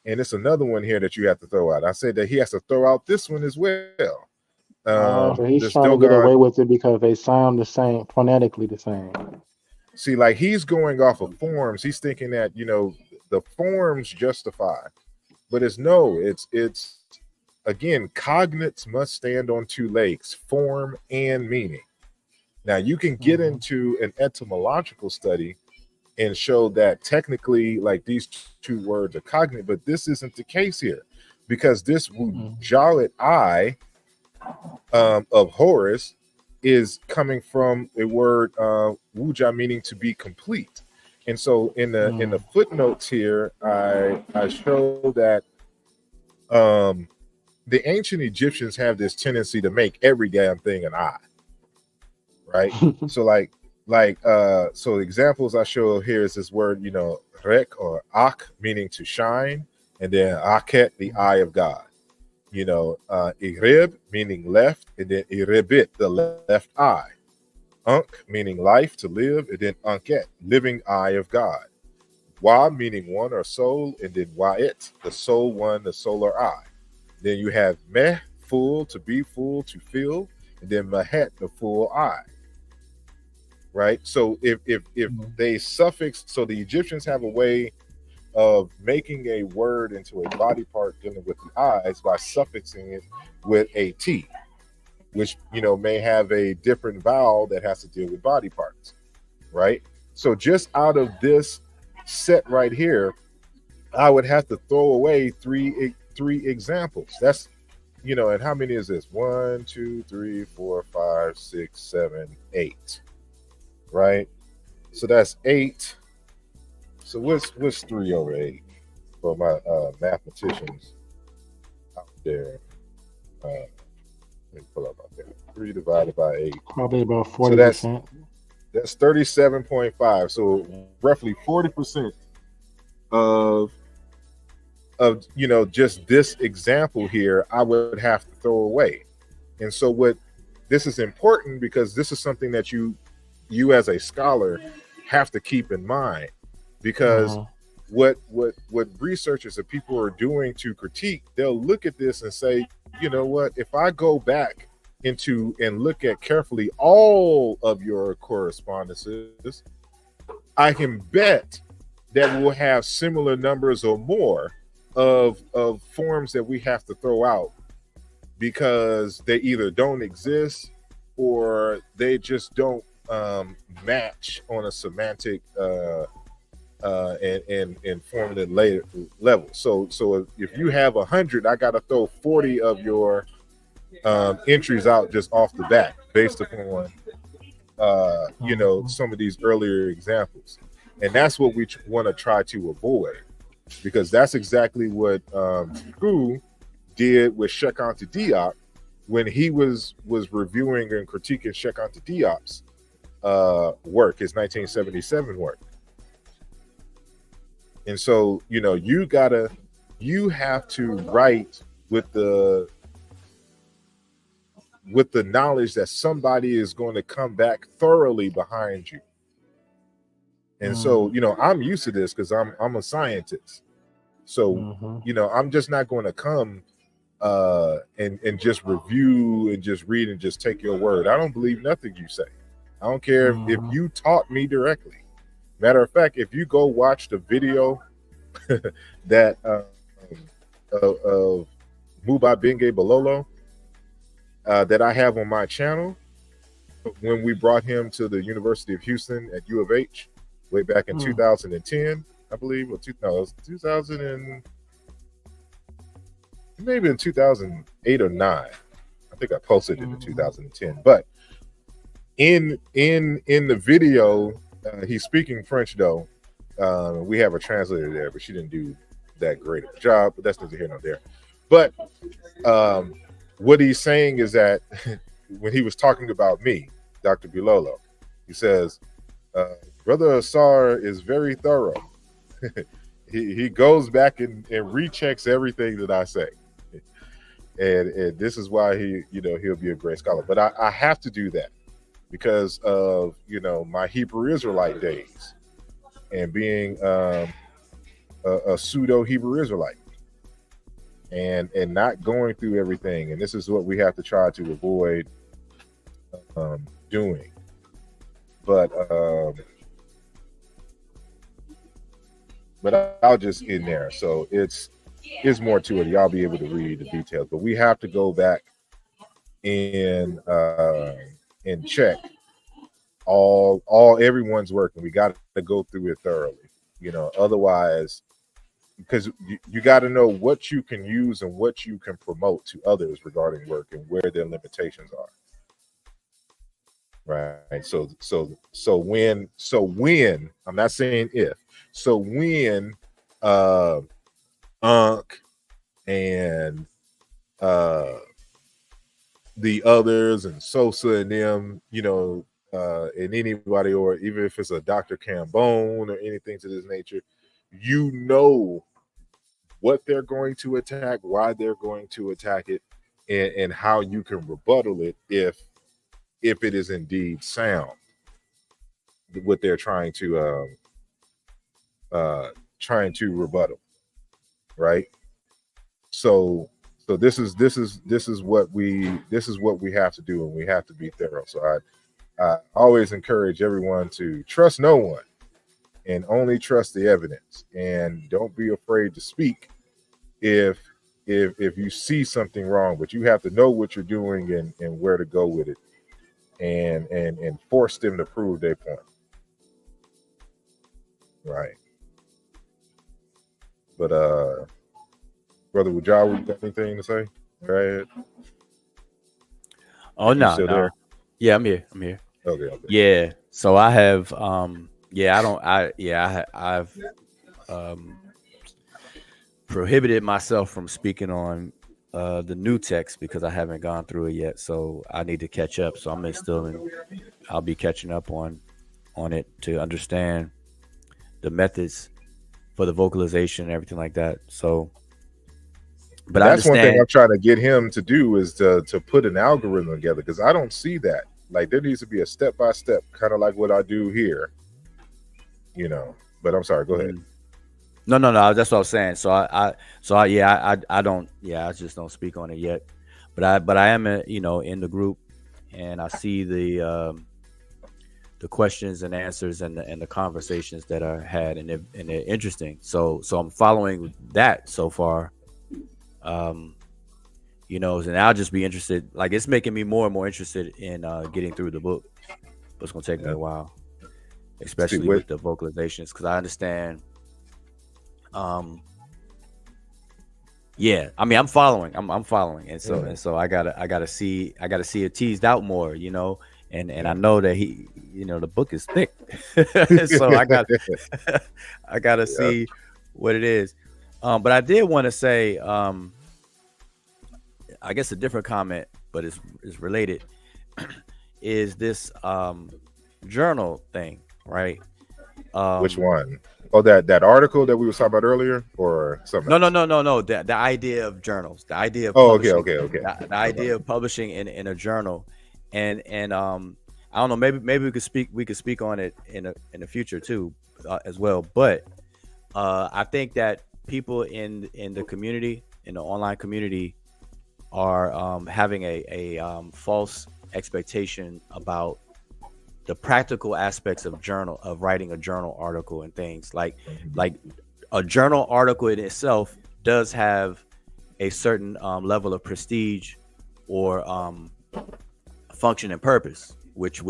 and it's another one here that you have to throw out. I said that he has to throw out this one as well. So he's trying to get away with it because they sound the same, phonetically the same. See, like he's going off of forms. He's thinking that the forms justify, but it's again, cognates must stand on two legs: form and meaning. Now you can get into an etymological study and show that technically, like, these two words are cognate, but this isn't the case here, because this Wujalit I of Horus is coming from a word Wuja, meaning to be complete. And so in the footnotes here, I show that the ancient Egyptians have this tendency to make every damn thing an I, right? So so examples I show here is this word, rek or ak, meaning to shine, and then aket, the eye of God. Irib, meaning left, and then iribit, the left eye. Unk, meaning life, to live, and then unket, living eye of God. Wa, meaning one or soul, and then wa'it, the soul one, the solar eye. Then you have meh, full, to be full, to fill, and then mahet, the full eye. Right. So if they suffix, so the Egyptians have a way of making a word into a body part dealing with the eyes by suffixing it with a T, which may have a different vowel that has to deal with body parts. Right. So just out of this set right here, I would have to throw away three examples. That's and how many is this? 1, 2, 3, 4, 5, 6, 7, 8. Right, so that's 8. So what's 3 over 8 for my mathematicians out there? Let me pull up out there. 3 divided by 8, probably about 40%. So that's 37.5. So roughly 40% of just this example here, I would have to throw away. And so this is important, because this is something that you as a scholar have to keep in mind, because what researchers or people are doing to critique, they'll look at this and say, if I go back into and look at carefully all of your correspondences, I can bet that we'll have similar numbers or more of forms that we have to throw out, because they either don't exist or they just don't match on a semantic and forming later level. So if you have 100, I got to throw 40 of your entries out just off the bat based upon some of these earlier examples, and that's what we want to try to avoid, because that's exactly what Screw did with Cheikh Anta Diop when he was reviewing and critiquing Cheikh Anta Diop's work, his 1977 work. And so, you have to write with the knowledge that somebody is going to come back thoroughly behind you. And so, I'm used to this because I'm a scientist. So, I'm just not going to come and just review and just read and just take your word. I don't believe nothing you say. I don't care if you taught me directly. Matter of fact, if you go watch the video that of Muba Benge Bololo that I have on my channel, when we brought him to the University of Houston at U of H way back in 2010, I believe, or 2000 and maybe in 2008 or 9. I think I posted it in 2010. But in the video, he's speaking French though. We have a translator there, but she didn't do that great of a job. But that's neither here nor there. But what he's saying is that when he was talking about me, Dr. Bilolo, he says, Brother Asar is very thorough. he goes back and rechecks everything that I say. And this is why he'll be a great scholar. But I have to do that because of my Hebrew Israelite days and being a pseudo Hebrew Israelite and not going through everything. And this is what we have to try to avoid doing. But I'll just end there. So it's more to it. Y'all be able to read the details, but we have to go back and check all everyone's work, and we got to go through it thoroughly. Otherwise, because you got to know what you can use and what you can promote to others regarding work and where their limitations are. Right. So when I'm not saying if. So when Unc and the others and Sosa and them, and anybody, or even if it's a Dr. Cambone or anything to this nature, what they're going to attack, why they're going to attack it, and how you can rebuttal it if it is indeed sound, what they're trying to rebuttal, right? So this is what we have to do, and we have to be thorough. So I always encourage everyone to trust no one and only trust the evidence, and don't be afraid to speak if you see something wrong, but you have to know what you're doing and where to go with it, and force them to prove their point. Right. But Brother Wujah, you got anything to say? Go ahead. Oh no. There? Yeah, I'm here. Okay. Yeah. So I have I've prohibited myself from speaking on the new text because I haven't gone through it yet. So I need to catch up. So I'll be catching up on it to understand the methods for the vocalization and everything like that. So, but that's one thing I'm trying to get him to do is to put an algorithm together, because I don't see that. Like, there needs to be a step-by-step, kind of like what I do here, but I'm sorry, go ahead. No, that's what I was saying. So I just don't speak on it yet, but I am in the group, and I see the questions and answers and the conversations that are had, and they're interesting. So I'm following that so far. And I'll just be interested. Like, it's making me more and more interested in getting through the book, but it's gonna take me a while. especially with the vocalizations, because I understand. Yeah, I mean, I'm following, and so I gotta see it teased out more, and I know that the book is thick, so I gotta see what it is. But I did want to say, I guess a different comment, but it's related, is this journal thing, right? Which one? Oh, that article that we were talking about earlier, or something? No. The idea of journals, the idea of okay. The idea of publishing in a journal, and I don't know, maybe we could speak on it in the future too, as well. But I think that people in the community, in the online community, are having a false expectation about the practical aspects of writing a journal article and things like a journal article in itself does have a certain level of prestige or function and purpose, which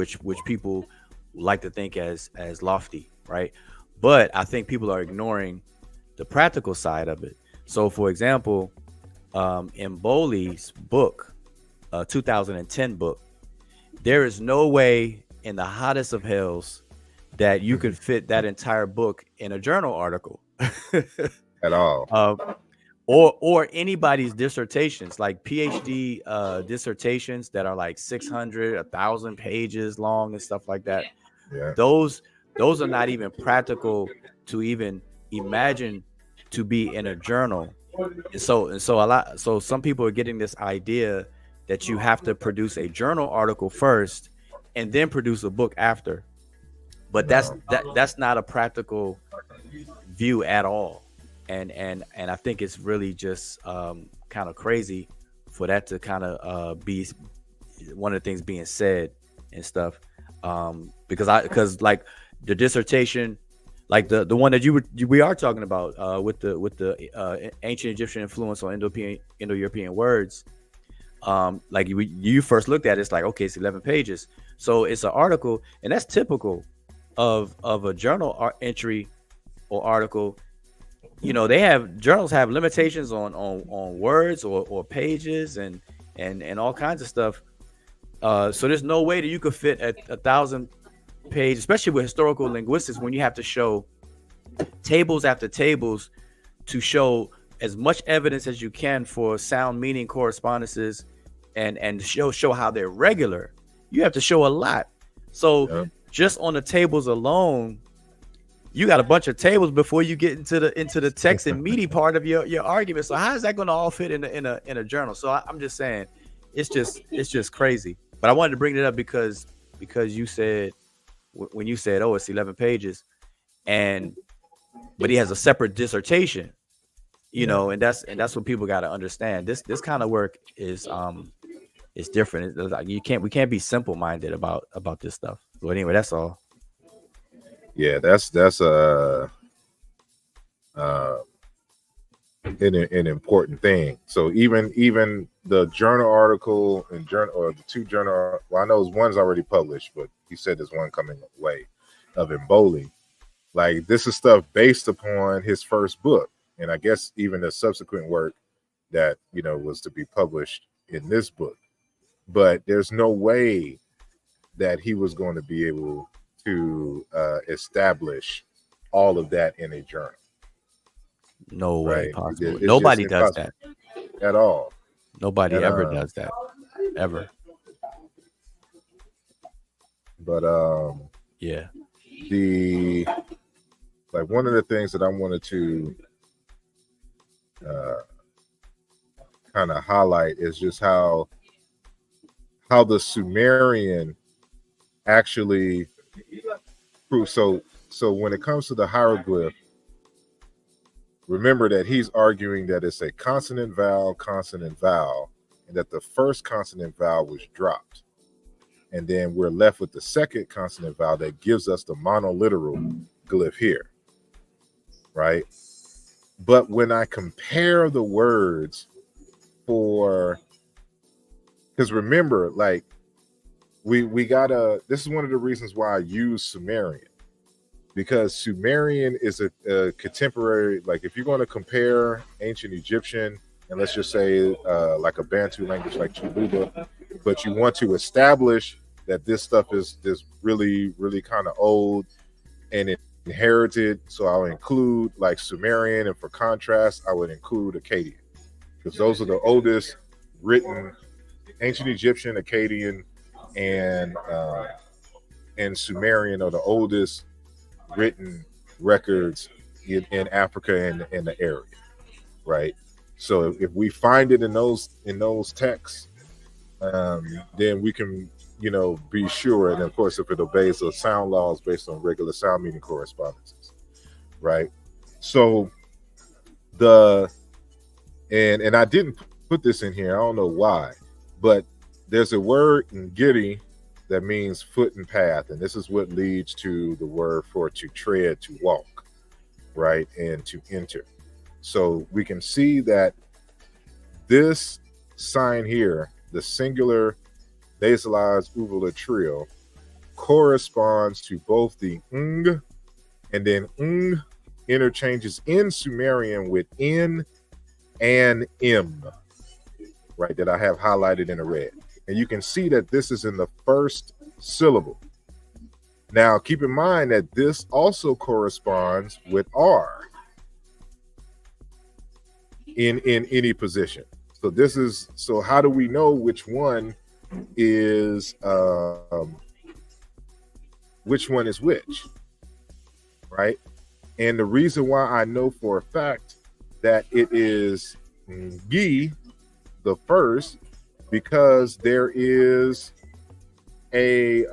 people like to think as lofty, right? But I think people are ignoring the practical side of it. So, for example, Kemboli's book, 2010 book, there is no way in the hottest of hells that you could fit that entire book in a journal article at all. Or anybody's dissertations, like PhD dissertations that are like 600, 1,000 pages long and stuff like that. Yeah. Those are not even practical to even imagine to be in a journal. And so some people are getting this idea that you have to produce a journal article first and then produce a book after. But that's not a practical view at all. And I think it's really just kind of crazy for that to kind of be one of the things being said and stuff. Because like the dissertation, like the one that we are talking about with the ancient Egyptian influence on Indo-European words, like you first looked at it, it's like, okay, it's 11 pages. So it's an article, and that's typical of a journal entry or article. Journals have limitations on words or pages and all kinds of stuff. So there's no way that you could fit a 1,000 page, especially with historical linguistics, when you have to show tables after tables to show as much evidence as you can for sound meaning correspondences and show how they're regular. You have to show a lot. So just on the tables alone, you got a bunch of tables before you get into the text and meaty part of your argument. So how is that going to all fit in a journal? So I'm just saying, it's just crazy. But I wanted to bring it up because you said, when you said, oh, it's 11 pages, but he has a separate dissertation, and that's what people got to understand. This kind of work is different. It's like we can't be simple minded about this stuff. So anyway, that's all. Yeah, that's an important thing. So even the journal article and the two journal, well, I know one's already published, but he said there's one coming away of Kemboli. Like, this is stuff based upon his first book, and I guess even the subsequent work that was to be published in this book. But there's no way that he was going to be able to establish all of that in a journal. No way possible. Nobody does that at all. Nobody ever does that, ever. But yeah, one of the things that I wanted to kind of highlight is just how the Sumerian actually proved. So when it comes to the hieroglyph, remember that he's arguing that it's a consonant vowel, and that the first consonant vowel was dropped. And then we're left with the second consonant vowel that gives us the monoliteral glyph here, right? But when I compare the words because remember, like, we gotta, this is one of the reasons why I use Sumerian, because Sumerian is a contemporary, like if you're going to compare ancient Egyptian and let's just say like a Bantu language like Chiluba, but you want to establish that this stuff is really, really kind of old and inherited. So I'll include like Sumerian, and for contrast, I would include Akkadian, because those are the oldest written. Ancient Egyptian, Akkadian, and Sumerian are the oldest written records in Africa and in the area, right? So if we find it in those texts, then we can, be sure. And of course, if it obeys the sound laws based on regular sound meaning correspondences, right? So and I didn't put this in here. I don't know why, but there's a word in Giri that means foot and path, and this is what leads to the word for to tread, to walk, right, and to enter. So we can see that this sign here, the singular nasalized uvula trill, corresponds to both the ng, and then ng interchanges in Sumerian with n and m, right, that I have highlighted in the red. And you can see that this is in the first syllable. Now, keep in mind that this also corresponds with R in any position. So how do we know which one is which, right? And the reason why I know for a fact that it is Gi, the first, because there is a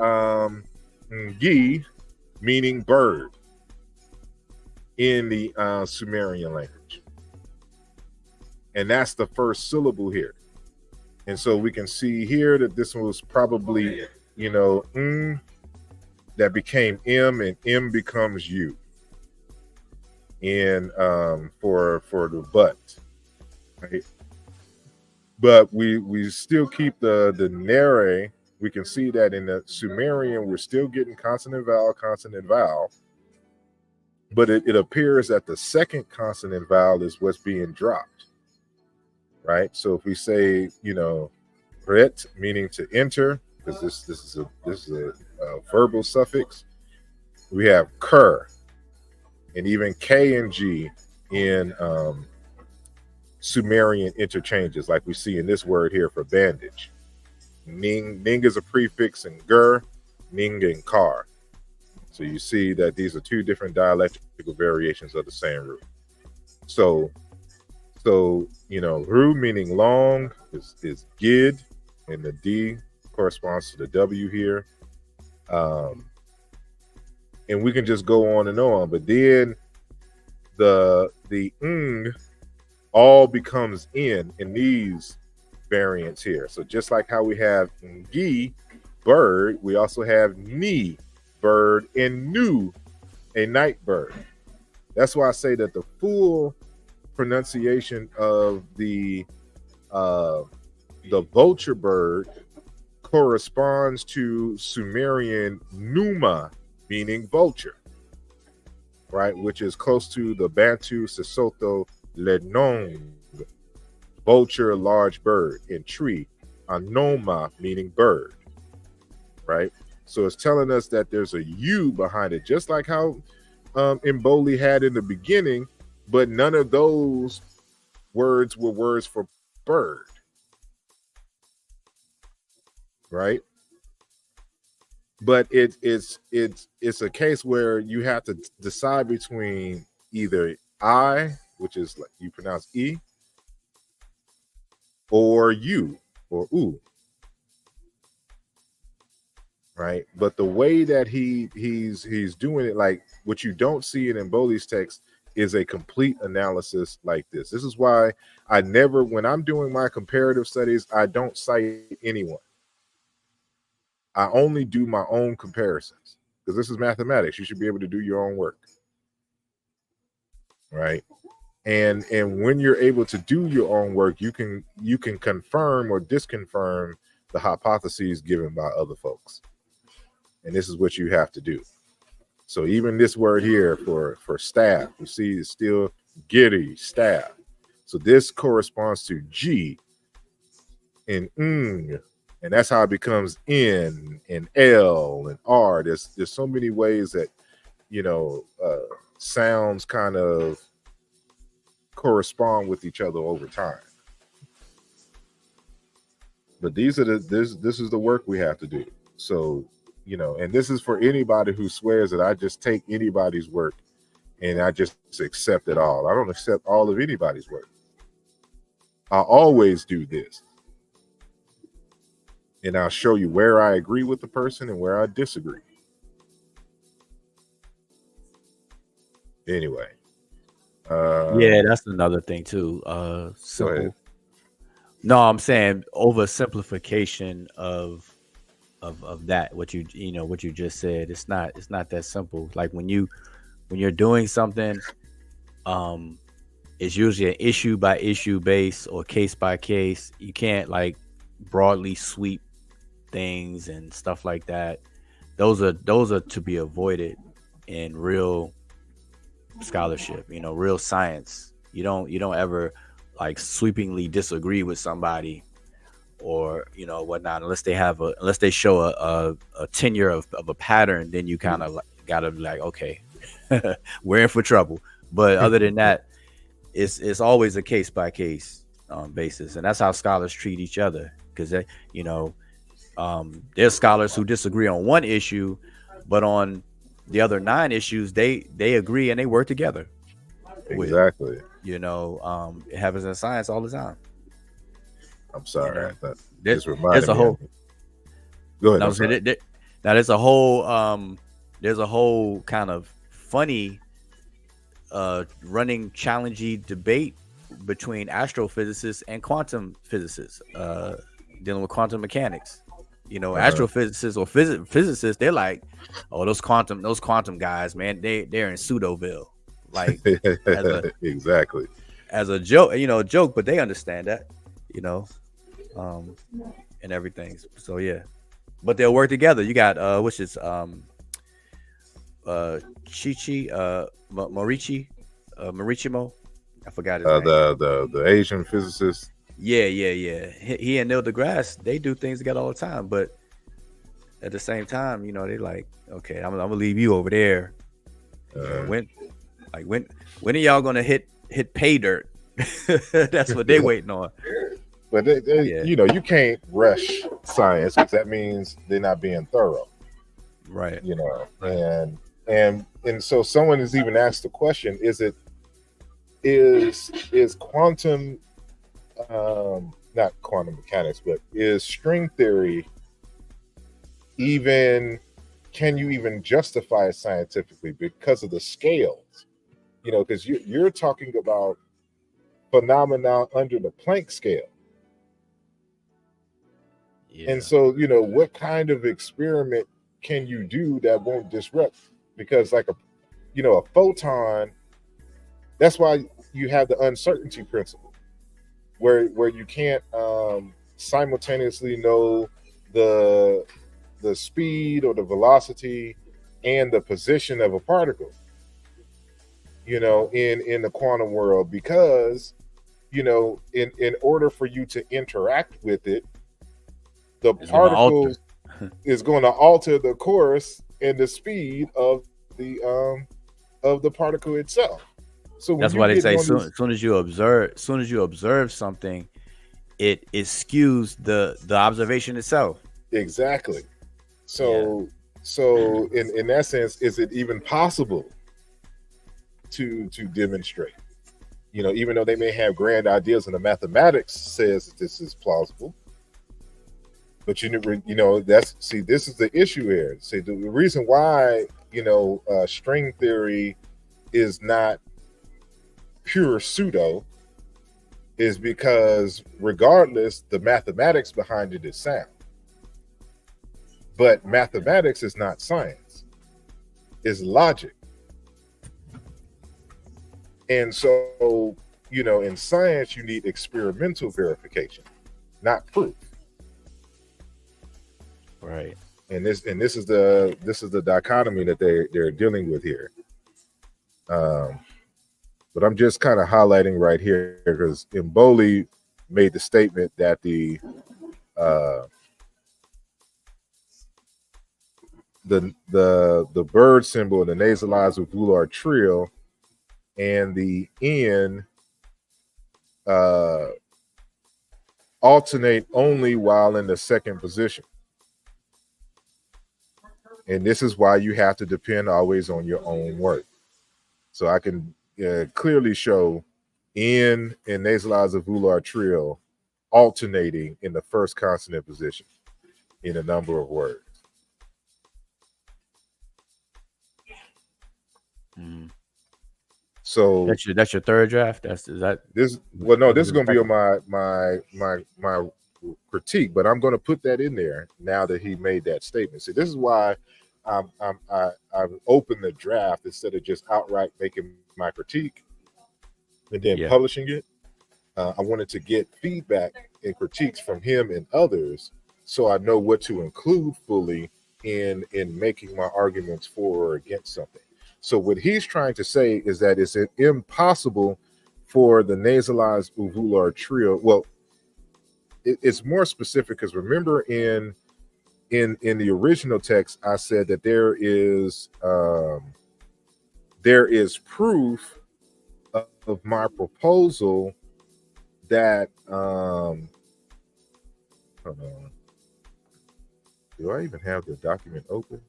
Gi, meaning bird, in the Sumerian language. And that's the first syllable here. And so we can see here that this was probably, that became M, and M becomes U in for the butt, right? But we still keep the nere. We can see that in the Sumerian, we're still getting consonant, vowel. But it appears that the second consonant vowel is what's being dropped, right? So if we say, ret, meaning to enter, because this is a verbal suffix, we have kur, and even K and G in Sumerian interchanges, like we see in this word here for bandage. Ning is a prefix in gur, ning and kar. So you see that these are two different dialectical variations of the same root. So ru meaning long is gid, and the D corresponds to the W here. And we can just go on and on, but then the ng all becomes in these variants here. So just like how we have ngi, bird, we also have ni, bird, and nu, a night bird. That's why I say that the full pronunciation of the vulture bird corresponds to Sumerian numa, meaning vulture, right? Which is close to the Bantu Sesotho lenong, vulture, large bird, and tree, anoma, meaning bird, right? So it's telling us that there's a U behind it, just like how Kemboli had in the beginning, but none of those words were words for bird, right? But it's a case where you have to decide between either I, which is like you pronounce E, or U, or U, right? But the way that he's doing it, like what you don't see in Kemboli's text, is a complete analysis like this. This is why I never, when I'm doing my comparative studies, I don't cite anyone. I only do my own comparisons, because this is mathematics. You should be able to do your own work, right? And when you're able to do your own work, you can confirm or disconfirm the hypotheses given by other folks. And this is what you have to do. So even this word here for staff, you see, it's still giddy staff. So this corresponds to G and ng, and that's how it becomes N and L and R. There's so many ways that sounds kind of correspond with each other over time. But this is the work we have to do. So, and this is for anybody who swears that I just take anybody's work and I just accept it all. I don't accept all of anybody's work. I always do this. And I'll show you where I agree with the person and where I disagree. Anyway. Yeah, that's another thing too. Simple. No, I'm saying oversimplification of that. What you just said. It's not that simple. Like when you're doing something, it's usually an issue by issue base or case by case. You can't like broadly sweep things and stuff like that. Those are to be avoided in real scholarship, real science. You don't ever like sweepingly disagree with somebody or whatnot unless they show a tenure of a pattern. Then you kind of gotta be like, okay, we're in for trouble. But other than that, it's always a case by case basis, and that's how scholars treat each other. Because there's scholars who disagree on one issue, but on the other 9 issues they agree and they work together. Exactly. It happens in science all the time. I'm sorry. There's a whole. Go ahead. Now there's a whole kind of funny running challenging debate between astrophysicists and quantum physicists dealing with quantum mechanics. Astrophysicists or physicists, they're like, oh, those quantum guys, man, they're in pseudoville, like exactly as a joke, but they understand that, and everything. So yeah, but they'll work together. You got Morichimo, I forgot his name. The Asian physicist. Yeah. He and Neil deGrasse, they do things together all the time, but at the same time, they like, okay, I'm gonna leave you over there. When are y'all gonna hit pay dirt? That's what they're waiting on. But you can't rush science because that means they're not being thorough, right? And so someone has even asked the question: is quantum not quantum mechanics, but is string theory can you even justify it scientifically because of the scales? Because you're talking about phenomena under the Planck scale. Yeah. And so, what kind of experiment can you do that won't disrupt? Because like a photon, that's why you have the uncertainty principle, where you can't simultaneously know the speed or the velocity and the position of a particle, in the quantum world, because, in order for you to interact with it, the particle is going to alter the course and the speed of the particle itself. So that's why they say as soon as you observe something, it skews the observation itself. Exactly. So in that sense, is it even possible to demonstrate? Even though they may have grand ideas and the mathematics says that this is plausible, but this is the issue here. See, the reason why string theory is not pure pseudo is because regardless, the mathematics behind it is sound. But mathematics is not science. It's logic. And so, in science, you need experimental verification, not proof. Right. And this is the dichotomy that they're dealing with here. But I'm just kind of highlighting right here because Kemboli made the statement that the bird symbol, the nasalized with volar trill, and the N alternate only while in the second position. And this is why you have to depend always on your own work. So I can clearly show N and nasalized with volar trill alternating in the first consonant position in a number of words. So that's your third draft. Is that this? Well, no, this is going to be on my critique, but I'm going to put that in there now that he made that statement. See, this is why I've opened the draft instead of just outright making my critique and then publishing it. I wanted to get feedback and critiques from him and others, so I know what to include fully in making my arguments for or against something. So what he's trying to say is that it's impossible for the nasalized uvular trill. Well, it's more specific because remember in the original text, I said that there is proof of my proposal that hold on. Do I even have the document open?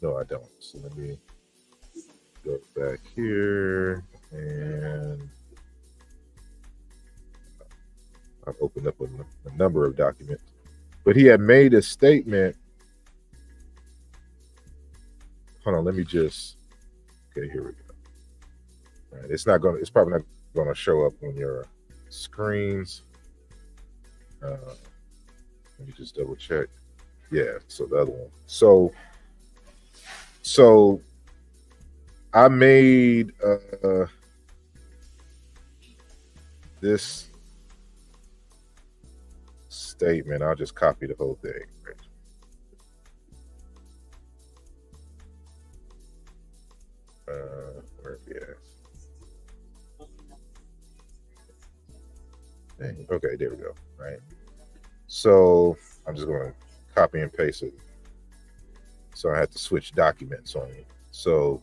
No, I don't. So let me go back here and I've opened up a number of documents. But he had made a statement. Hold on, let me just. Okay, here we go. All right, it's probably not going to show up on your screens. Let me just double check. Yeah, so the other one. So I made this statement. I'll just copy the whole thing. Where are we at? Dang. Okay, there we go. Right. So I'm just going to copy and paste it. So I had to switch documents on you. So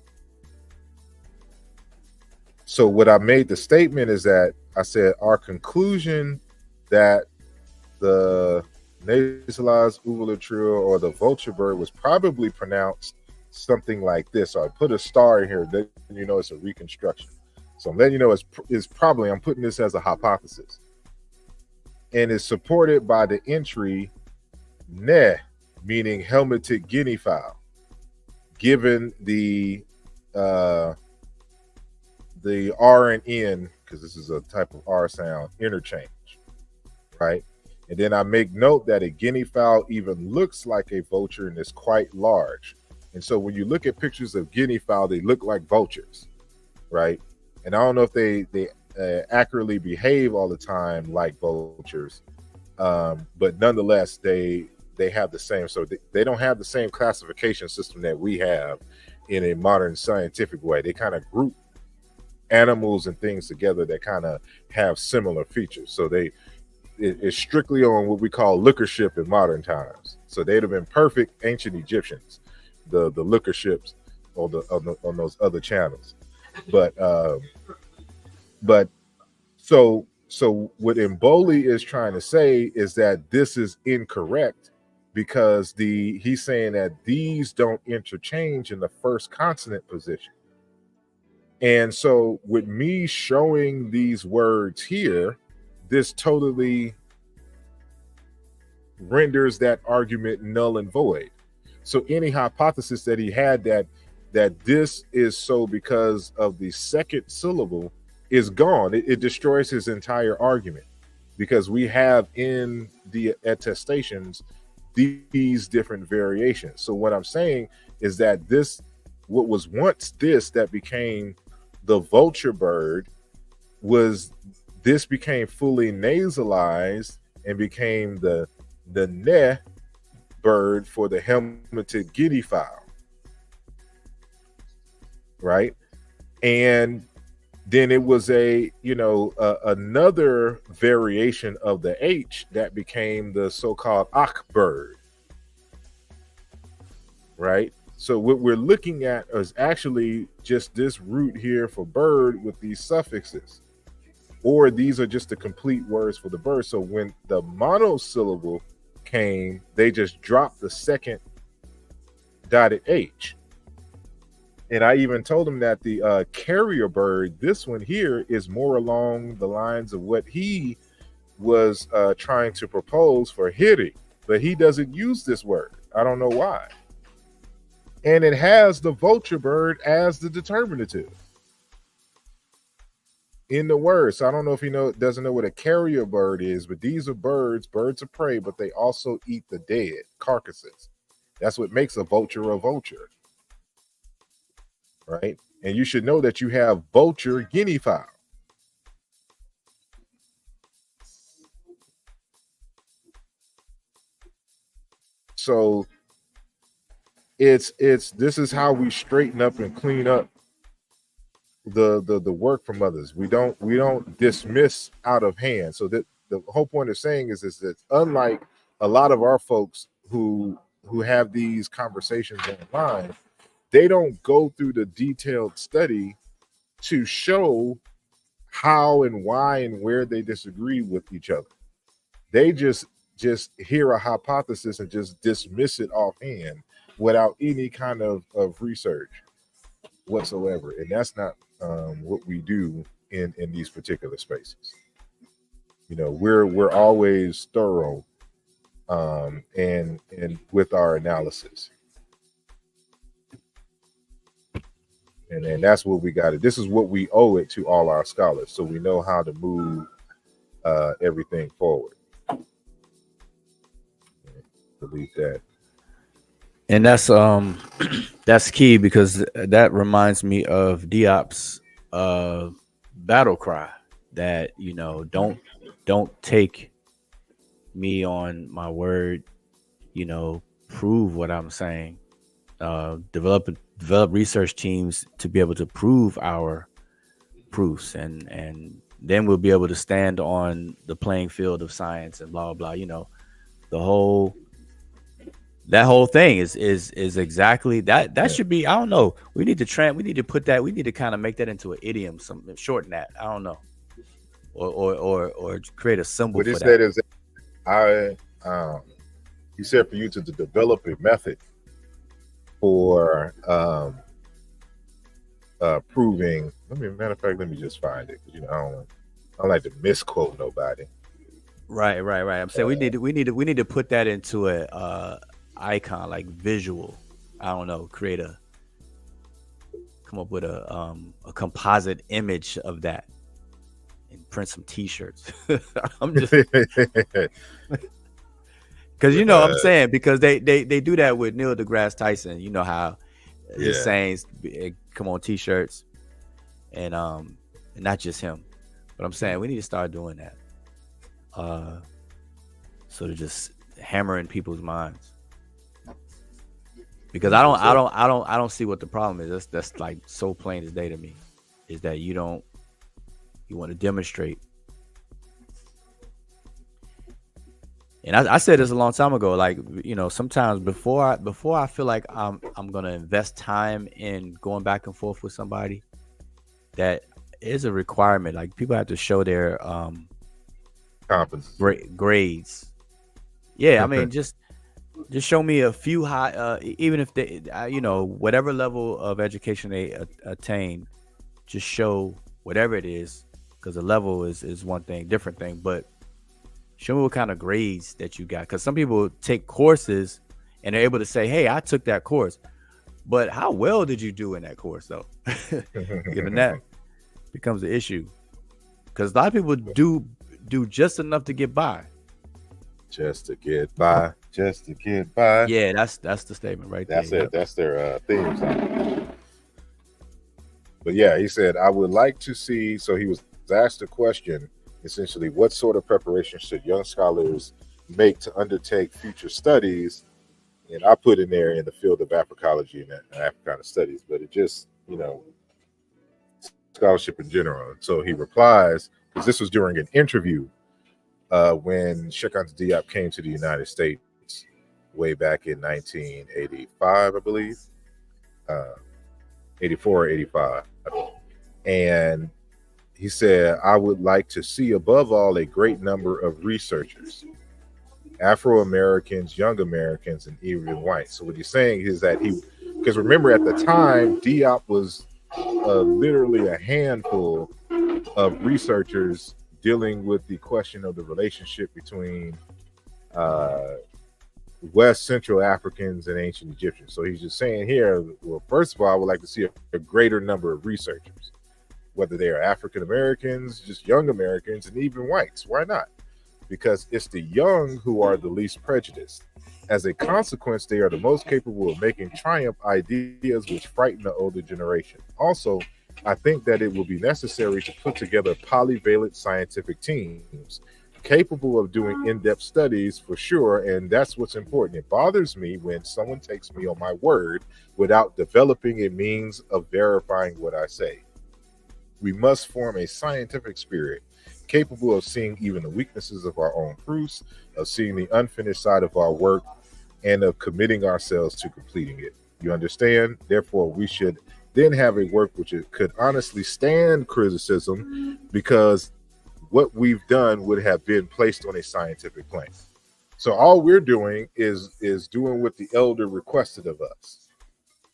what I made the statement is that I said our conclusion that the nasalized uvular trill or the vulture bird was probably pronounced something like this. So I put a star in here, then you know it's a reconstruction. So I'm letting you know it's probably, I'm putting this as a hypothesis. And it's supported by the entry ne, meaning helmeted guinea fowl, given the R and N, because this is a type of R sound, interchange, right? And then I make note that a guinea fowl even looks like a vulture and is quite large. And so when you look at pictures of guinea fowl, they look like vultures, right? And I don't know if they accurately behave all the time like vultures, but nonetheless, they have the same. So they don't have the same classification system that we have in a modern scientific way. They kind of group animals and things together that kind of have similar features. So it's strictly on what we call lookership in modern times. So they'd have been perfect ancient Egyptians, the lookerships on those other channels. But so what Kemboli is trying to say is that this is incorrect because he's saying that these don't interchange in the first consonant position. And so with me showing these words here, this totally renders that argument null and void. So any hypothesis that he had that this is so because of the second syllable is gone. It destroys his entire argument because we have in the attestations these different variations. So what I'm saying is that what was once this that became the vulture bird became fully nasalized and became the ne bird for the helmeted guinea fowl, right? And then it was another variation of the H that became the so-called Ak bird, right? So what we're looking at is actually just this root here for bird with these suffixes, or these are just the complete words for the bird. So when the monosyllable came, they just dropped the second dotted H. And I even told him that the carrier bird, this one here, is more along the lines of what he was trying to propose for hiri, but he doesn't use this word. I don't know why. And it has the vulture bird as the determinative in the word. So I don't know if he doesn't know what a carrier bird is, but these are birds of prey, but they also eat the dead carcasses. That's what makes a vulture, right? And you should know that you have vulture guinea fowl. So this is how we straighten up and clean up the work from others. We don't dismiss out of hand. So that the whole point of saying is that unlike a lot of our folks who have these conversations online, they don't go through the detailed study to show how and why and where they disagree with each other. They just hear a hypothesis and just dismiss it offhand without any kind of research whatsoever. And that's not what we do in these particular spaces. We're always thorough and with our analysis. And that's what we got. This is what we owe it to all our scholars, so we know how to move everything forward. Delete that. And that's key, because that reminds me of Diop's battle cry that don't take me on my word, prove what I'm saying. Develop research teams to be able to prove our proofs, and then we'll be able to stand on the playing field of science and blah blah. That whole thing is exactly that. That should be. I don't know. We need to put that. We need to kind of make that into an idiom. Something shorten that. I don't know, or create a symbol. What he for said that. is, he said for you to develop a method for proving. Matter of fact, let me just find it. I don't like to misquote nobody. Right. I'm saying we need to put that into a icon, like visual. I don't know. Come up with a composite image of that and print some T-shirts. I'm just because I'm saying, because they do that with Neil deGrasse Tyson. You know how his sayings come on T-shirts, and not just him, but I'm saying we need to start doing that. So to just hammer in people's minds, because I don't see what the problem is. That's like so plain as day to me, is that you want to demonstrate. And I said this a long time ago, like, sometimes before I feel like I'm gonna invest time in going back and forth with somebody, that is a requirement. Like, people have to show their grades. Yeah, I mean, just show me a few high, even if they, whatever level of education they attain, just show whatever it is, because the level is one thing, different thing, but show me what kind of grades that you got. Because some people take courses and they're able to say, hey, I took that course, but how well did you do in that course, though? Given that becomes an issue, because a lot of people do just enough to get by. Just to get by. Yeah, that's the statement right there. That's it. That's their theme song. But yeah, he said, I would like to see. So he was asked a question, essentially, what sort of preparation should young scholars make to undertake future studies And I put in there in the field of Africology and Africana studies, but it just, scholarship in general. So he replies, because this was during an interview when Cheikh Anta Diop came to the United States way back in 1985, I believe, 84 or 85. And he said, I would like to see above all a great number of researchers, Afro-Americans, young Americans, and even whites. So what he's saying is that because remember at the time, Diop was literally a handful of researchers dealing with the question of the relationship between West Central Africans and ancient Egyptians. So he's just saying here, well, first of all, I would like to see a greater number of researchers, whether they are African Americans, just young Americans, and even whites. Why not? Because it's the young who are the least prejudiced. As a consequence, they are the most capable of making triumph ideas which frighten the older generation. Also, I think that it will be necessary to put together polyvalent scientific teams capable of doing in-depth studies for sure, and that's what's important. It bothers me when someone takes me on my word without developing a means of verifying what I say. We must form a scientific spirit capable of seeing even the weaknesses of our own proofs, of seeing the unfinished side of our work, and of committing ourselves to completing it. You understand? Therefore, we should then have a work which could honestly stand criticism, because what we've done would have been placed on a scientific plane. So all we're doing is doing what the elder requested of us.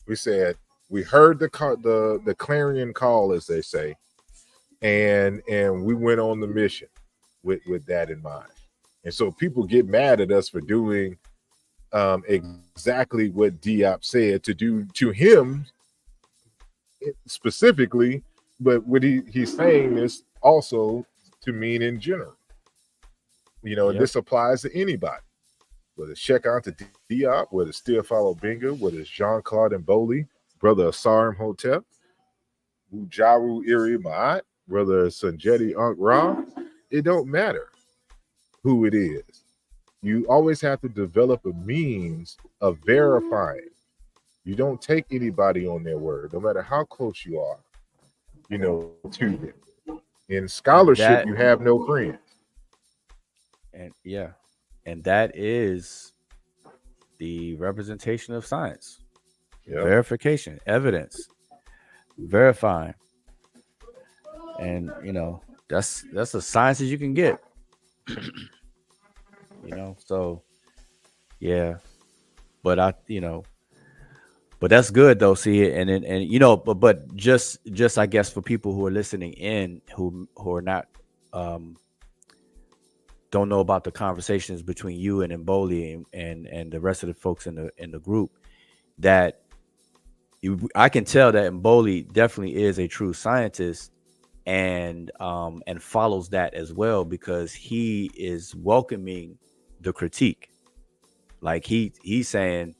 We said, we heard the clarion call, as they say, and we went on the mission with that in mind. And so people get mad at us for doing exactly what Diop said to do to him specifically, but what he's saying this also to mean in general. And this applies to anybody, whether it's Cheikh Anta Diop, whether it's Theophilo Benga, whether it's Jean-Claude Kemboli, brother Asar Imhotep, Wujaru Iri Ma'at, whether it's Sanjeti Ankh Ra, it don't matter who it is. You always have to develop a means of verifying. You don't take anybody on their word, no matter how close you are, to them. In scholarship, you have no friends. And that is the representation of science. Yep. Verification, evidence, verifying. And that's as science as you can get. So yeah. But but that's good though. See, but just I guess for people who are listening in who are not don't know about the conversations between you and Kemboli and the rest of the folks in the group, that I can tell that Kemboli definitely is a true scientist and follows that as well, because he is welcoming the critique. Like he's saying,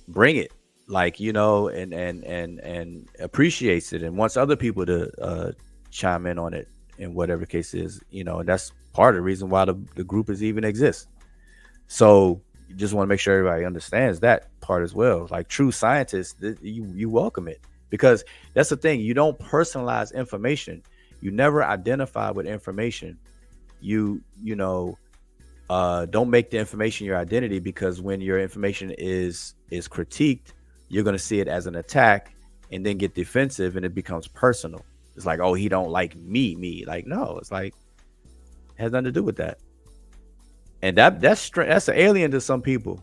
bring it, and appreciates it and wants other people to chime in on it in whatever case is, and that's part of the reason why the group is even exists. So you just want to make sure everybody understands that part as well. Like true scientists, you welcome it, because that's the thing. You don't personalize information. You never identify with information. You don't make the information your identity, because when your information is critiqued, you're going to see it as an attack and then get defensive, and it becomes personal. It's like, oh, he don't like me. Like, no, it's like, it has nothing to do with that. And that's an alien to some people,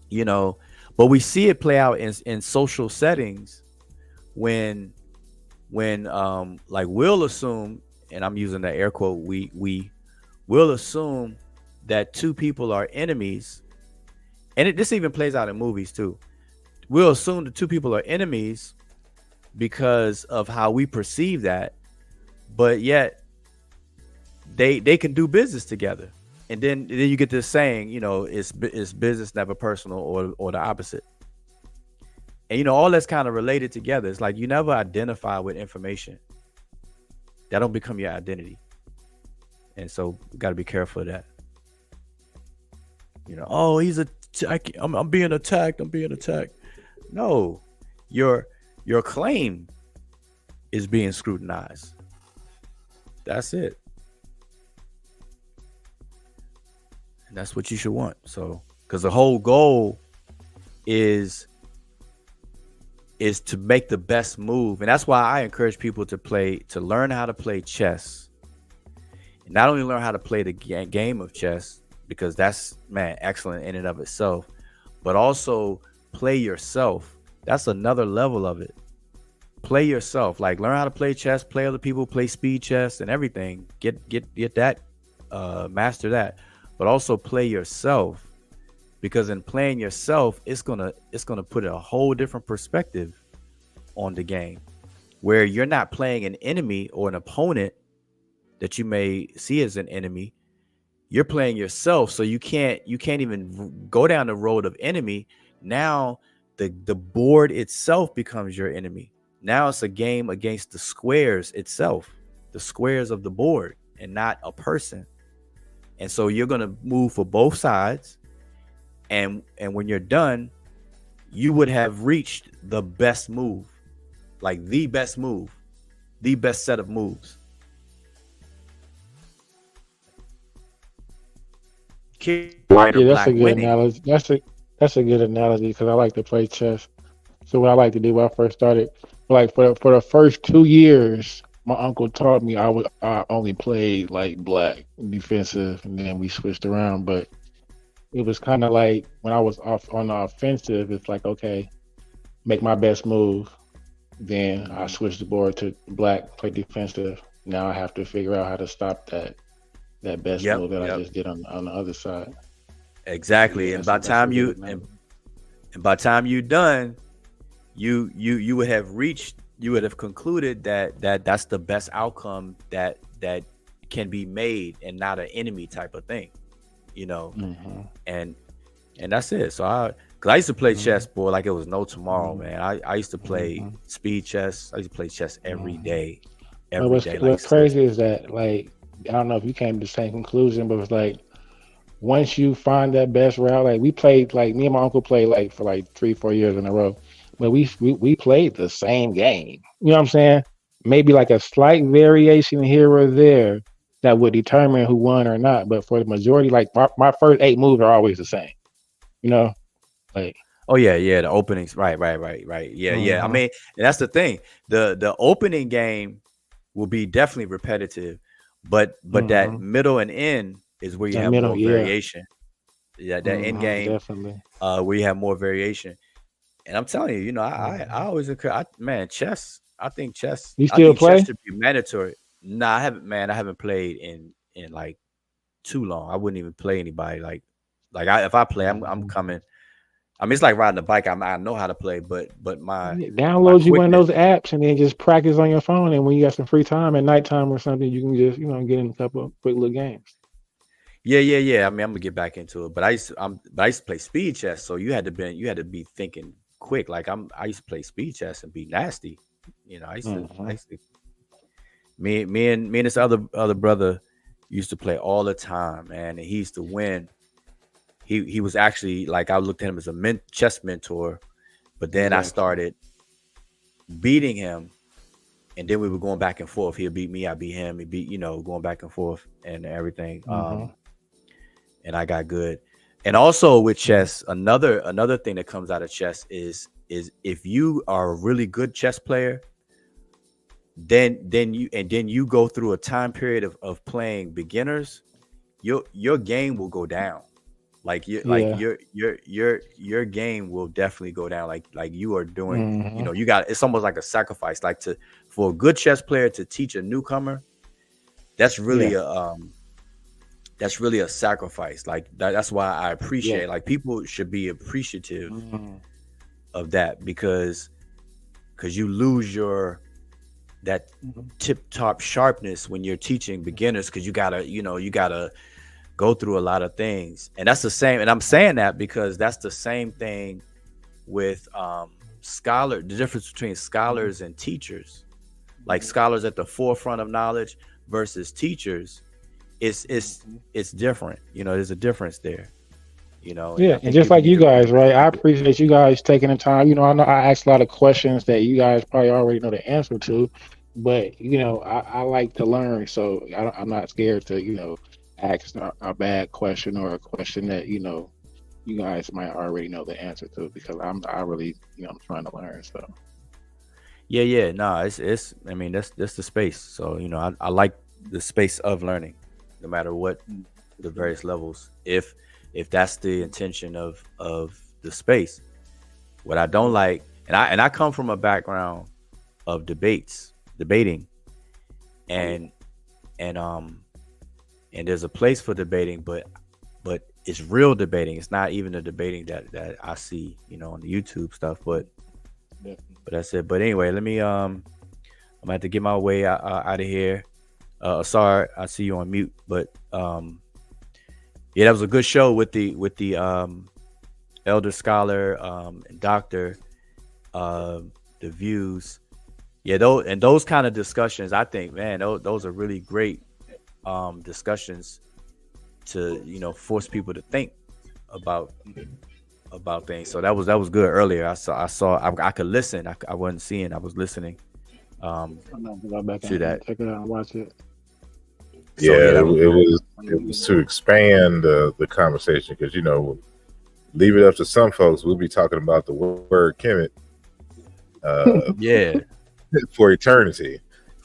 but we see it play out in social settings when like we'll assume, and I'm using the air quote, we will assume that two people are enemies. And this even plays out in movies too. We'll assume the two people are enemies because of how we perceive that, but yet they can do business together. And then you get this saying, it's business, never personal, or the opposite. And all that's kind of related together. It's like you never identify with information. That don't become your identity. And so we got to be careful of that. Oh, he's a I'm being attacked. I'm being attacked. No, your claim is being scrutinized. That's it. And that's what you should want. So, because the whole goal is to make the best move. And that's why I encourage people to learn how to play chess. And not only learn how to play the game of chess, because that's, man, excellent in and of itself, but also play yourself. That's another level of it. Play yourself. Like, learn how to play chess, play other people, play speed chess and everything. Get that, master that. But also play yourself. Because in playing yourself, it's gonna put a whole different perspective on the game, where you're not playing an enemy or an opponent that you may see as an enemy. You're playing yourself, so you can't even go down the road of enemy. Now the board itself becomes your enemy. Now it's a game against the squares itself, the squares of the board, and not a person. And so you're gonna move for both sides. And when you're done, you would have reached the best move, like the best move, the best set of moves. White or that's black a good winning. Analogy. That's a good analogy, because I like to play chess. So what I like to do when I first started, like for the first 2 years, my uncle taught me I only played like black defensive, and then we switched around, but it was kind of like when I was off on the offensive, it's like, okay, make my best move. Then I switched the board to black, play defensive. Now I have to figure out how to stop that best move that I just did on the other side. Exactly. And by time you done, you would have reached, you would have concluded that's the best outcome that can be made, and not an enemy type of thing. And that's it. So I used to play chess, boy, like it was no tomorrow, man. I used to play speed chess. I used to play chess every day. What's crazy is that, like, I don't know if you came to the same conclusion, but it's like, once you find that best route, like we played, like me and my uncle played like for like 3-4 years in a row, but we played the same game. You know what I'm saying? Maybe like a slight variation here or there that would determine who won or not. But for the majority, like my first 8 moves are always the same. Like. Oh yeah, the openings, right. Yeah. I mean, and that's the thing. The opening game will be definitely repetitive, but that middle and end is where you have more variation. Yeah, that end game, definitely. Where you have more variation. And I'm telling you, I always encourage, chess. I think chess. You still play? Chess should be mandatory. Nah, I haven't played in like too long. I wouldn't even play anybody. Like if I play, I'm coming. I mean, it's like riding a bike. I know how to play, but my download you one of those apps and then just practice on your phone. And when you got some free time at nighttime or something, you can just get in a couple of quick little games. Yeah. I mean, I'm gonna get back into it, but I used to play speed chess, so you had to be thinking quick. Like I used to play speed chess and be nasty. I used to. Me and this other brother used to play all the time, man, and he used to win. He was actually, like, I looked at him as a chess mentor, but then I started beating him, and then we were going back and forth. He'd beat me, I beat him. He beat, going back and forth and everything. And I got good. And also with chess, another thing that comes out of chess is if you are a really good chess player, then you go through a time period of playing beginners, your game will go down. Like your game will definitely go down. Like you are doing, you got, it's almost like a sacrifice. Like for a good chess player to teach a newcomer, that's really a sacrifice. Like that's why I appreciate. Like people should be appreciative of that, because you lose that tip top sharpness when you're teaching beginners, because you gotta go through a lot of things. And that's the same, and I'm saying that because that's the same thing with the difference between scholars and teachers. Like scholars at the forefront of knowledge versus teachers, it's different. There's a difference there. you know, and Yeah, I and think just people like need you to guys, right? I people. appreciate you guys taking the time. I know I asked a lot of questions that you guys probably already know the answer to, but I like to learn, so I'm not scared to ask a bad question or a question that you guys might already know the answer to because I really I'm trying to learn. So Yeah. No, it's. I mean, that's the space. So I like the space of learning, no matter what the various levels. If that's the intention of the space. What I don't like, and I come from a background of debating, and and and there's a place for debating, but it's real debating. It's not even the debating that I see, on the YouTube stuff. But that's it. But anyway, let me I'm gonna have to get my way out of here. Sorry, I see you on mute, but yeah, that was a good show with the elder scholar and doctor, uh, the views. Yeah, those kind of discussions, I think, man, those are really great discussions to force people to think about things. So that was good earlier. I could listen. I wasn't seeing. I was listening I'm gonna go back to and that. check it out and watch it. So Yeah, yeah, that was good. it was to expand the conversation because leave it up to some folks. We'll be talking about the word Kemet Yeah, for eternity,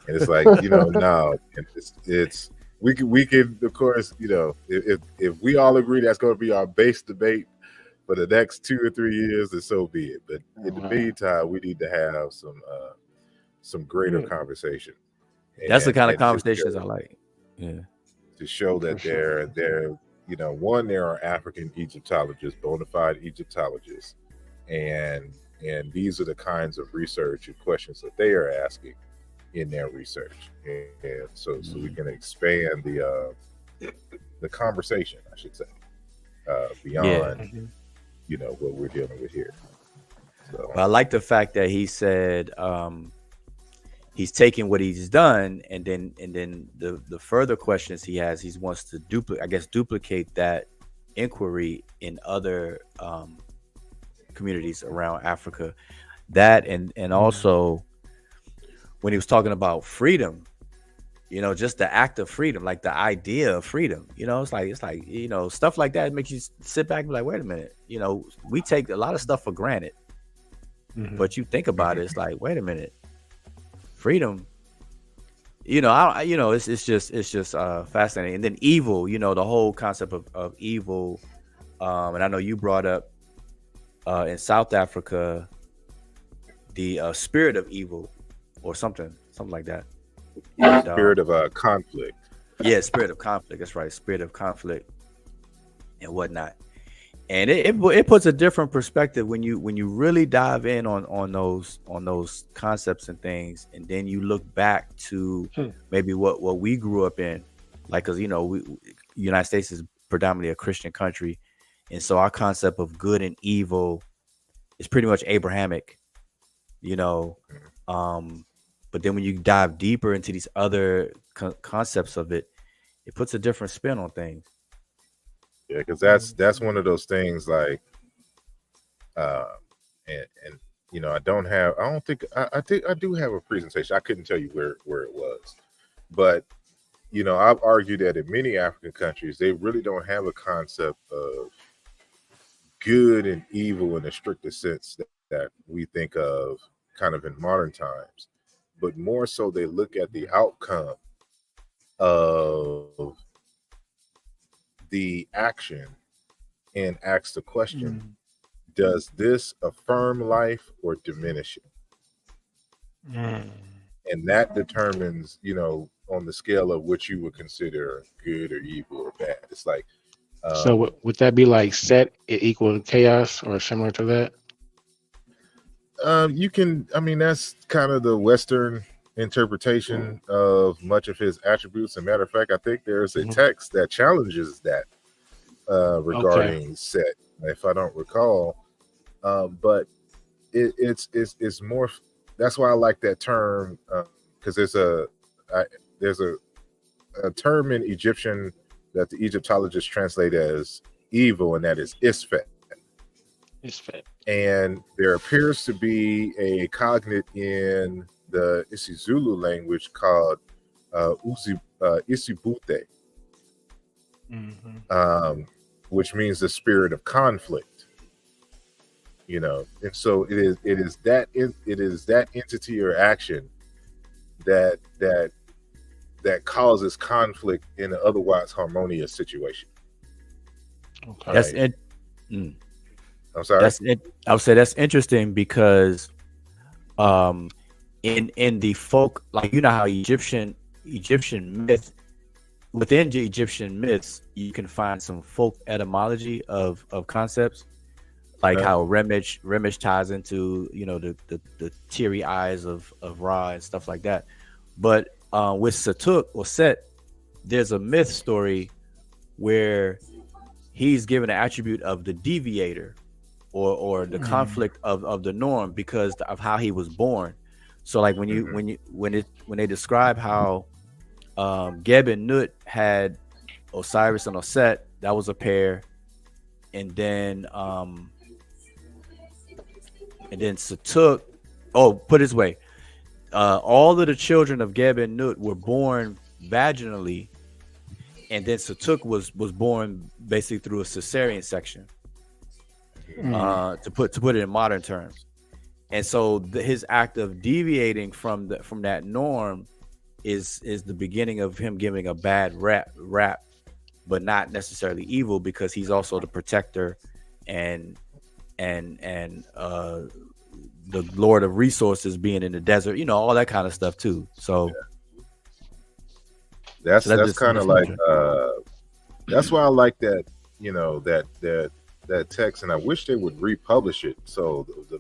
and it's like no, it's we can of course if we all agree that's going to be our base debate for the next 2 or 3 years, then so be it. But in the meantime, we need to have some greater conversation, that's the kind of and conversations I like. Yeah, to show that For they're one, there are African Egyptologists, bona fide Egyptologists, and these are the kinds of research and questions that they are asking in their research, and so we can expand the conversation, I should say, beyond what we're dealing with here. So but I like the fact that he said he's taking what he's done, and then the further questions he has, he wants to duplicate that inquiry in other communities around Africa. That and also when he was talking about freedom, just the act of freedom, like the idea of freedom, it's like stuff like that makes you sit back and be like, wait a minute, we take a lot of stuff for granted, but you think about it, it's like, wait a minute, freedom, it's just fascinating. And then evil, the whole concept of evil, and I know you brought up in South Africa the spirit of evil or something like that. And, spirit of conflict. Yeah, spirit of conflict. That's right, spirit of conflict and whatnot. And it puts a different perspective when you really dive in on those concepts and things, and then you look back to maybe what we grew up in, like, because United States is predominantly a Christian country, and so our concept of good and evil is pretty much Abrahamic, but then when you dive deeper into these other concepts of it, it puts a different spin on things. Yeah, because that's one of those things, like, and I think I do have a presentation. I couldn't tell you where it was, but I've argued that in many African countries they really don't have a concept of good and evil in the strictest sense that we think of kind of in modern times, but more so they look at the outcome of the action and ask the question, does this affirm life or diminish it? And that determines, on the scale of what you would consider good or evil or bad. It's like, so would that be like set equal chaos or similar to that? That's kind of the Western interpretation of much of his attributes. As a matter of fact, I think there's a text that challenges that regarding set, if I don't recall. But it's more. That's why I like that term, because there's a term in Egyptian that the Egyptologists translate as evil, and that is Isfet. Isfet. And there appears to be a cognate in the isiZulu language called Isibute, which means the spirit of conflict. You know, and so it is that entity or action that causes conflict in an otherwise harmonious situation. Okay. That's it. I'm sorry. That's it. I would say that's interesting because, in the folk, like, you know how Egyptian myth, within the Egyptian myths, you can find some folk etymology of concepts, like how Remish ties into, you know, the teary eyes of Ra and stuff like that. But with Satuk or Set, there's a myth story where he's given an attribute of the deviator or the conflict of the norm because of how he was born. So like when they describe how Geb and Nut had Osiris and Oset, that was a pair, and then Satuk, put it this way, all of the children of Geb and Nut were born vaginally, and then Satuk was born basically through a cesarean section, to put it in modern terms. And so his act of deviating from that norm is the beginning of him giving a bad rap, but not necessarily evil, because he's also the protector and the Lord of resources, being in the desert, you know, all that kind of stuff too. So that's kind of like that's why I like that, you know, that text, and I wish they would republish it so the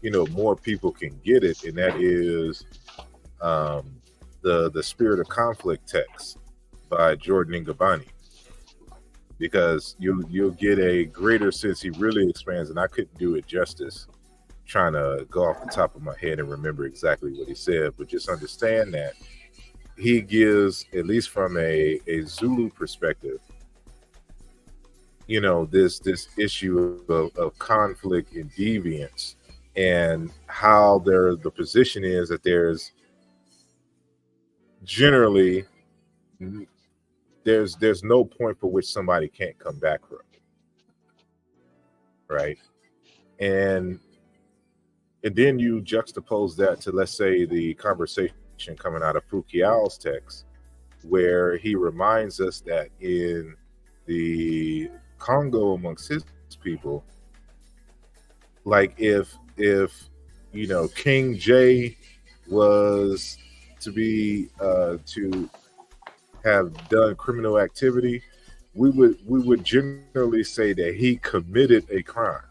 you know, more people can get it, and that is the Spirit of Conflict text by Jordan Ngabani, because you'll get a greater sense. He really expands, and I couldn't do it justice trying to go off the top of my head and remember exactly what he said, but just understand that he gives, at least from a Zulu perspective, you know, this issue of conflict and deviance, and how the position is that there's generally there's no point for which somebody can't come back from, right? And then you juxtapose that to, let's say, the conversation coming out of Fukiao's text, where he reminds us that in the Congo, amongst his people, like if you know, King J was to be to have done criminal activity, we would generally say that he committed a crime.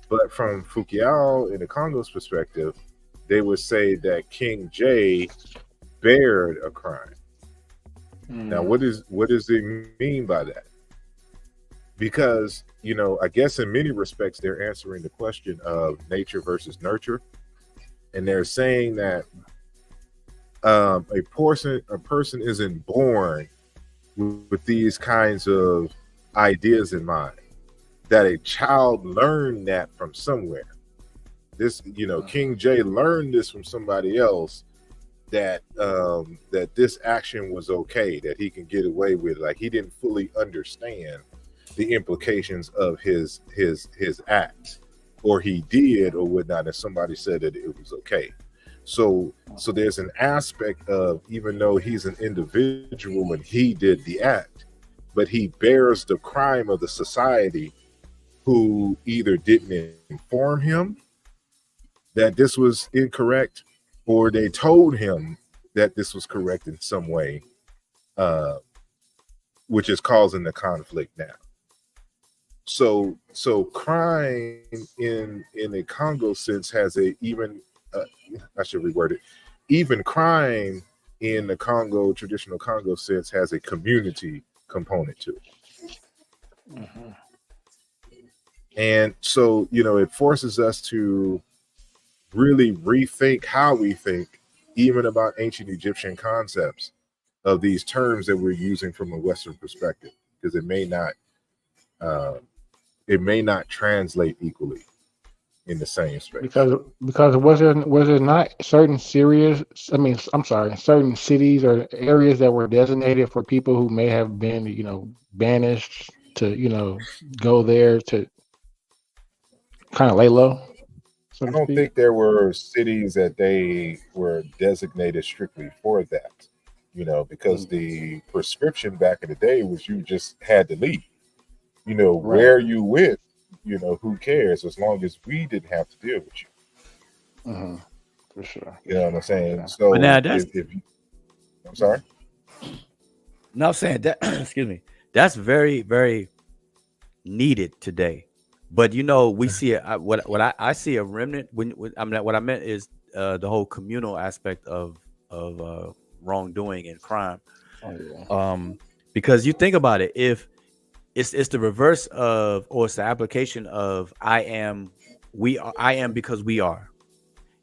But from Fukiao in the Congo's perspective, they would say that King J bared a crime. Now, what does it mean by that? Because, you know, I guess in many respects they're answering the question of nature versus nurture, and they're saying that a person isn't born with these kinds of ideas in mind, that a child learned that from somewhere. This, you know, King J learned this from somebody else, that that this action was okay, that he can get away with. Like, he didn't fully understand the implications of his act, or he did or whatnot, and somebody said that it was okay. So there's an aspect of, even though he's an individual and he did the act, but he bears the crime of the society who either didn't inform him that this was incorrect, or they told him that this was correct in some way, which is causing the conflict now. So crime in a Congo sense has a even, I should reword it, even crime in the Congo, traditional Congo sense, has a community component to it. Mm-hmm. And so, you know, it forces us to really rethink how we think, even about ancient Egyptian concepts of these terms that we're using from a Western perspective. because uh, it may not translate equally in the same space. Because was there not certain certain cities or areas that were designated for people who may have been, banished to, go there to kind of lay low, so I to don't speak? think there were cities that they were designated strictly for that, because the prescription back in the day was you just had to leave. Right. Where you went, who cares as long as we didn't have to deal with you. Mm-hmm. For sure. You know what I'm saying? Yeah. So But now that's if you, I'm sorry. no, I'm saying that. Excuse me. That's very, very needed today. But we see it. What I see a remnant. What I meant is the whole communal aspect of wrongdoing and crime. Oh, yeah. Because you think about it, if it's the reverse of, or it's the application of I am because we are.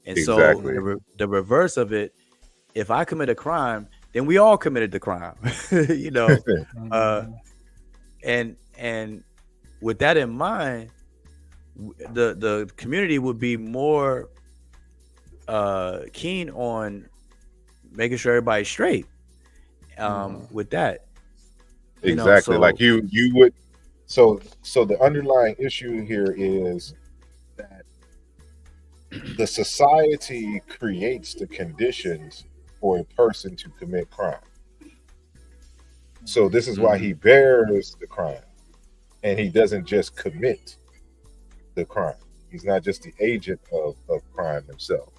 And Exactly. so the reverse of it, if I commit a crime, then we all committed the crime. And with that in mind, the community would be more keen on making sure everybody's straight with that. Exactly. Like you would. So the underlying issue here is that the society creates the conditions for a person to commit crime. So this is why he bears the crime, and he doesn't just commit the crime. He's not just the agent of crime himself.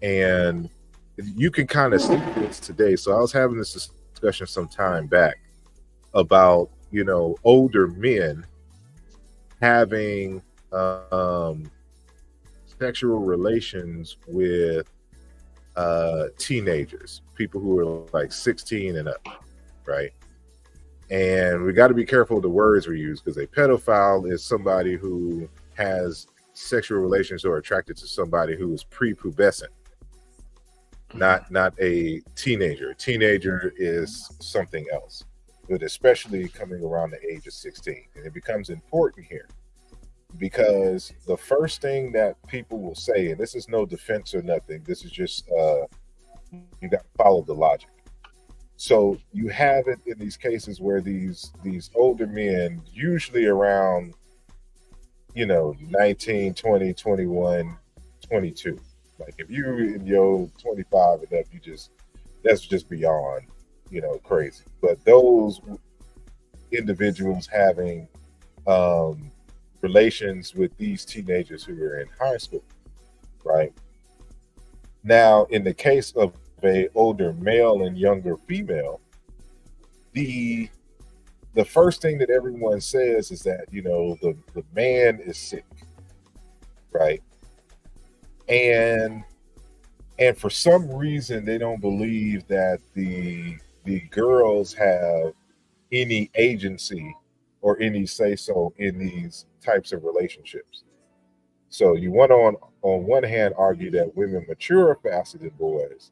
And you can kind of see this today. So I was having this discussion some time back about, older men having sexual relations with teenagers, people who are like 16 and up, right? And we got to be careful of the words we use, because a pedophile is somebody who has sexual relations or attracted to somebody who is prepubescent, not a teenager. A teenager is something else, but especially coming around the age of 16. And it becomes important here because the first thing that people will say, and this is no defense or nothing, this is just you got to follow the logic. So you have it in these cases where these older men, usually around 19, 20, 21, 22. Like if you in your 25 and up, that's just beyond, crazy. But those individuals having relations with these teenagers who are in high school, right? Now, in the case of a older male and younger female, the first thing that everyone says is that the man is sick, right? And for some reason they don't believe that the girls have any agency or any say so in these types of relationships. So you want on one hand argue that women mature faster than boys,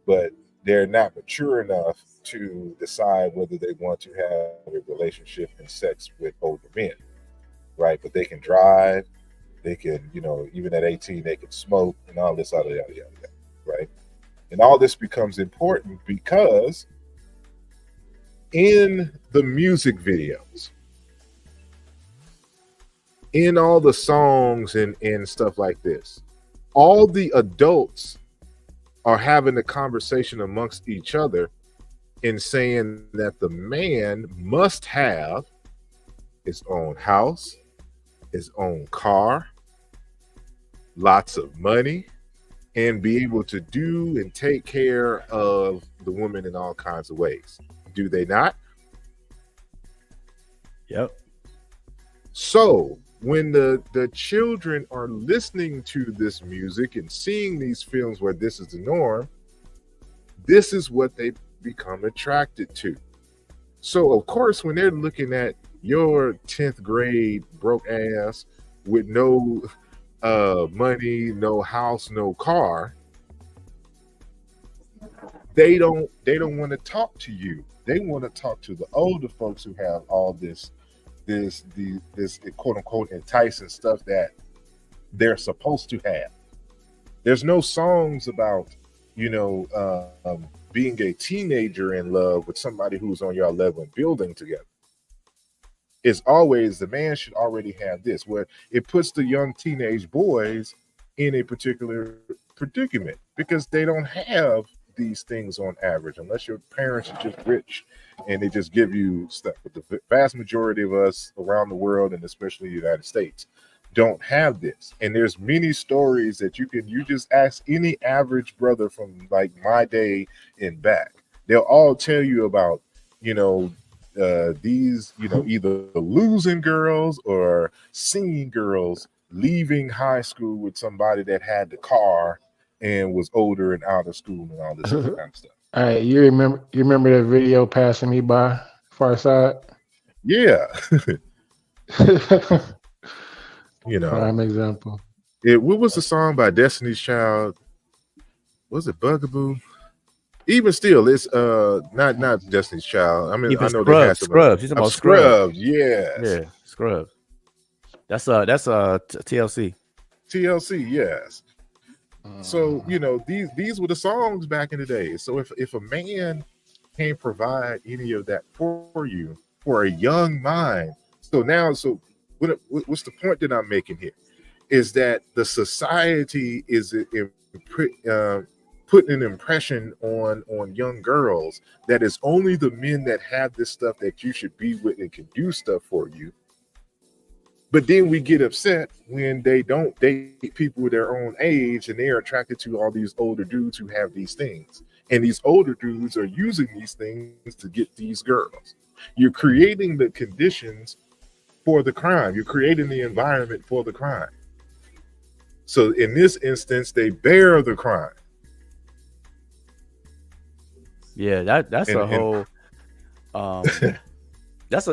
but they're not mature enough to decide whether they want to have a relationship and sex with older men, right? But they can drive, they can, even at 18, they can smoke and all this, yada, yada, yada, right? And all this becomes important because in the music videos, in all the songs and stuff like this, all the adults are having a conversation amongst each other and saying that the man must have his own house, his own car, lots of money, and be able to do and take care of the woman in all kinds of ways. Do they not? Yep. So when the children are listening to this music and seeing these films where this is the norm, this is what they become attracted to. So of course, when they're looking at your 10th grade broke ass with no money, no house, no car, they don't want to talk to you They want to talk to the older folks who have all this quote unquote enticing stuff that they're supposed to have. There's no songs about, being a teenager in love with somebody who's on your level and building together. It's always the man should already have this, where it puts the young teenage boys in a particular predicament because they don't have these things on average, unless your parents are just rich and they just give you stuff. But the vast majority of us around the world, and especially the United States, don't have this. And there's many stories that you just ask any average brother from like my day and back. They'll all tell you about, these, either losing girls or seeing girls leaving high school with somebody that had the car and was older and out of school and all this other kind of stuff. All right, you remember that video passing me by, Far Side? Yeah. Prime example. What was the song by Destiny's Child? Was it Bugaboo? Even still, it's not Destiny's Child. I mean, even I know Scrubs. they had Scrubs. She's about Scrubs. Yes. Yeah, Scrubs. That's TLC. TLC. Yes. So these were the songs back in the day. So if a man can't provide any of that for you, for a young mind, what's the point that I'm making here? Is that the society is putting an impression on young girls that it's only the men that have this stuff that you should be with and can do stuff for you. But then we get upset when they don't date people their own age and they are attracted to all these older dudes who have these things. And these older dudes are using these things to get these girls. You're creating the conditions for the crime. You're creating the environment for the crime. So in this instance, they bear the crime. Yeah, that's a whole that's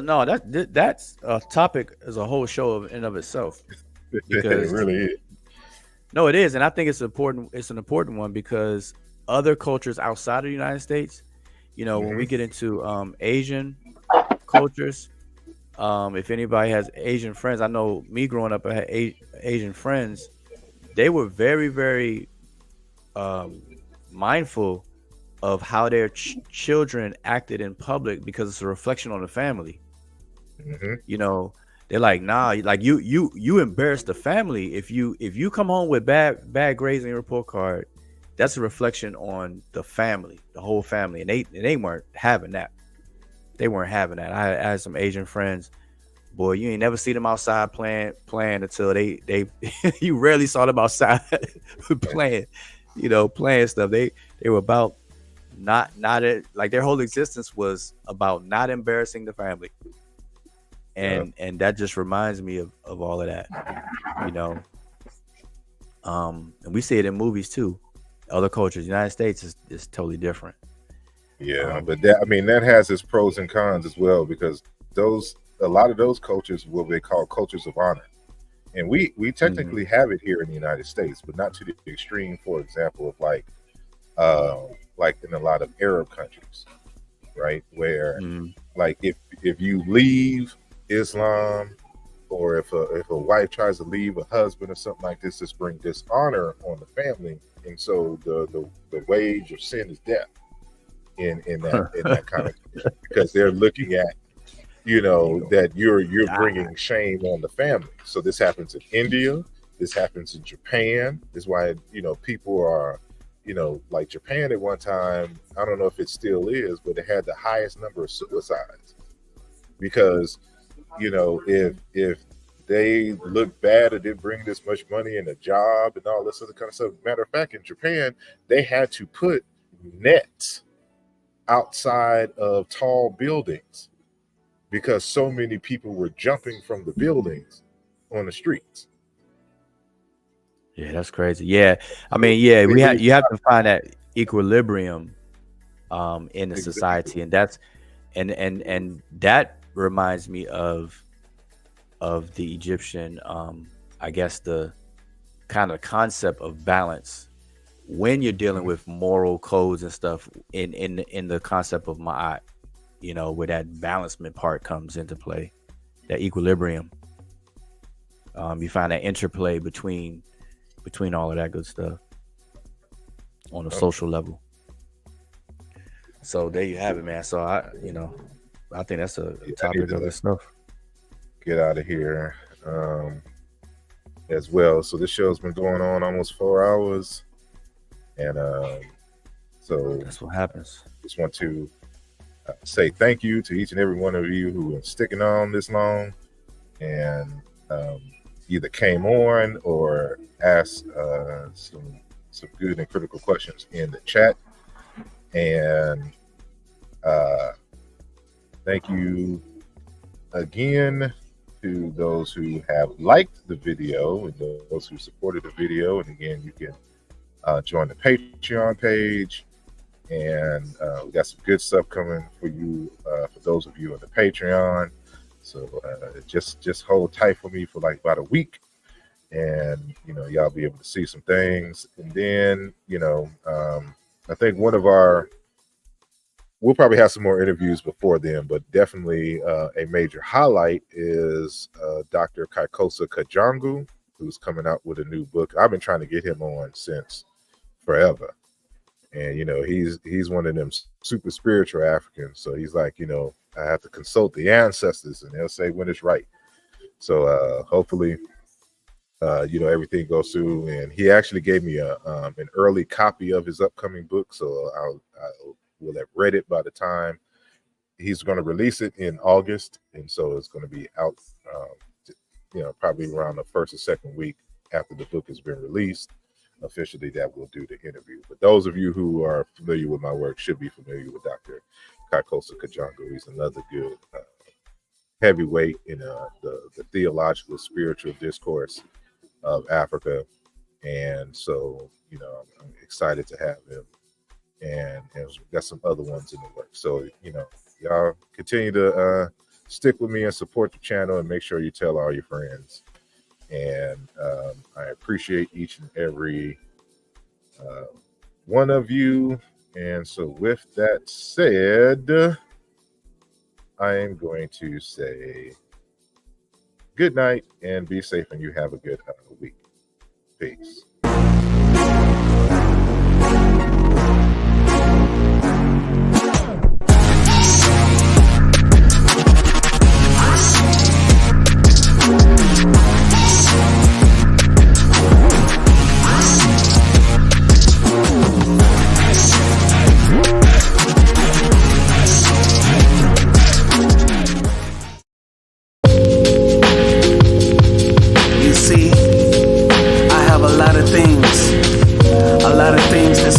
a topic as a whole show in of itself. Because it really is. No, it is, and I think it's important. It's an important one because other cultures outside of the United States, when we get into Asian cultures, if anybody has Asian friends, I know me growing up, I had Asian friends. They were very, very mindful of how their children acted in public because it's a reflection on the family. They're like, nah, like you embarrass the family if you come home with bad grades in your report card. That's a reflection on the family, the whole family, and they weren't having that. They weren't having that. I had some Asian friends. Boy, you ain't never see them outside playing until they you rarely saw them outside playing, playing stuff. They were about not like their whole existence was about not embarrassing the family. And that just reminds me of all of that, and we see it in movies too. Other cultures, United States is totally different. Yeah, but that has its pros and cons as well, because a lot of those cultures, what they call cultures of honor, and we technically have it here in the United States, but not to the extreme. For example, of like in a lot of Arab countries, right, where like if you leave Islam, or if a wife tries to leave a husband or something like this, just bring dishonor on the family, and so the wage of sin is death in that kind of, because they're looking at that you're bringing shame on the family. So this happens in India, this happens in Japan. This is why people are like Japan at one time, I don't know if it still is, but it had the highest number of suicides because if they look bad or didn't bring this much money and a job and all this other kind of stuff. Matter of fact, in Japan, they had to put nets outside of tall buildings because so many people were jumping from the buildings on the streets. Yeah, that's crazy. Yeah, I mean, yeah, you have to find that equilibrium in the society, and that's and that reminds me of the Egyptian, I guess the kind of concept of balance when you're dealing with moral codes and stuff in the concept of ma'at. you know, where that balancement part comes into play, that equilibrium. You find that interplay between all of that good stuff on a social level. So there you have it, man. So I think that's a topic of this stuff. Get out of here as well. So this show's been going on almost 4 hours, and so that's what happens. Just want to say thank you to each and every one of you who are sticking on this long and either came on or asked some good and critical questions in the chat. And thank you again to those who have liked the video and those who supported the video. And again, you can join the Patreon page, and we got some good stuff coming for you, for those of you on the Patreon. So just hold tight for me for like about a week, and y'all be able to see some things. And then I think we'll probably have some more interviews before then, but definitely a major highlight is Dr. Kaikosa Kajangu, who's coming out with a new book. I've been trying to get him on since forever. And, he's one of them super spiritual Africans. So he's like, I have to consult the ancestors and they'll say when it's right. So hopefully, everything goes through. And he actually gave me an early copy of his upcoming book. So I will have read it by the time he's going to release it in August. And so it's going to be out, probably around the first or second week after the book has been released. Officially, that will do the interview. But those of you who are familiar with my work should be familiar with Dr. Kaikosa Kajangu. He's another good heavyweight in the theological, spiritual discourse of Africa. And so, I'm excited to have him. And we've got some other ones in the works. So, y'all continue to stick with me and support the channel, and make sure you tell all your friends. And I appreciate each and every one of you. And so with that said, I am going to say good night and be safe, and you have a good week. Peace.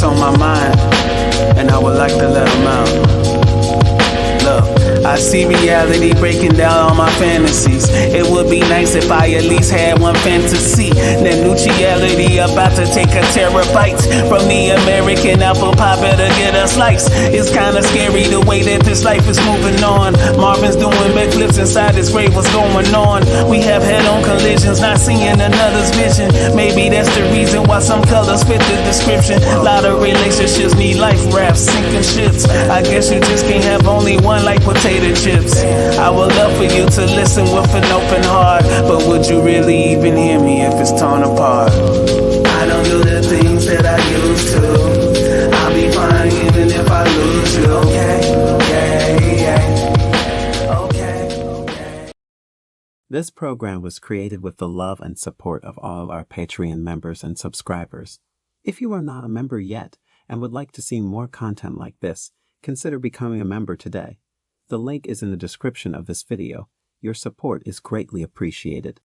On my mind, and I would like to let them out. Look, I see reality breaking down all my fantasies. It would be nice if I at least had one fantasy. That neutrality about to take a terabyte from the American apple pie, better get a slice. It's kinda scary the way that this life is moving on. Marvin's doing backflips inside his grave, what's going on? We have head-on collisions, not seeing another's vision. Maybe that's the reason why some colors fit the description. A lot of relationships need life rafts, sinking ships. I guess you just can't have only one like potato chips. I would love for you to listen with an open heart, but would you really even hear me if it's torn apart? I don't do the things that I used to. I'll be fine even if I lose you. Okay. This program was created with the love and support of all of our Patreon members and subscribers. If you are not a member yet and would like to see more content like this, consider becoming a member today. The link is in the description of this video. Your support is greatly appreciated.